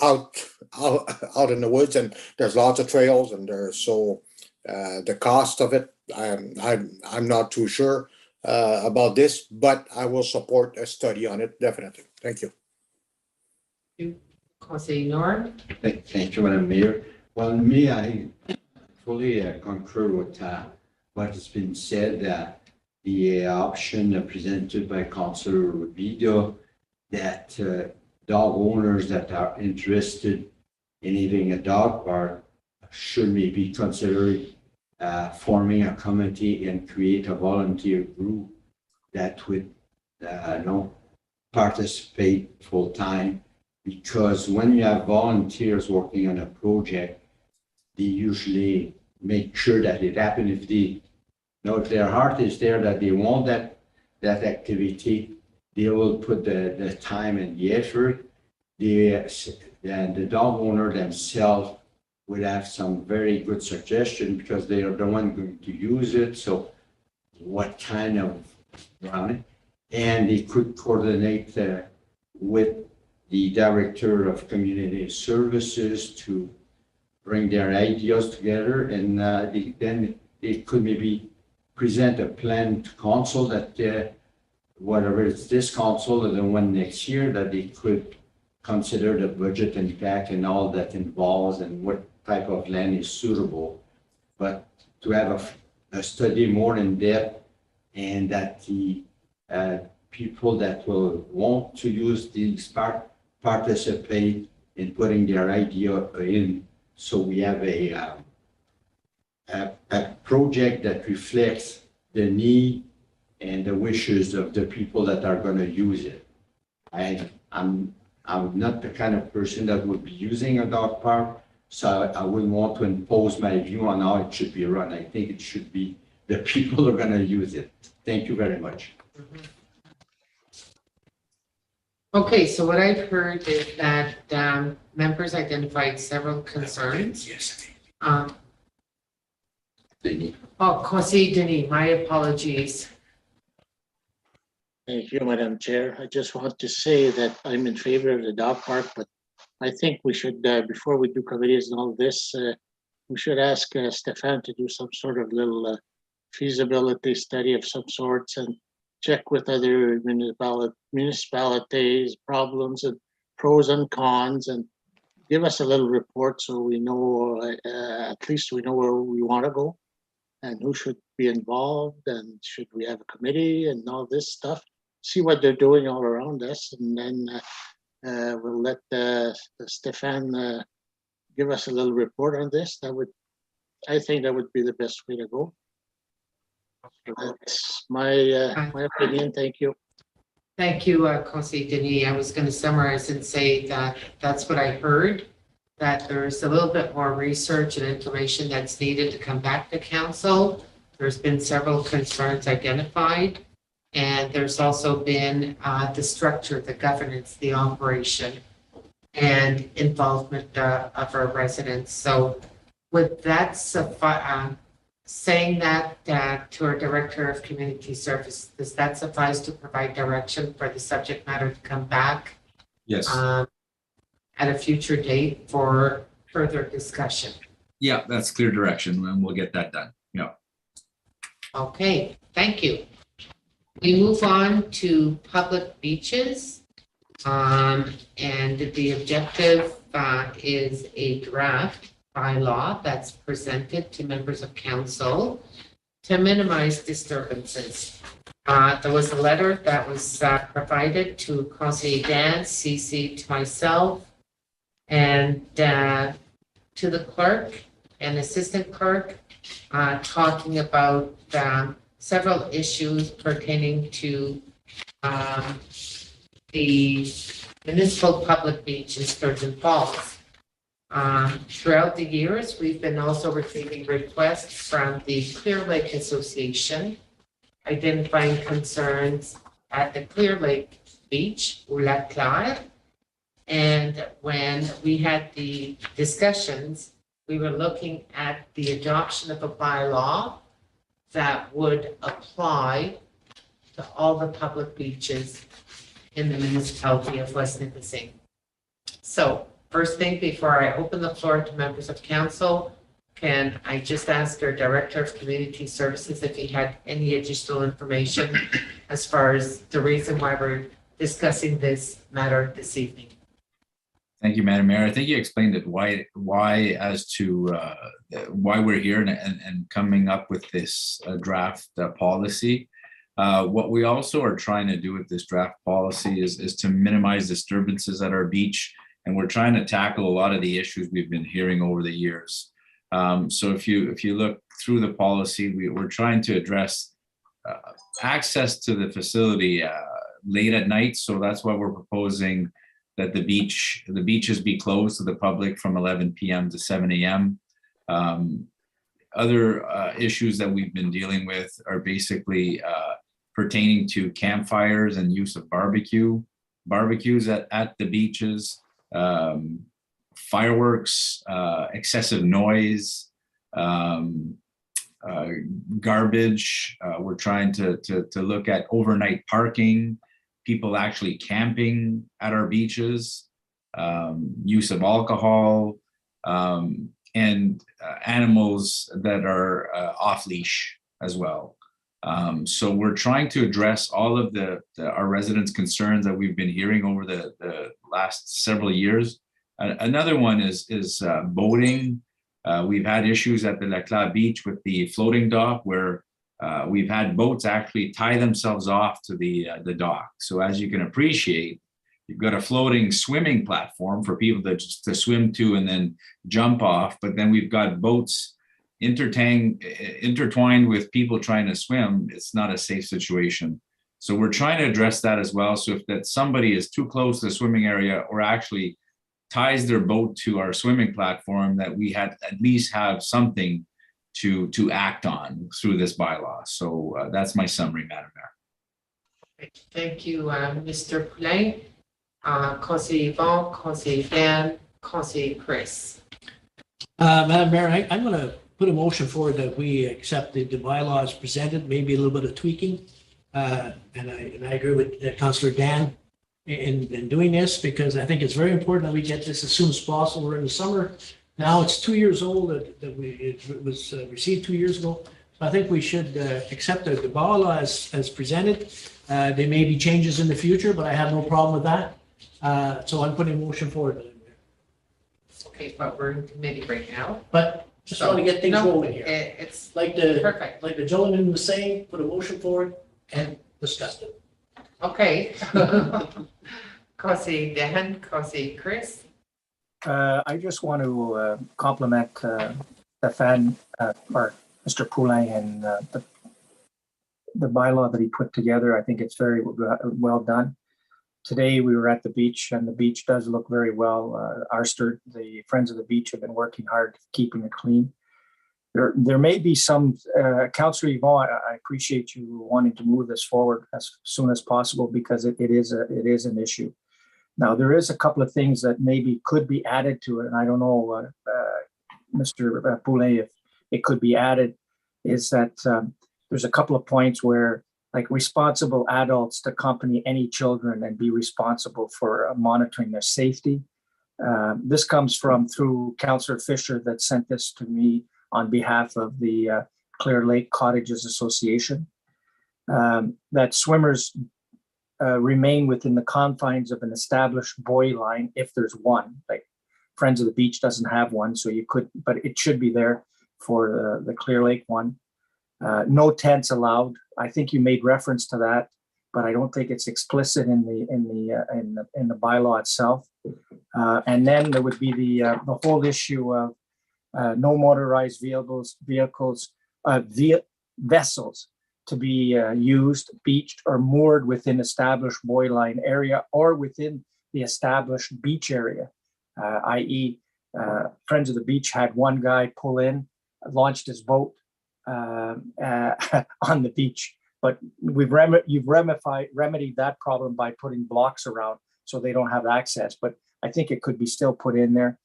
out in the woods, and there's lots of trails, and the cost of it, I'm not too sure about this, but I will support a study on it, definitely. Thank you. Conseil Norm? Thank you, Madam Mayor. Well, me, I fully concur with what has been said. The option presented by Councillor Rubido that dog owners that are interested in having a dog park should maybe consider forming a committee and create a volunteer group that would participate full time. Because when you have volunteers working on a project, they usually make sure that it happens. If their heart is there that they want that activity, they will put the time and the effort. The dog owner themselves would have some very good suggestions because they are the one going to use it. So what kind of running? And they could coordinate with the Director of Community Services to bring their ideas together, and then they could maybe present a plan to council that whatever it's this council or the one next year, that they could consider the budget impact and all that involves and what type of land is suitable. But to have a study more in depth, and that the people that will want to use these participate in putting their idea in, so we have a project that reflects the need and the wishes of the people that are going to use it. I'm not the kind of person that would be using a dog park, so I wouldn't want to impose my view on how it should be run. I think it should be the people who are going to use it. Thank you very much. Okay, so what I've heard is that members identified several concerns. Yes. Conseil Denis, my apologies. Thank you, Madam Chair. I just want to say that I'm in favor of the dog park, but I think we should, before we do committees and all this, we should ask Stefan to do some sort of little feasibility study of some sorts and check with other municipalities, problems and pros and cons, and give us a little report so we know, at least we know where we want to go and who should be involved, and should we have a committee and all this stuff. See what they're doing all around us, and then we'll let Stefan give us a little report on this. I think that would be the best way to go. That's my opinion. Thank you. Thank you, Conseil Denis. I was going to summarize and say that that's what I heard, that there's a little bit more research and information that's needed to come back to council. There's been several concerns identified, and there's also been the structure, the governance, the operation, and involvement of our residents. So with that, saying that to our Director of Community Service, does that suffice to provide direction for the subject matter to come back? Yes. At a future date for further discussion? Yeah, that's clear direction, and we'll get that done. Yeah. Okay, thank you. We move on to public beaches. And the objective is a draft bylaw that's presented to members of council to minimize disturbances. There was a letter that was provided to Conseil Dan, CC to myself, and to the clerk and assistant clerk, talking about several issues pertaining to the municipal public beach in Sturgeon Falls. Throughout the years, we've been also receiving requests from the Clear Lake Association identifying concerns at the Clear Lake Beach, ou La Claire. And when we had the discussions, we were looking at the adoption of a bylaw that would apply to all the public beaches in the municipality of West Nipissing. So first thing, before I open the floor to members of council, can I just ask our Director of Community Services if he had any additional information as far as the reason why we're discussing this matter this evening? Thank you, Madam Mayor. I think you explained it, why as to why we're here and coming up with this draft policy. What we also are trying to do with this draft policy is to minimize disturbances at our beach. And we're trying to tackle a lot of the issues we've been hearing over the years. So if you look through the policy, we're trying to address access to the facility late at night. So that's why we're proposing that the beaches be closed to the public from 11 p.m. to 7 a.m. Other issues that we've been dealing with are basically pertaining to campfires and use of barbecues at the beaches, fireworks, excessive noise, garbage. We're trying to look at overnight parking, people actually camping at our beaches, use of alcohol, and animals that are off leash as well. So we're trying to address all of our residents' concerns that we've been hearing over the last several years. Another one is boating. We've had issues at the Leclerc Beach with the floating dock where we've had boats actually tie themselves off to the dock. So as you can appreciate, you've got a floating swimming platform for people to swim to and then jump off. But then we've got boats intertwined with people trying to swim. It's not a safe situation. So we're trying to address that as well. So if that somebody is too close to the swimming area or actually ties their boat to our swimming platform, that we had at least have something to act on through this bylaw. So that's my summary, Madam Mayor. Thank you, Mr. Poulin. Conseiller Yvon, Conseiller Dan, Conseiller Chris. Madam Mayor, I'm going to put a motion forward that we accept the bylaws presented, maybe a little bit of tweaking. And I agree with Councillor Dan in doing this, because I think it's very important that we get this as soon as possible. We're in the summer. Now it's 2 years old that it was received 2 years ago. So I think we should accept the bylaw as presented. There may be changes in the future, but I have no problem with that. So I'm putting a motion forward. Okay, but we're in committee right now. But just want to get things rolling here. It's Like perfect. the gentleman was saying, put a motion forward and discuss it. Okay. Conseiller Dan, Conseiller Chris. I just want to compliment Stefan or Mr. Poulin and the bylaw that he put together. I think it's very well done. Today we were at the beach, and the beach does look very well. The Friends of the Beach have been working hard keeping it clean. There may be some, Councillor Yvon, I appreciate you wanting to move this forward as soon as possible, because it is an issue. Now, there is a couple of things that maybe could be added to it, and I don't know, Mr. Poulin, if it could be added, is that there's a couple of points where, like, responsible adults to accompany any children and be responsible for monitoring their safety. This comes through Councillor Fisher that sent this to me on behalf of the Clear Lake Cottages Association, that swimmers remain within the confines of an established buoy line if there's one. Like Friends of the Beach doesn't have one, so you could, but it should be there for the Clear Lake one. No tents allowed. I think you made reference to that, but I don't think it's explicit in the bylaw itself. And then there would be the whole issue of no motorized vessels to be used, beached, or moored within established buoy line area or within the established beach area, i.e. Friends of the Beach had one guy pull in, launched his boat on the beach, but you've remedied that problem by putting blocks around so they don't have access, but I think it could be still put in there.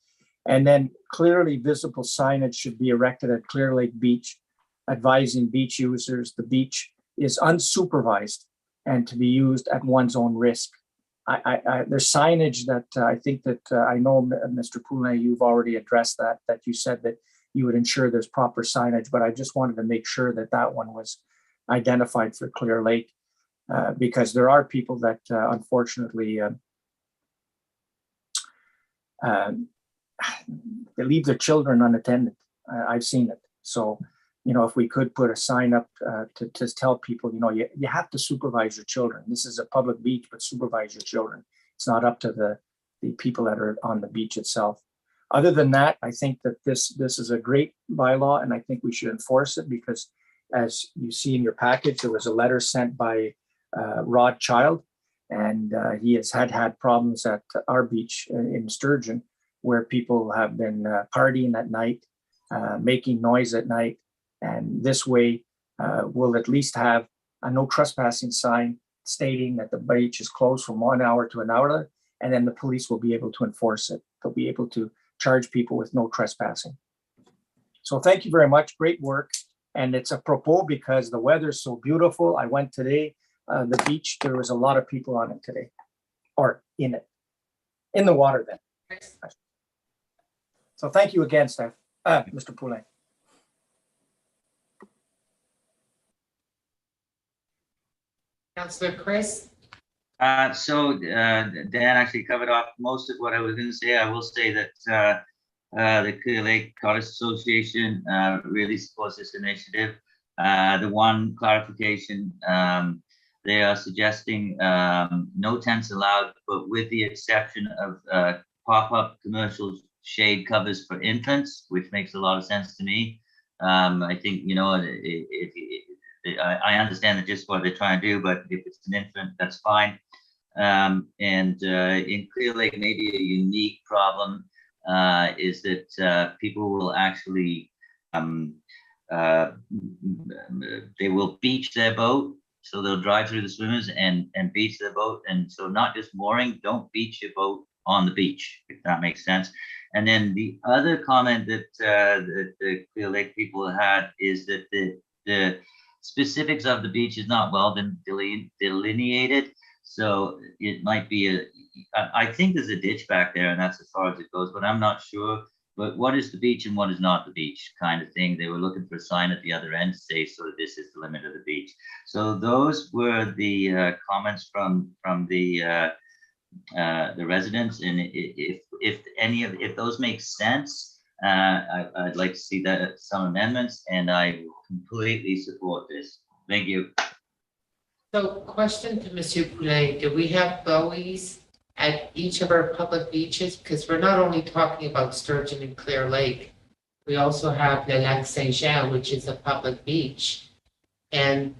And then clearly visible signage should be erected at Clear Lake Beach, advising beach users the beach is unsupervised and to be used at one's own risk. there's signage that I think that I know, Mr. Poulin, you've already addressed that you said that you would ensure there's proper signage, but I just wanted to make sure that that one was identified for Clear Lake, because there are people that unfortunately they leave their children unattended. I've seen it. So, if we could put a sign up to tell people, you have to supervise your children. This is a public beach, but supervise your children. It's not up to the people that are on the beach itself. Other than that, I think that this is a great bylaw, and I think we should enforce it because, as you see in your package, there was a letter sent by Rod Child, and he has had problems at our beach in Sturgeon, where people have been partying at night, making noise at night. And this way, we'll at least have a no trespassing sign stating that the beach is closed from 1 hour to another, and then the police will be able to enforce it. They'll be able to charge people with no trespassing. So thank you very much. Great work. And it's apropos because the weather's so beautiful. I went today, the beach, there was a lot of people on it today, or in it, in the water then. So thank you again, Mr. Poulin. Councillor Chris? Dan actually covered off most of what I was going to say. I will say that the Clear Lake Cottage Association really supports this initiative. The one clarification, they are suggesting no tents allowed, but with the exception of pop-up commercial shade covers for infants, which makes a lot of sense to me. I think, I understand that just what they're trying to do, but if it's an infant, that's fine. And in Clear Lake, maybe a unique problem is that people will actually, they will beach their boat. So they'll drive through the swimmers and beach their boat. And so not just mooring, don't beach your boat on the beach, if that makes sense. And then the other comment that the Clear Lake people had is that the specifics of the beach is not well delineated. So it might be I think there's a ditch back there and that's as far as it goes, but I'm not sure. But what is the beach and what is not the beach kind of thing? They were looking for a sign at the other end to say, so this is the limit of the beach. So those were the comments from the residents. And if those make sense, I'd like to see that some amendments, and I completely support this. Thank you. So question to Monsieur Poulin, do we have buoys at each of our public beaches? Because we're not only talking about Sturgeon and Clear Lake, we also have the Lac Saint-Jean, which is a public beach. And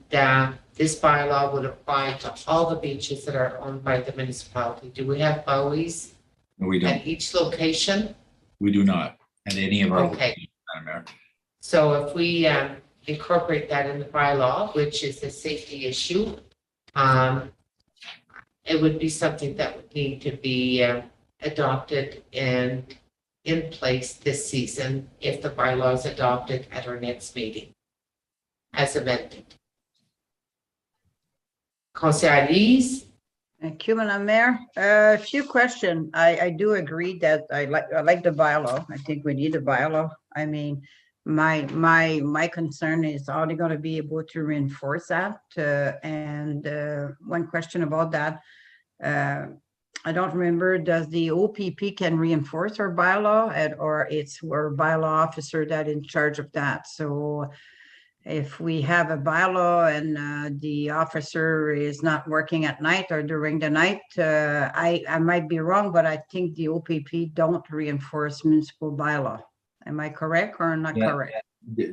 this bylaw would apply to all the beaches that are owned by the municipality. Do we have buoys No, we don't. at each location? We do not at any of our. Okay. So if we incorporate that in the bylaw, which is a safety issue, it would be something that would need to be adopted and in place this season if the bylaw is adopted at our next meeting as amended. Councillor Elise? Thank you, Madam Mayor. A few questions. I do agree that I like the bylaw. I think we need a bylaw. I mean, my concern is, are they going to be able to reinforce that? And one question about that, I don't remember, does the OPP can reinforce our bylaw, or it's our bylaw officer that in charge of that? So if we have a bylaw and the officer is not working at night or during the night, I might be wrong, but I think the OPP don't reinforce municipal bylaw. Am I correct or not correct?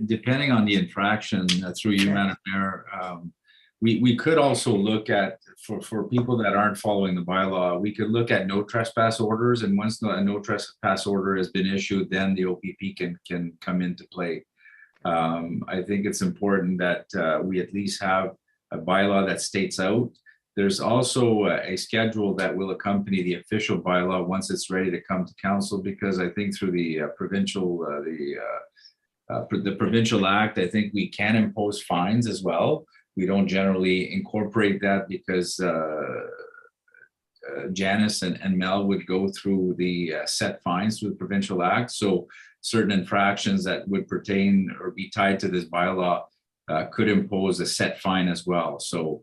Depending on the infraction, through you, Madam Mayor, we could also look at, for people that aren't following the bylaw, we could look at no trespass orders. And once a no trespass order has been issued, then the OPP can come into play. I think it's important that we at least have a bylaw that states out. There's also a schedule that will accompany the official bylaw once it's ready to come to council, because I think through the provincial act, I think we can impose fines as well. We don't generally incorporate that because Janice and Mel would go through the set fines through the provincial act. So certain infractions that would pertain or be tied to this bylaw could impose a set fine as well. So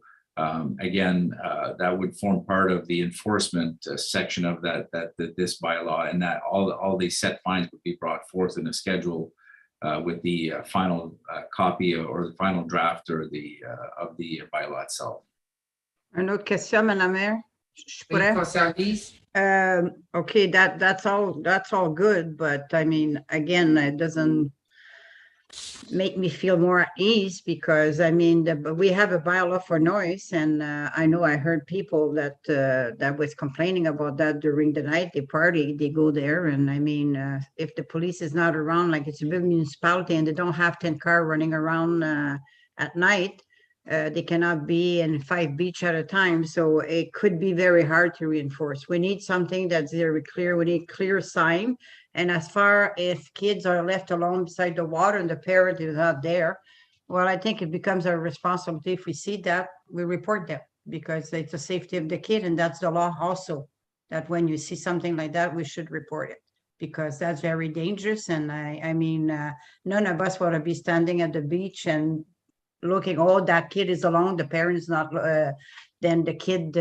again, that would form part of the enforcement section of this bylaw, and that all these set fines would be brought forth in a schedule with the final copy or the final draft or of the bylaw itself. Une autre question, Madame Mayor? Je Oui, pourrais? Conseil Lise? Okay, that's all good, but I mean, again, it doesn't make me feel more at ease because I mean, we have a bylaw for noise, and I know I heard people that was complaining about that during the night. They party, they go there, and I mean, if the police is not around, like it's a big municipality, and they don't have 10 cars running around at night. They cannot be in 5 beach at a time, so it could be very hard to reinforce. We need something that's very clear. We need clear sign. And as far as kids are left alone beside the water and the parent is not there, well, I think it becomes our responsibility. If we see that, we report them because it's the safety of the kid, and that's the law also. That when you see something like that, we should report it because that's very dangerous. And I mean, none of us want to be standing at the beach and looking, oh, that kid is alone, the parent is not, then the kid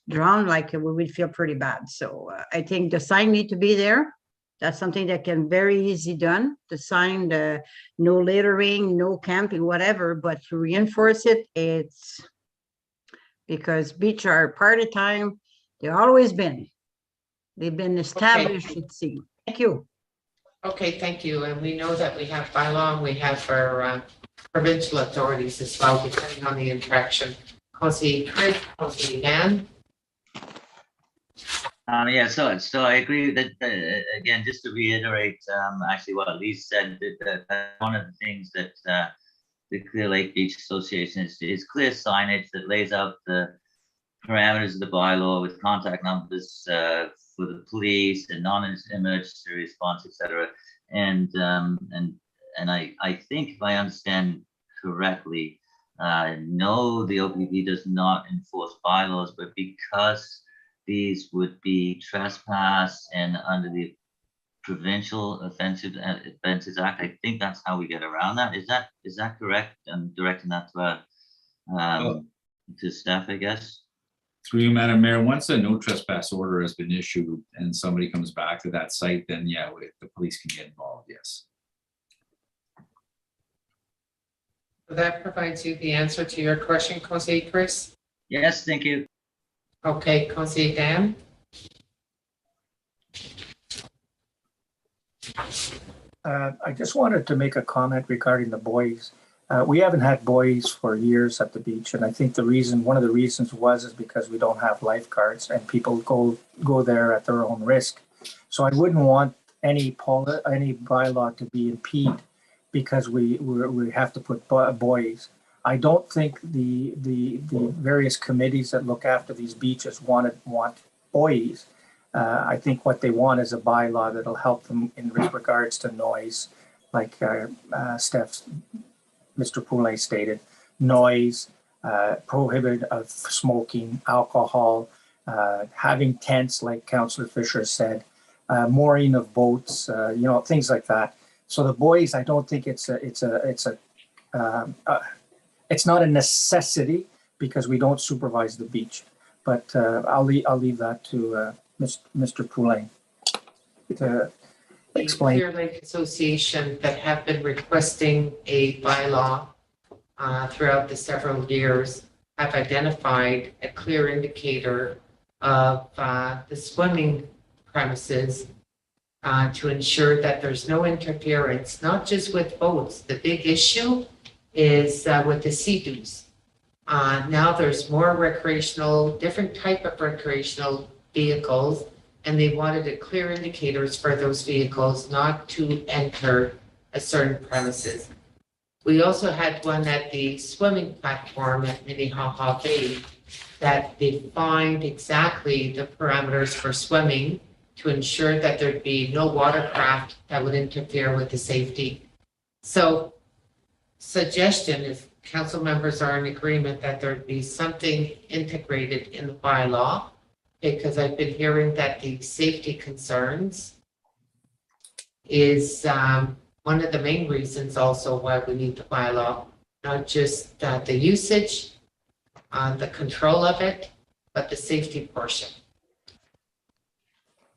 drowned, like we would feel pretty bad. So I think the sign need to be there. That's something that can very easy done. The sign, the no littering, no camping, whatever, but to reinforce it, it's because beach are party time. They've always been. They've been established at sea. Thank you. Okay, thank you. And we know that we have bylaw and we have our provincial authorities as well, depending on the infraction. Conseil Chris, Conseil Dan. Yeah, so I agree that again, just to reiterate, actually what Lise said, that one of the things that the Clear Lake Beach Association is clear signage that lays out the parameters of the bylaw with contact numbers for the police and non-emergency response, etc. And I think if I understand correctly, no, the OPP does not enforce bylaws, but because these would be trespass and under the Provincial Offenses Act, I think that's how we get around that. Is that correct? I'm directing that to staff, I guess. Through you, Madam Mayor, once a no trespass order has been issued and somebody comes back to that site, then yeah, the police can get involved, yes. So that provides you the answer to your question, Conseil Chris? Yes, thank you. Okay, Conseil Dan? I just wanted to make a comment regarding the buoys. We haven't had buoys for years at the beach, and I think one of the reasons is because we don't have lifeguards and people go there at their own risk. So I wouldn't want any bylaw to be impeded because we have to put buoys. I don't think the various committees that look after these beaches want buoys. I think what they want is a bylaw that'll help them in regards to noise, like Mr. Poulet stated, noise, prohibit of smoking, alcohol, having tents, like Councillor Fisher said, mooring of boats, things like that. So the buoys, I don't think it's not a necessity because we don't supervise the beach. But I'll leave that to Mr. Poulet to explain. The Clear Lake Association that have been requesting a bylaw throughout the several years have identified a clear indicator of the swimming premises to ensure that there's no interference, not just with boats. The big issue is with the sea-doos. Now there's more different type of recreational vehicles, and they wanted a clear indicators for those vehicles not to enter a certain premises. We also had one at the swimming platform at Minnehaha Bay that defined exactly the parameters for swimming to ensure that there'd be no watercraft that would interfere with the safety. So suggestion, if council members are in agreement that there'd be something integrated in the bylaw, because I've been hearing that the safety concerns is one of the main reasons also why we need the bylaw, not just the usage, the control of it, but the safety portion.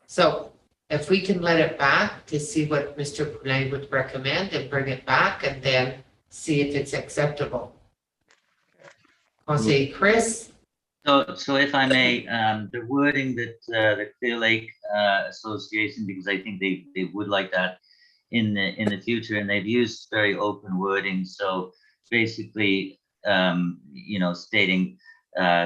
So if we can let it back to see what Mr. Poulin would recommend and bring it back and then see if it's acceptable. Conseil Chris? So if I may, the wording that the Clear Lake Association, because I think they would like that in the future, and they've used very open wording. So basically, stating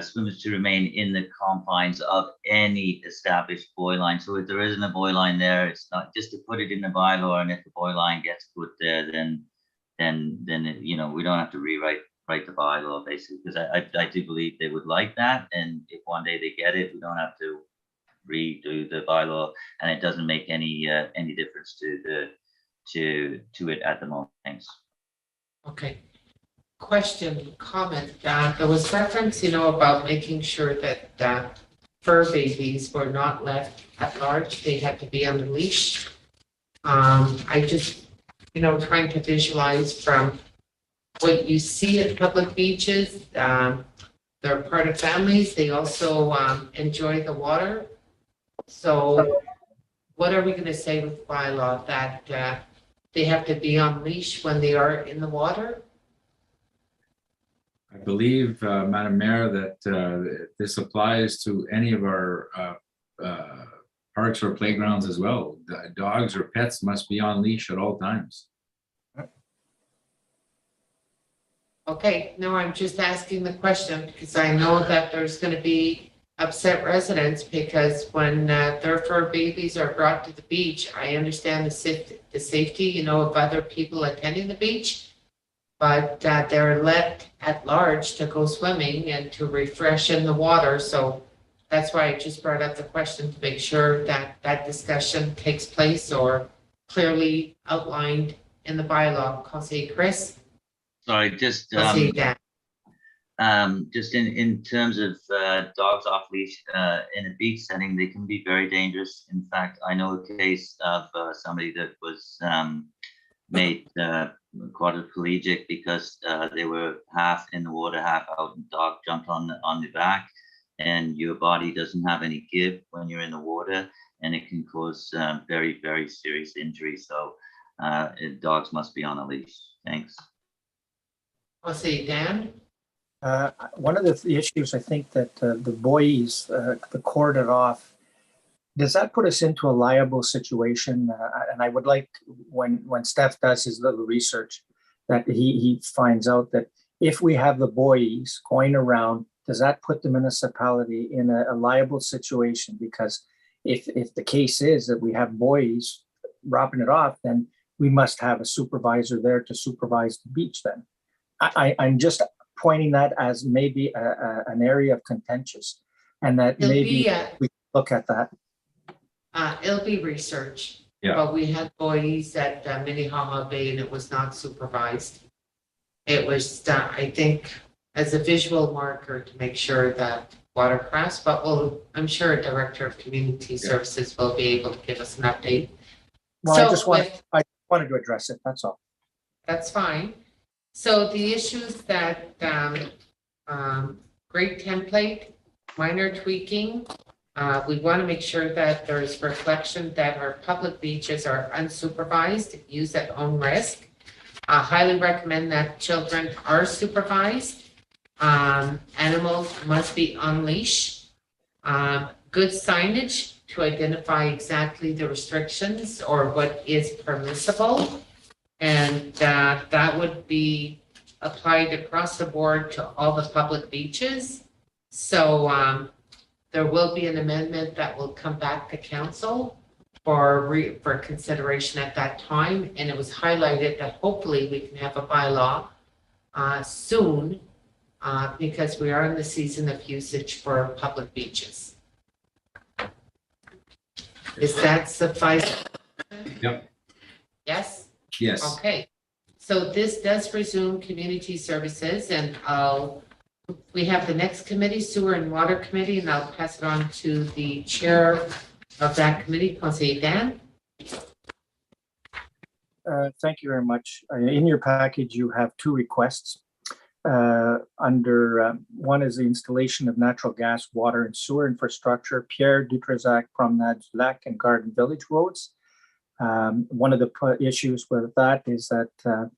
swimmers to remain in the confines of any established buoy line. So if there isn't a buoy line there, it's not just to put it in the bylaw, and if the buoy line gets put there, then we don't have to rewrite the bylaw, basically, because I do believe they would like that, and if one day they get it, we don't have to redo the bylaw, and it doesn't make any difference to it at the moment. Thanks. Okay. Question, comment, there was reference, about making sure that fur babies were not left at large. They had to be on the leash. I just, trying to visualize from what you see at public beaches. They're part of families. They also enjoy the water. So what are we going to say with bylaw that they have to be on leash when they are in the water? I believe, Madam Mayor, that this applies to any of our parks or playgrounds as well. Dogs or pets must be on leash at all times. Okay, no, I'm just asking the question because I know that there's going to be upset residents because when their fur babies are brought to the beach, I understand the safety, of other people attending the beach, but they're let at large to go swimming and to refresh in the water. So that's why I just brought up the question to make sure that that discussion takes place or clearly outlined in the bylaw. Conseil Chris? Sorry, just Conseil Dan? just in terms of dogs off leash in a beach setting, they can be very dangerous. In fact, I know a case of somebody that was made quadriplegic because they were half in the water, half out, and dog jumped on the back, and your body doesn't have any give when you're in the water, and it can cause very, very serious injury. So dogs must be on a leash. Thanks. Conseil Dan? One of the issues, I think that the buoys, the corded off, does that put us into a liable situation? And I would like, when Steph does his little research, that he finds out that if we have the buoys going around, does that put the municipality in a liable situation? Because if the case is that we have buoys wrapping it off, then we must have a supervisor there to supervise the beach then. I'm just pointing that as maybe an area of contentious, and that maybe we look at that. It'll be research. Yeah. But we had buoys at Minnehaha Bay and it was not supervised. It was, I think, as a visual marker to make sure that watercrafts, but I'm sure a director of community services will be able to give us an update. Well, So I wanted to address it, that's all. That's fine. So the issues that great template, minor tweaking. We want to make sure that there's reflection that our public beaches are unsupervised, used at own risk. I highly recommend that children are supervised. Animals must be on leash. Good signage to identify exactly the restrictions or what is permissible. And that would be applied across the board to all the public beaches. So there will be an amendment that will come back to council for consideration at that time. And it was highlighted that hopefully we can have a bylaw soon because we are in the season of usage for public beaches. Is that suffice? Yep. Yes? Yes. Okay. So this does resume community services, and I'll We have the next committee, Sewer and Water Committee, and I'll pass it on to the chair of that committee, Conseiller Dan. Thank you very much. In your package, you have two requests. One is the installation of natural gas, water, and sewer infrastructure, Pierre Dutrisac, Promenade du Lac, and Garden Village roads. One of the issues with that is that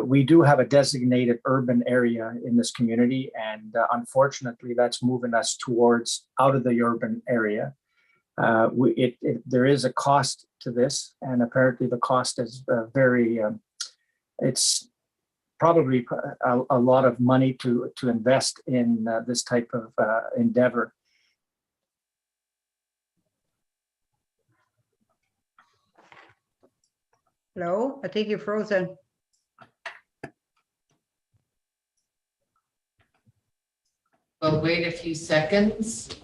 we do have a designated urban area in this community, and unfortunately, that's moving us towards out of the urban area. There is a cost to this, and apparently the cost is it's probably a lot of money to invest in this type of endeavor. Hello, I think you're frozen. We'll wait a few seconds.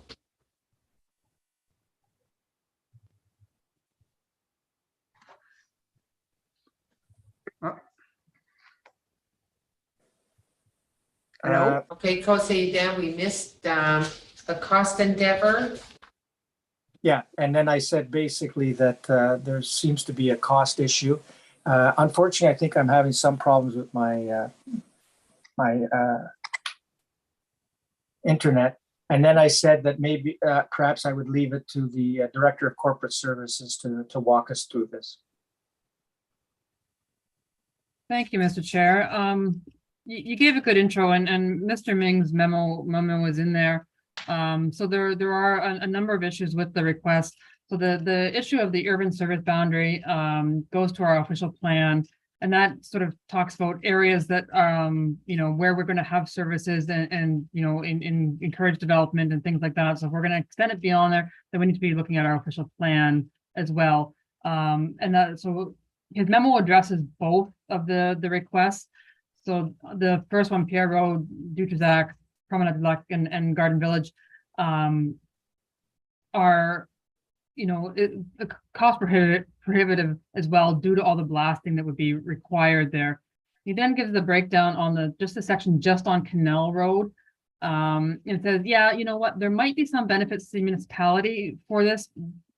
Hello? Okay, Conseiller Dan, we missed the cost endeavor. Yeah, and then I said basically that there seems to be a cost issue. Unfortunately, I think I'm having some problems with my internet. And then I said that maybe perhaps I would leave it to the Director of Corporate Services to walk us through this. Thank you, Mr. Chair. You gave a good intro, and Mr. Ming's memo was in there. So there are a number of issues with the request. So the issue of the urban service boundary goes to our official plan, and that sort of talks about areas that where we're going to have services and encourage development and things like that. So if we're going to extend it beyond there, then we need to be looking at our official plan as well. So his memo addresses both of the requests. So the first one, Pierre Road, Dutrisac, Promenade du Lac, and Garden Village, are cost prohibitive as well due to all the blasting that would be required there. He then gives the breakdown on the section just on Canal Road. It says, yeah, you know what, there might be some benefits to the municipality for this,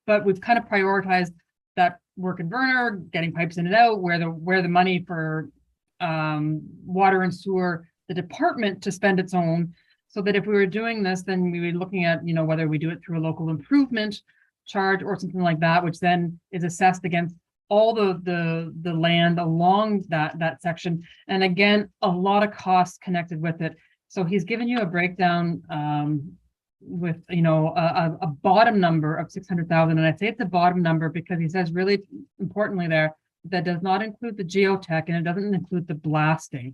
but we've kind of prioritized that work in Verner, getting pipes in and out, where the money for water and sewer, the department to spend its own, so that if we were doing this, then we would be looking at, whether we do it through a local improvement charge or something like that, which then is assessed against all the land along that section. And again, a lot of costs connected with it. So he's given you a breakdown with a bottom number of 600,000, and I say it's a bottom number because he says really importantly there that does not include the geotech and it doesn't include the blasting.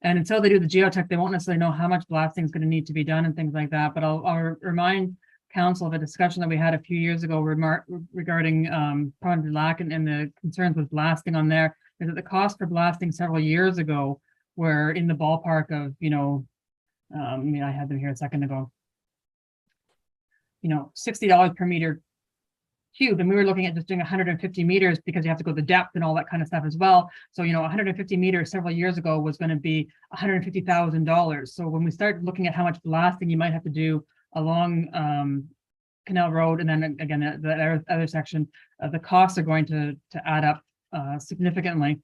And until they do the geotech, they won't necessarily know how much blasting is going to need to be done and things like that. But I'll remind council of a discussion that we had a few years ago regarding Promenade du Lac and the concerns with blasting on there. Is that the cost for blasting several years ago were in the ballpark of, I had them here a second ago, $60 per meter cube, and we were looking at just doing 150 meters because you have to go the depth and all that kind of stuff as well. So 150 meters several years ago was going to be $150,000. So when we start looking at how much blasting you might have to do along Canal Road, and then again the other section, the costs are going to add up significantly.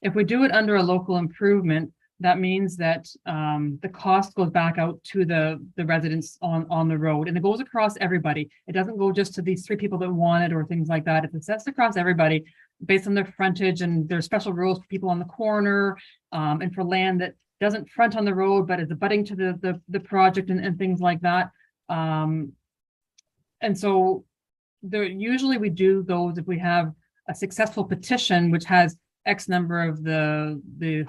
If we do it under a local improvement, that means that the cost goes back out to the residents on the road, and it goes across everybody. It doesn't go just to these 3 people that want it or things like that. It's assessed across everybody based on their frontage, and there's special rules for people on the corner and for land that doesn't front on the road but is abutting to the project and things like that. And so usually we do those if we have a successful petition which has X number of the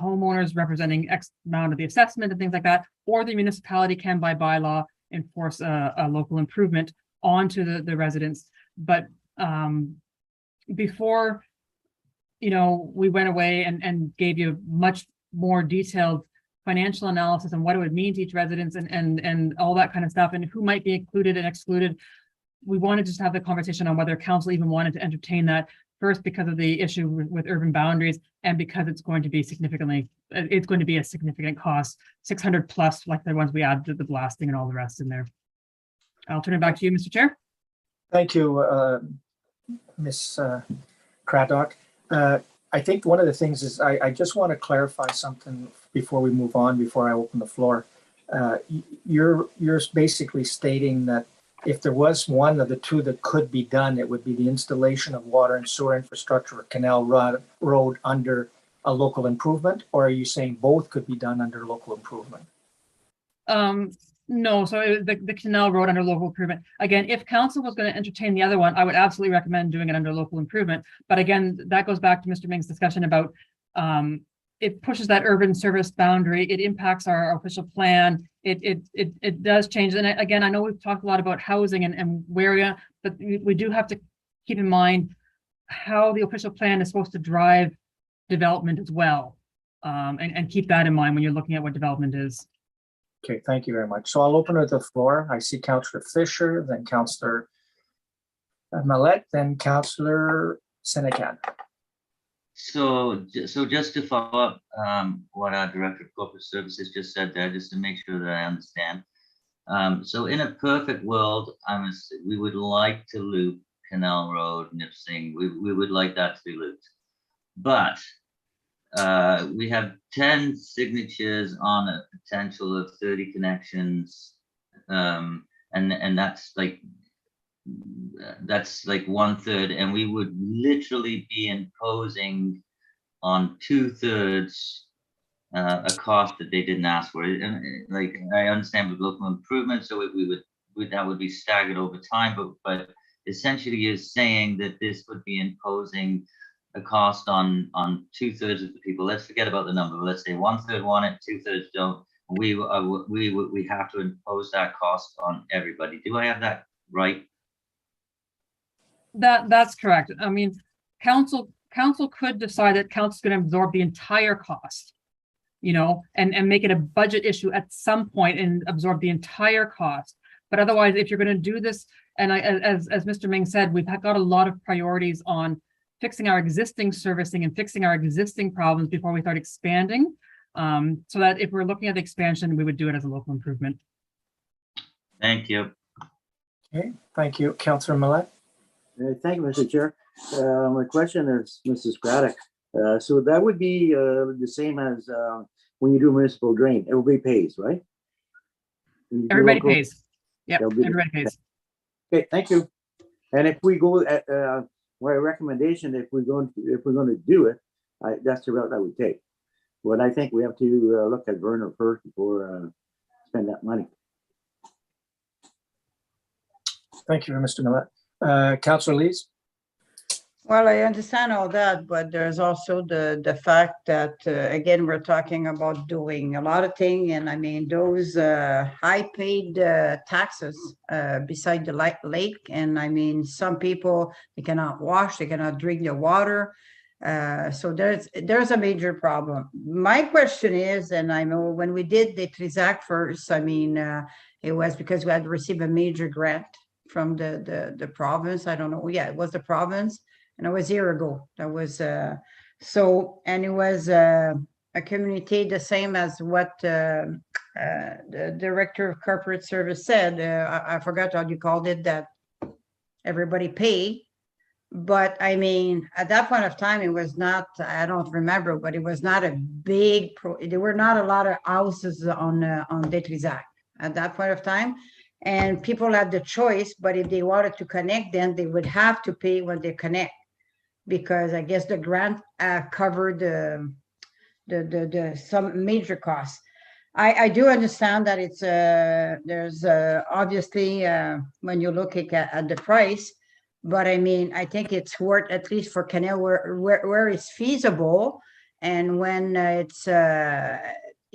homeowners representing X amount of the assessment and things like that, or the municipality can by bylaw enforce a local improvement onto the residents. But before, we went away and gave you much more detailed financial analysis on what it would mean to each residence and all that kind of stuff, and who might be included and excluded. We wanted to just have the conversation on whether council even wanted to entertain that, First, because of the issue with urban boundaries, and because it's going to be a significant cost, 600 plus, like the ones we added to the blasting and all the rest in there. I'll turn it back to you, Mr. Chair. Thank you, Ms. Craddock. I think one of the things is I just want to clarify something before we move on, before I open the floor. You're basically stating that if there was one of the two that could be done, it would be the installation of water and sewer infrastructure or Canal Road under a local improvement, or are you saying both could be done under local improvement? No, so the Canal Road under local improvement. Again, if council was going to entertain the other one, I would absolutely recommend doing it under local improvement. But again, that goes back to Mr. Ming's discussion about it pushes that urban service boundary. It impacts our official plan. It does change. And again, I know we've talked a lot about housing and where, but we do have to keep in mind how the official plan is supposed to drive development as well. And keep that in mind when you're looking at what development is. Okay, thank you very much. So I'll open it to the floor. I see Councillor Fisher, then Councillor Mallette, then Councillor Senecan. So just to follow up what our Director of Corporate Services just said there, just to make sure that I understand. So in a perfect world, we would like to loop Canal Road, Nipsing. We would like that to be looped. But we have 10 signatures on a potential of 30 connections. And that's like 1/3, and we would literally be imposing on 2/3 a cost that they didn't ask for. And like, I understand with local improvement, so that would be staggered over time, but essentially you're saying that this would be imposing a cost on 2/3 of the people. Let's forget about the number. Let's say 1/3 want it, 2/3 don't. We have to impose that cost on everybody. Do I have that right? That's correct. I mean, council could decide that council's going to absorb the entire cost, and make it a budget issue at some point and absorb the entire cost. But otherwise, if you're going to do this, and as Mr. Ming said, we've got a lot of priorities on fixing our existing servicing and fixing our existing problems before we start expanding. So that if we're looking at the expansion, we would do it as a local improvement. Thank you. Okay, thank you. Councillor Mallette. Thank you, Mr. Chair. My question is, Mrs. Craddock. So that would be the same as when you do municipal drain. Everybody pays, right? Everybody pays. Yep, everybody pays. Okay, thank you. And if we go at my recommendation, if we're going to do it, that's the route I would take. But I think we have to look at Vernon first before spend that money. Thank you, Mr. Mallette. Councillor Lees. Well, I understand all that, but there's also the fact that, again, we're talking about doing a lot of things. And I mean, those high paid taxes beside the lake. And I mean, some people, they cannot wash, they cannot drink the water. So there's a major problem. My question is, and I know when we did the Trisac first, I mean, it was because we had received a major grant from the province. I don't know. Yeah, it was the province. And it was a year ago. That was so, and it was a community the same as what the Director of Corporate Service said. I forgot how you called it, that everybody pay. But I mean, at that point of time, it was not, I don't remember, but it was not a big, there were not a lot of houses on Detrisac at that point of time. And people had the choice, but if they wanted to connect, then they would have to pay when they connect, because I guess the grant covered some major costs. I do understand that it's there's obviously when you look at the price, but I mean, I think it's worth, at least for Canal, where it's feasible, and when it's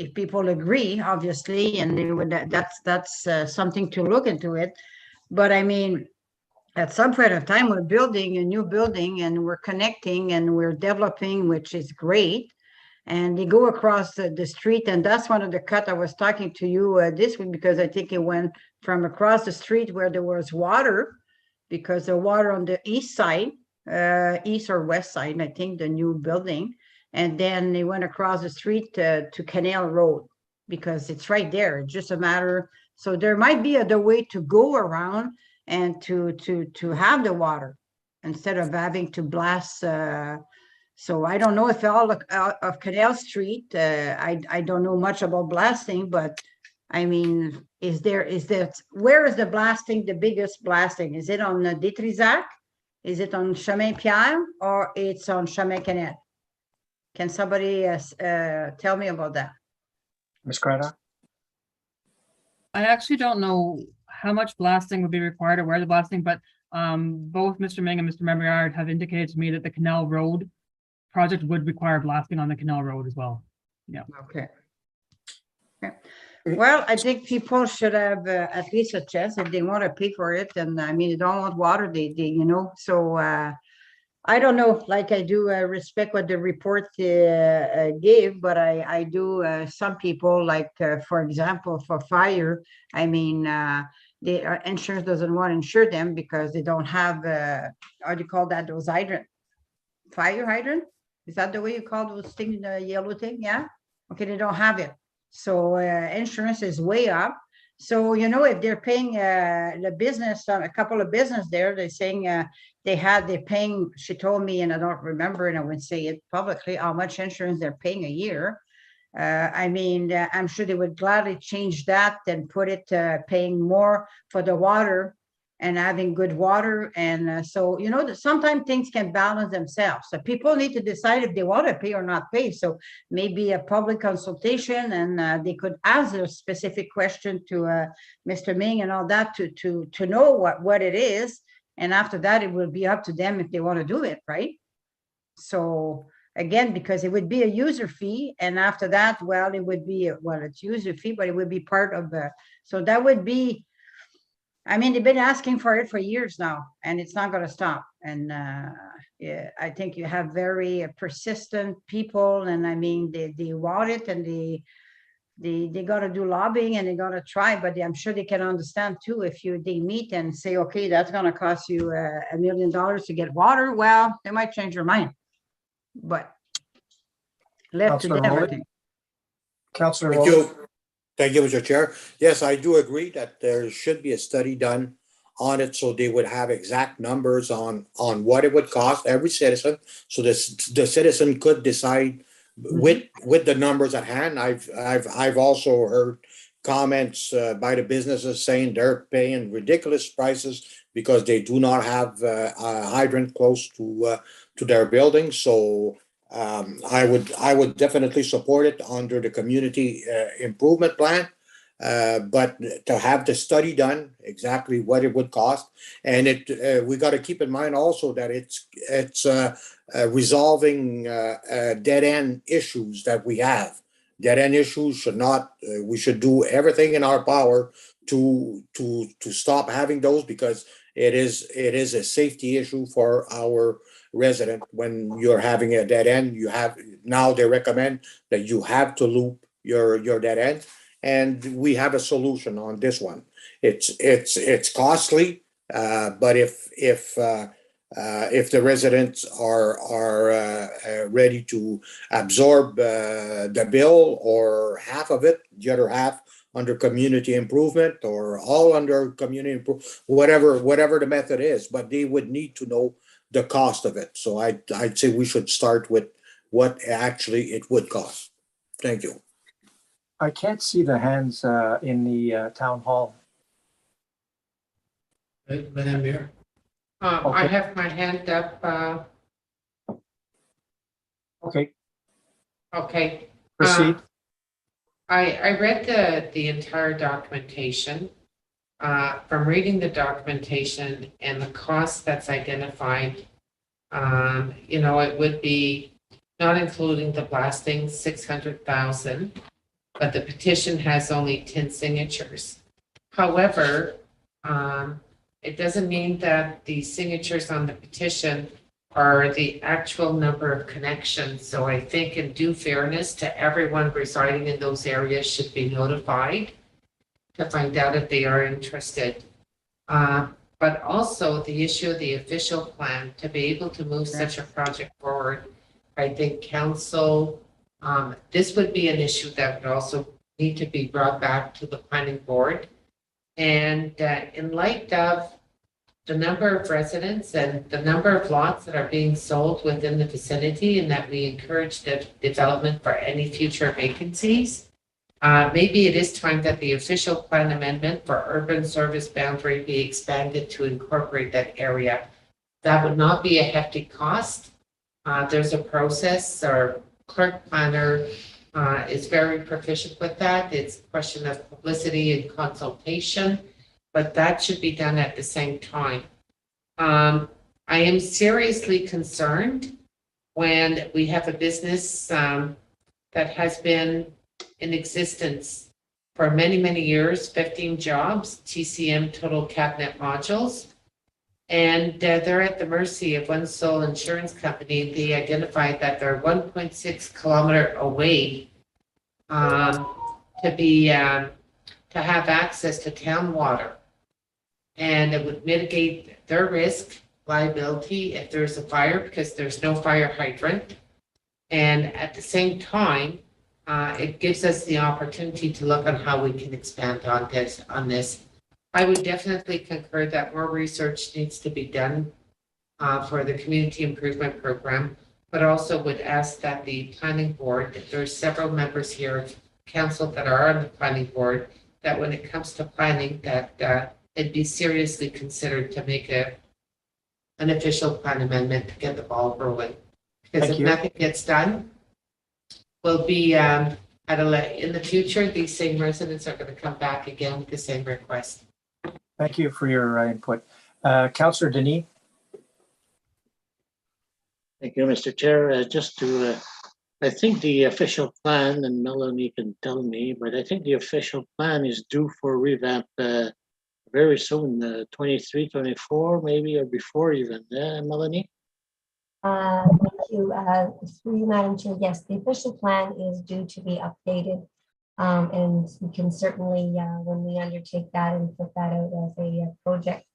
if people agree, obviously, and they would, that's something to look into it. But I mean, at some point of time, we're building a new building and we're connecting and we're developing, which is great. And they go across the street, and that's one of the cut I was talking to you this week, because I think it went from across the street where there was water, because the water on the east side east or west side, I think, the new building. And then they went across the street to Canal Road because it's right there. It's just a matter. So there might be other way to go around and to have the water instead of having to blast. So I don't know if all of Canal Street, I don't know much about blasting, but I mean, where is the blasting, the biggest blasting? Is it on Détrisac? Is it on Chemin Pierre or it's on Chemin Canal? Can somebody tell me about that? Ms. Craddock? I actually don't know how much blasting would be required or where the blasting, but both Mr. Ming and Mr. Memriard have indicated to me that the Canal Road project would require blasting on the Canal Road as well. Yeah. Okay. Well, I think people should have at least a chance if they want to pay for it. And I mean, they don't want water, they so I don't know, like I do respect what the report gave, but I do some people like, for example, for fire, I mean, the insurance doesn't want to insure them because they don't have, how do you call that, those fire hydrant? Is that the way you call those things, the yellow thing? Yeah. Okay, they don't have it. So insurance is way up. So, if they're paying the business, a couple of business there, they're saying they're paying, she told me, and I don't remember, and I wouldn't say it publicly, how much insurance they're paying a year. I mean, I'm sure they would gladly change that and put it paying more for the water and having good water. And so, that sometimes things can balance themselves. So people need to decide if they want to pay or not pay. So maybe a public consultation, and they could ask a specific question to Mr. Ming and all that to know what it is. And after that, it will be up to them if they want to do it, right? So again, because it would be a user fee. And after that, well, it would be, it's user fee, but it would be part of so that would be, I mean, they've been asking for it for years now, and it's not going to stop. And yeah, I think you have very persistent people, and I mean, they want it, and they got to do lobbying, and they got to try. But I'm sure they can understand too if they meet and say, okay, that's going to cost you $1 million to get water. Well, they might change their mind, but left to them, I think. Councillor Thank Rowley? you. Thank you, Mr. Chair. Yes, I do agree that there should be a study done on it so they would have exact numbers on what it would cost every citizen. So the citizen could decide with the numbers at hand. I've also heard comments by the businesses saying they're paying ridiculous prices because they do not have a hydrant close to their building. So I would definitely support it under the community improvement plan, but to have the study done exactly what it would cost, and we got to keep in mind also that it's resolving dead end issues that we have. Dead end issues should not. We should do everything in our power to stop having those, because it is a safety issue for our resident. When you're having a dead end, now they recommend that you have to loop your dead end, and we have a solution on this one. It's costly, but if the residents are ready to absorb the bill or half of it, the other half under community improvement or all under community improvement, whatever the method is, but they would need to know the cost of it. So I'd say we should start with what actually it would cost. Thank you. I can't see the hands in the town hall. Madam Mayor. I have my hand up. Okay, Okay. proceed. I read the entire documentation. From reading the documentation and the cost that's identified, it would be, not including the blasting, 600,000, but the petition has only 10 signatures. However, it doesn't mean that the signatures on the petition are the actual number of connections. So I think, in due fairness to everyone residing in those areas, should be notified to find out if they are interested. but also the issue of the official plan to be able to move such a project forward. I think council, this would be an issue that would also need to be brought back to the planning board. And in light of the number of residents and the number of lots that are being sold within the vicinity, and that we encourage the development for any future vacancies, maybe it is time that the official plan amendment for urban service boundary be expanded to incorporate that area. That would not be a hefty cost. There's a process. Our clerk planner is very proficient with that. It's a question of publicity and consultation, but that should be done at the same time. I am seriously concerned when we have a business that has been in existence for many, many years, 15 jobs, TCM Total Cabinet Modules, and they're at the mercy of one sole insurance company. They identified that they're 1.6 kilometer away to have access to town water, and it would mitigate their risk liability if there's a fire, because there's no fire hydrant. And at the same time, it gives us the opportunity to look on how we can expand on this. I would definitely concur that more research needs to be done for the community improvement program, but also would ask that the planning board, there's several members here of council that are on the planning board, that when it comes to planning, that it'd be seriously considered to make an official plan amendment to get the ball rolling. Because Thank if you. nothing gets done, we'll be in the future, these same residents are going to come back again with the same request. Thank you for your input. Councillor Denis? Thank you, Mr. Chair. Just to, I think the official plan, and Melanie can tell me, but I think the official plan is due for revamp very soon, 23, 24, maybe, or before even, Melanie? Thank you. Through you, Madam Chair, yes, the official plan is due to be updated. And we can certainly, when we undertake that and put that out as a project,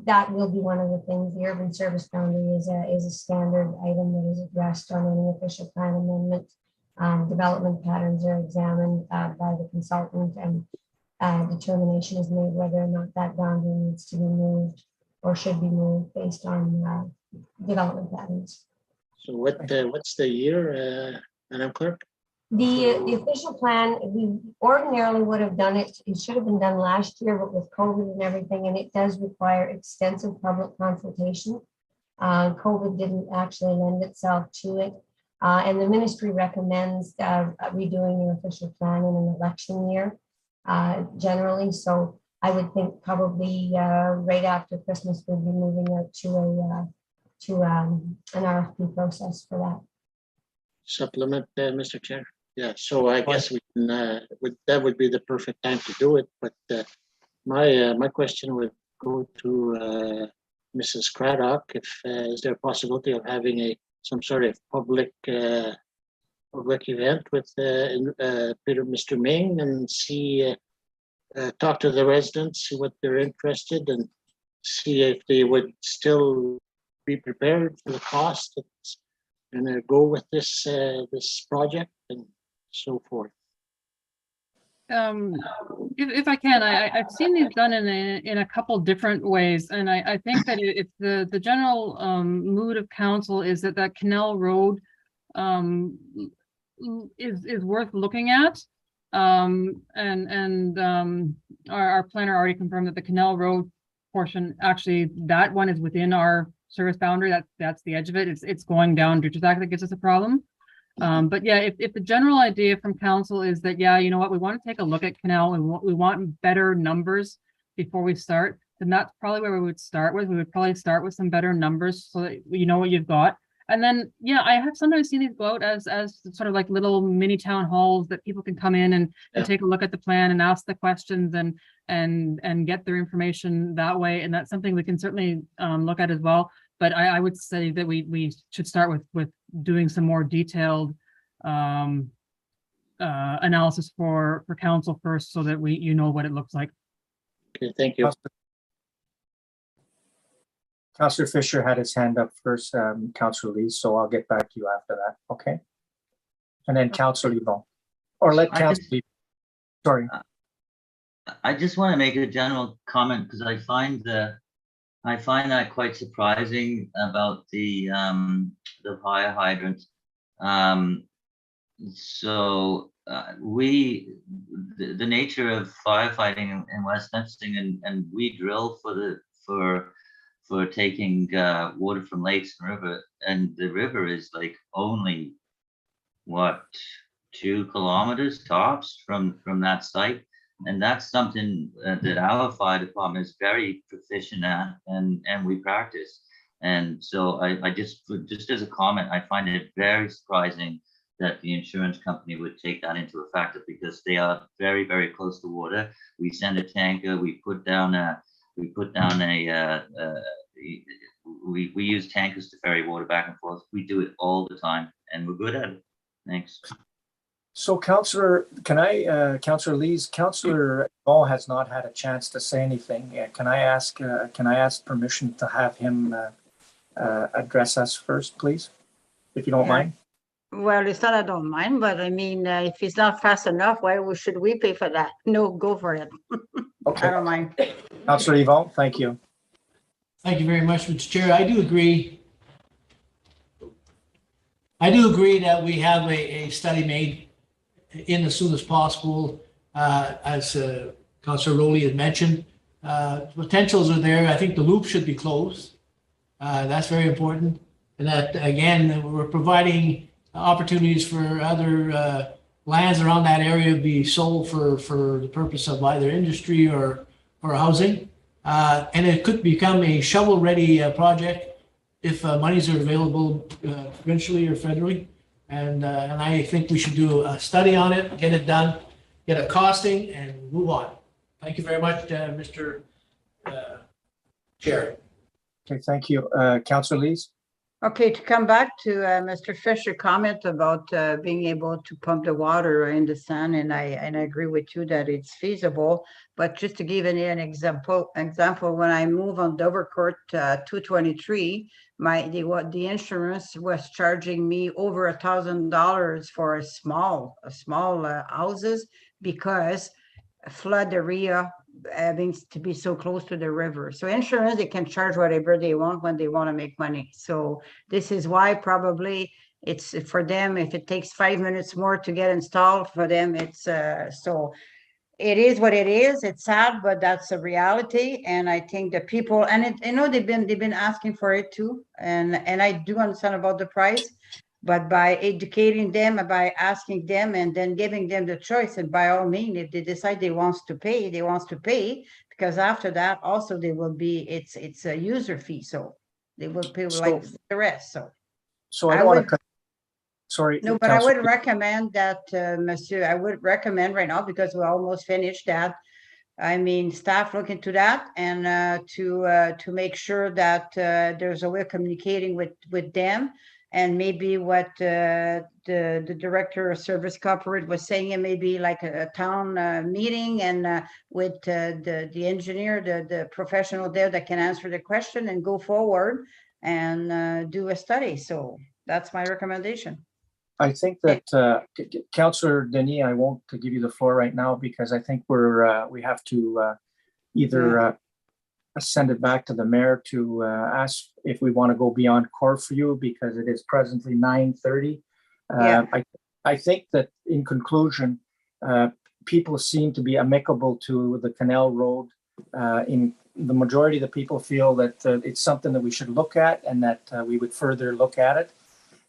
that will be one of the things. The urban service boundary is a standard item that is addressed on any official plan amendment. Development patterns are examined by the consultant, and determination is made whether or not that boundary needs to be moved or should be moved based on development patterns. So what's the year, Madam Clerk? The official plan, we ordinarily would have done it. It should have been done last year, but with COVID and everything, and it does require extensive public consultation. COVID didn't actually lend itself to it. And the ministry recommends redoing the official plan in an election year generally. So I would think probably right after Christmas, we'll be moving out to an RFP process for that. Supplement, Mr. Chair? Yeah, so I guess we can, that would be the perfect time to do it, but my question would go to Mrs. Craddock. If is there a possibility of having some sort of public event with Mr. Ming, and see, talk to the residents, see what they're interested, and see if they would still be prepared for the cost and go with this project and so forth. If I can, I've seen these done in a couple different ways, and I think that if the general mood of council is that Canal Road is worth looking at, and our planner already confirmed that the Canal Road portion, actually that one is within our service boundary. That's the edge of it. It's going down due to that gives us a problem. But yeah, if the general idea from council is that, yeah, you know what, we want to take a look at Canal and we want better numbers before we start, then that's probably where we would start with. We would probably start with some better numbers so that you know what you've got. And then, yeah, I have sometimes seen these go out as sort of like little mini town halls that people can come in and take a look at the plan and ask the questions and get their information that way. And that's something we can certainly look at as well. But I would say that we should start with doing some more detailed analysis for council first, so that you know what it looks like. Okay, thank you. Councillor Fisher had his hand up first, Councillor Lee, so I'll get back to you after that, okay? And then Councillor Yvonne, or let Councillor Lee. Sorry. I just want to make a general comment because I find that quite surprising about the fire hydrant. The nature of firefighting in West Nipissing, and we drill for taking water from lakes and river, and the river is like only what, 2 kilometers tops from that site. And that's something that our fire department is very proficient at, and we practice. And so I just as a comment, I find it very surprising that the insurance company would take that into a factor, because they are very, very close to water. We send a tanker, we use tankers to ferry water back and forth. We do it all the time, and we're good at it. Thanks. So Councillor Lee's, Councillor Ball has not had a chance to say anything. Can I ask permission to have him address us first, please, if you don't mind? Well, it's not I don't mind, but I mean, if it's not fast enough, why should we pay for that? No, go for it. Okay. I don't mind. Councillor Yvonne, thank you. Thank you very much, Mr. Chair. I do agree that we have a study made in as soon as possible. As Councillor Rowley had mentioned, potentials are there. I think the loop should be closed. That's very important. And that, again, we're providing opportunities for other lands around that area to be sold for the purpose of either industry or housing. And it could become a shovel-ready project if monies are available provincially or federally. And I think we should do a study on it, get it done, get a costing, and move on. Thank you very much, Mr. Chair. Okay, thank you. Councillor Lees? Okay, to come back to Mr. Fisher's comment about being able to pump the water, I understand, and I agree with you that it's feasible. But just to give you an example, when I moved on Dovercourt 223, the insurance was charging me over $1,000 for a small houses, because flood area having to be so close to the river. So insurance, they can charge whatever they want when they want to make money. So this is why probably it's for them, if it takes 5 minutes more to get installed, for them it's so it is what it is. It's sad, but that's a reality. And I think the people, and I know they've been asking for it too, and I do understand about the price. But by educating them, by asking them, and then giving them the choice, and by all means, if they decide they wants to pay, because after that also they will be, it's a user fee, so they will pay like the rest. So I don't want to. Sorry. No, but I would recommend that, Monsieur. I would recommend right now, because we're almost finished, that I mean, staff look into that, and to make sure that there's a way of communicating with them. And maybe what the director of service corporate was saying, and maybe like a town meeting, and with the engineer, the professional there that can answer the question and go forward and do a study. So that's my recommendation. I think that Councillor Denis, I won't give you the floor right now, because I think we have to either send it back to the mayor to ask if we want to go beyond Corfu, because it is presently 9:30. I think that in conclusion, people seem to be amicable to the Canal Road. In the majority of the people feel that it's something that we should look at, and that we would further look at it.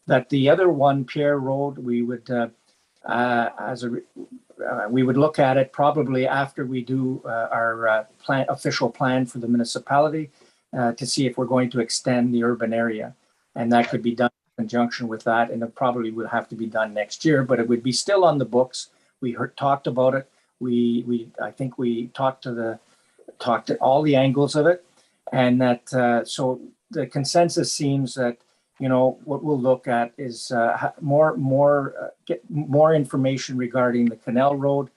That the other one, Pierre Road, we would we would look at it probably after we do our official plan for the municipality, to see if we're going to extend the urban area. And that could be done in conjunction with that, and it probably would have to be done next year, but it would be still on the books. We talked about it. I think we talked to all the angles of it, and that so the consensus seems that, you know, what we'll look at is get more information regarding the Canal Road,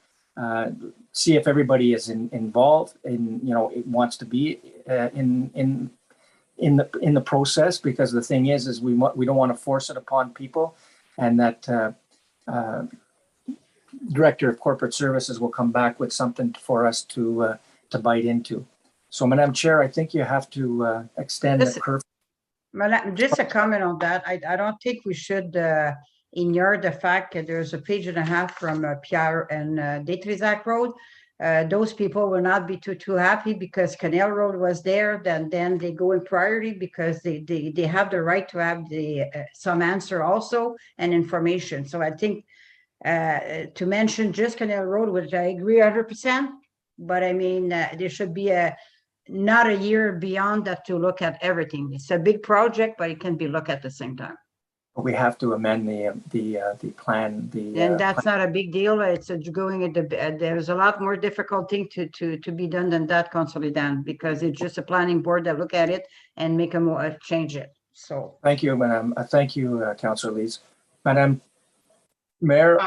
see if everybody is involved, and, you know, it wants to be in in the process, because the thing is we don't want to force it upon people, and that Director of Corporate Services will come back with something for us to bite into. So, Madam Chair, I think you have to extend the curve. Madam, just a comment on that. I don't think we should ignore the fact that there's a page and a half from Pierre and Détrisac Road. Those people will not be too happy because Canal Road was there. Then they go in priority because they have the right to have some answer also and information. So I think to mention just Canal Road, which I agree 100%, but I mean there should be not a year beyond that to look at everything. It's a big project, but it can be looked at the same time. We have to amend the plan. And that's not a big deal. It's going at there's a lot more difficult thing to be done than that, Councillor Dan, because it's just a planning board that look at it and make a change it. So thank you, Madam. Thank you, Councillor Lees. Madam Mayor,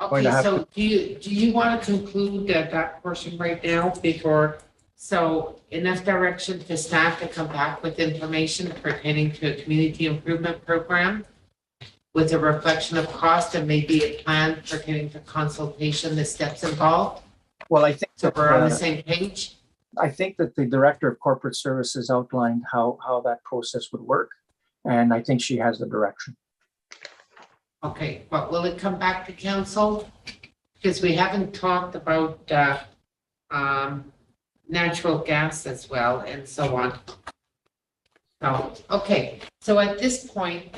Okay, so do you want to conclude that portion right now before? So enough direction to staff to come back with information pertaining to a community improvement program with a reflection of cost and maybe a plan pertaining to consultation, the steps involved. Well, I think so we're on the same page. I think that the Director of Corporate Services outlined how that process would work, and I think she has the direction. Okay, but will it come back to council? Because we haven't talked about natural gas as well and so on. So, okay, so at this point,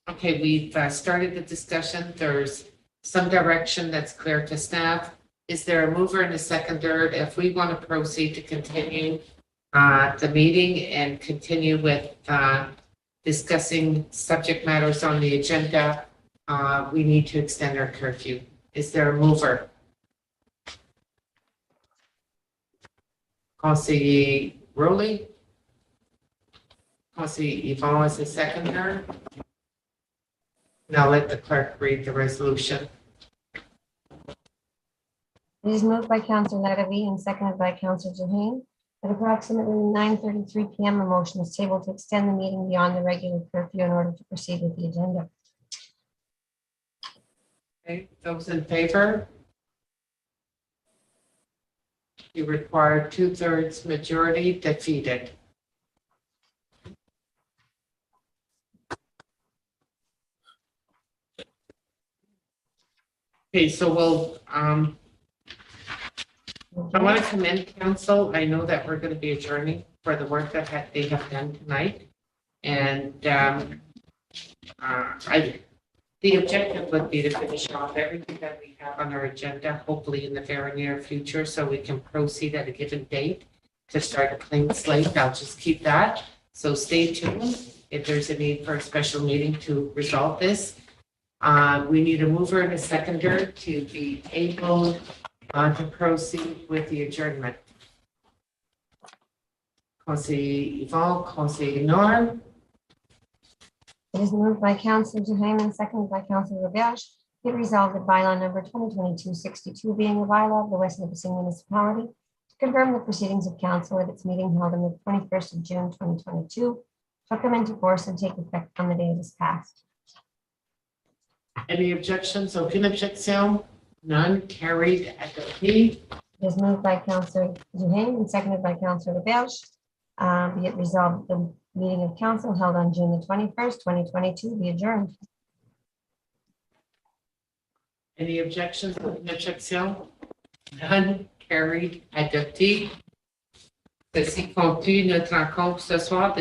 okay, we've started the discussion. There's some direction that's clear to staff. Is there a mover and a seconder if we want to proceed to continue the meeting and continue with discussing subject matters on the agenda? We need to extend our curfew. Is there a mover? Conseiller Rowley? Conseiller Yvon is a seconder. Now let the clerk read the resolution. It is moved by Councillor Larrabee and seconded by Councillor Duhaime. At approximately 9:33 p.m., a motion is tabled to extend the meeting beyond the regular curfew in order to proceed with the agenda. Okay, those in favor? You require 2/3 majority defeated. Okay, so we'll, I want to commend council. I know that we're going to be adjourning for the work that they have done tonight. And the objective would be to finish off everything that we have on our agenda, hopefully in the very near future, so we can proceed at a given date to start a clean slate. I'll just keep that. So stay tuned if there's a need for a special meeting to resolve this. We need a mover and a seconder to be able to proceed with the adjournment. Conseiller Yvon, Conseiller Norm. It is moved by Councillor Duhaime and seconded by Councillor Roberge. Be resolved that bylaw number 2022-62 being the bylaw of the West Nipissing Municipality to confirm the proceedings of council at its meeting held on the 21st of June 2022 shall come into force and take effect on the day it is passed. Any objections? Aucune objection? None. Carried. Adopté. It is moved by Councillor Duhaime and seconded by Councillor Roberge. Be it resolved, the meeting of council held on June the 21st, 2022 be adjourned. Any objections? Aucune objection? None. Carried. Adopté. Ceci conclut notre rencontre ce soir.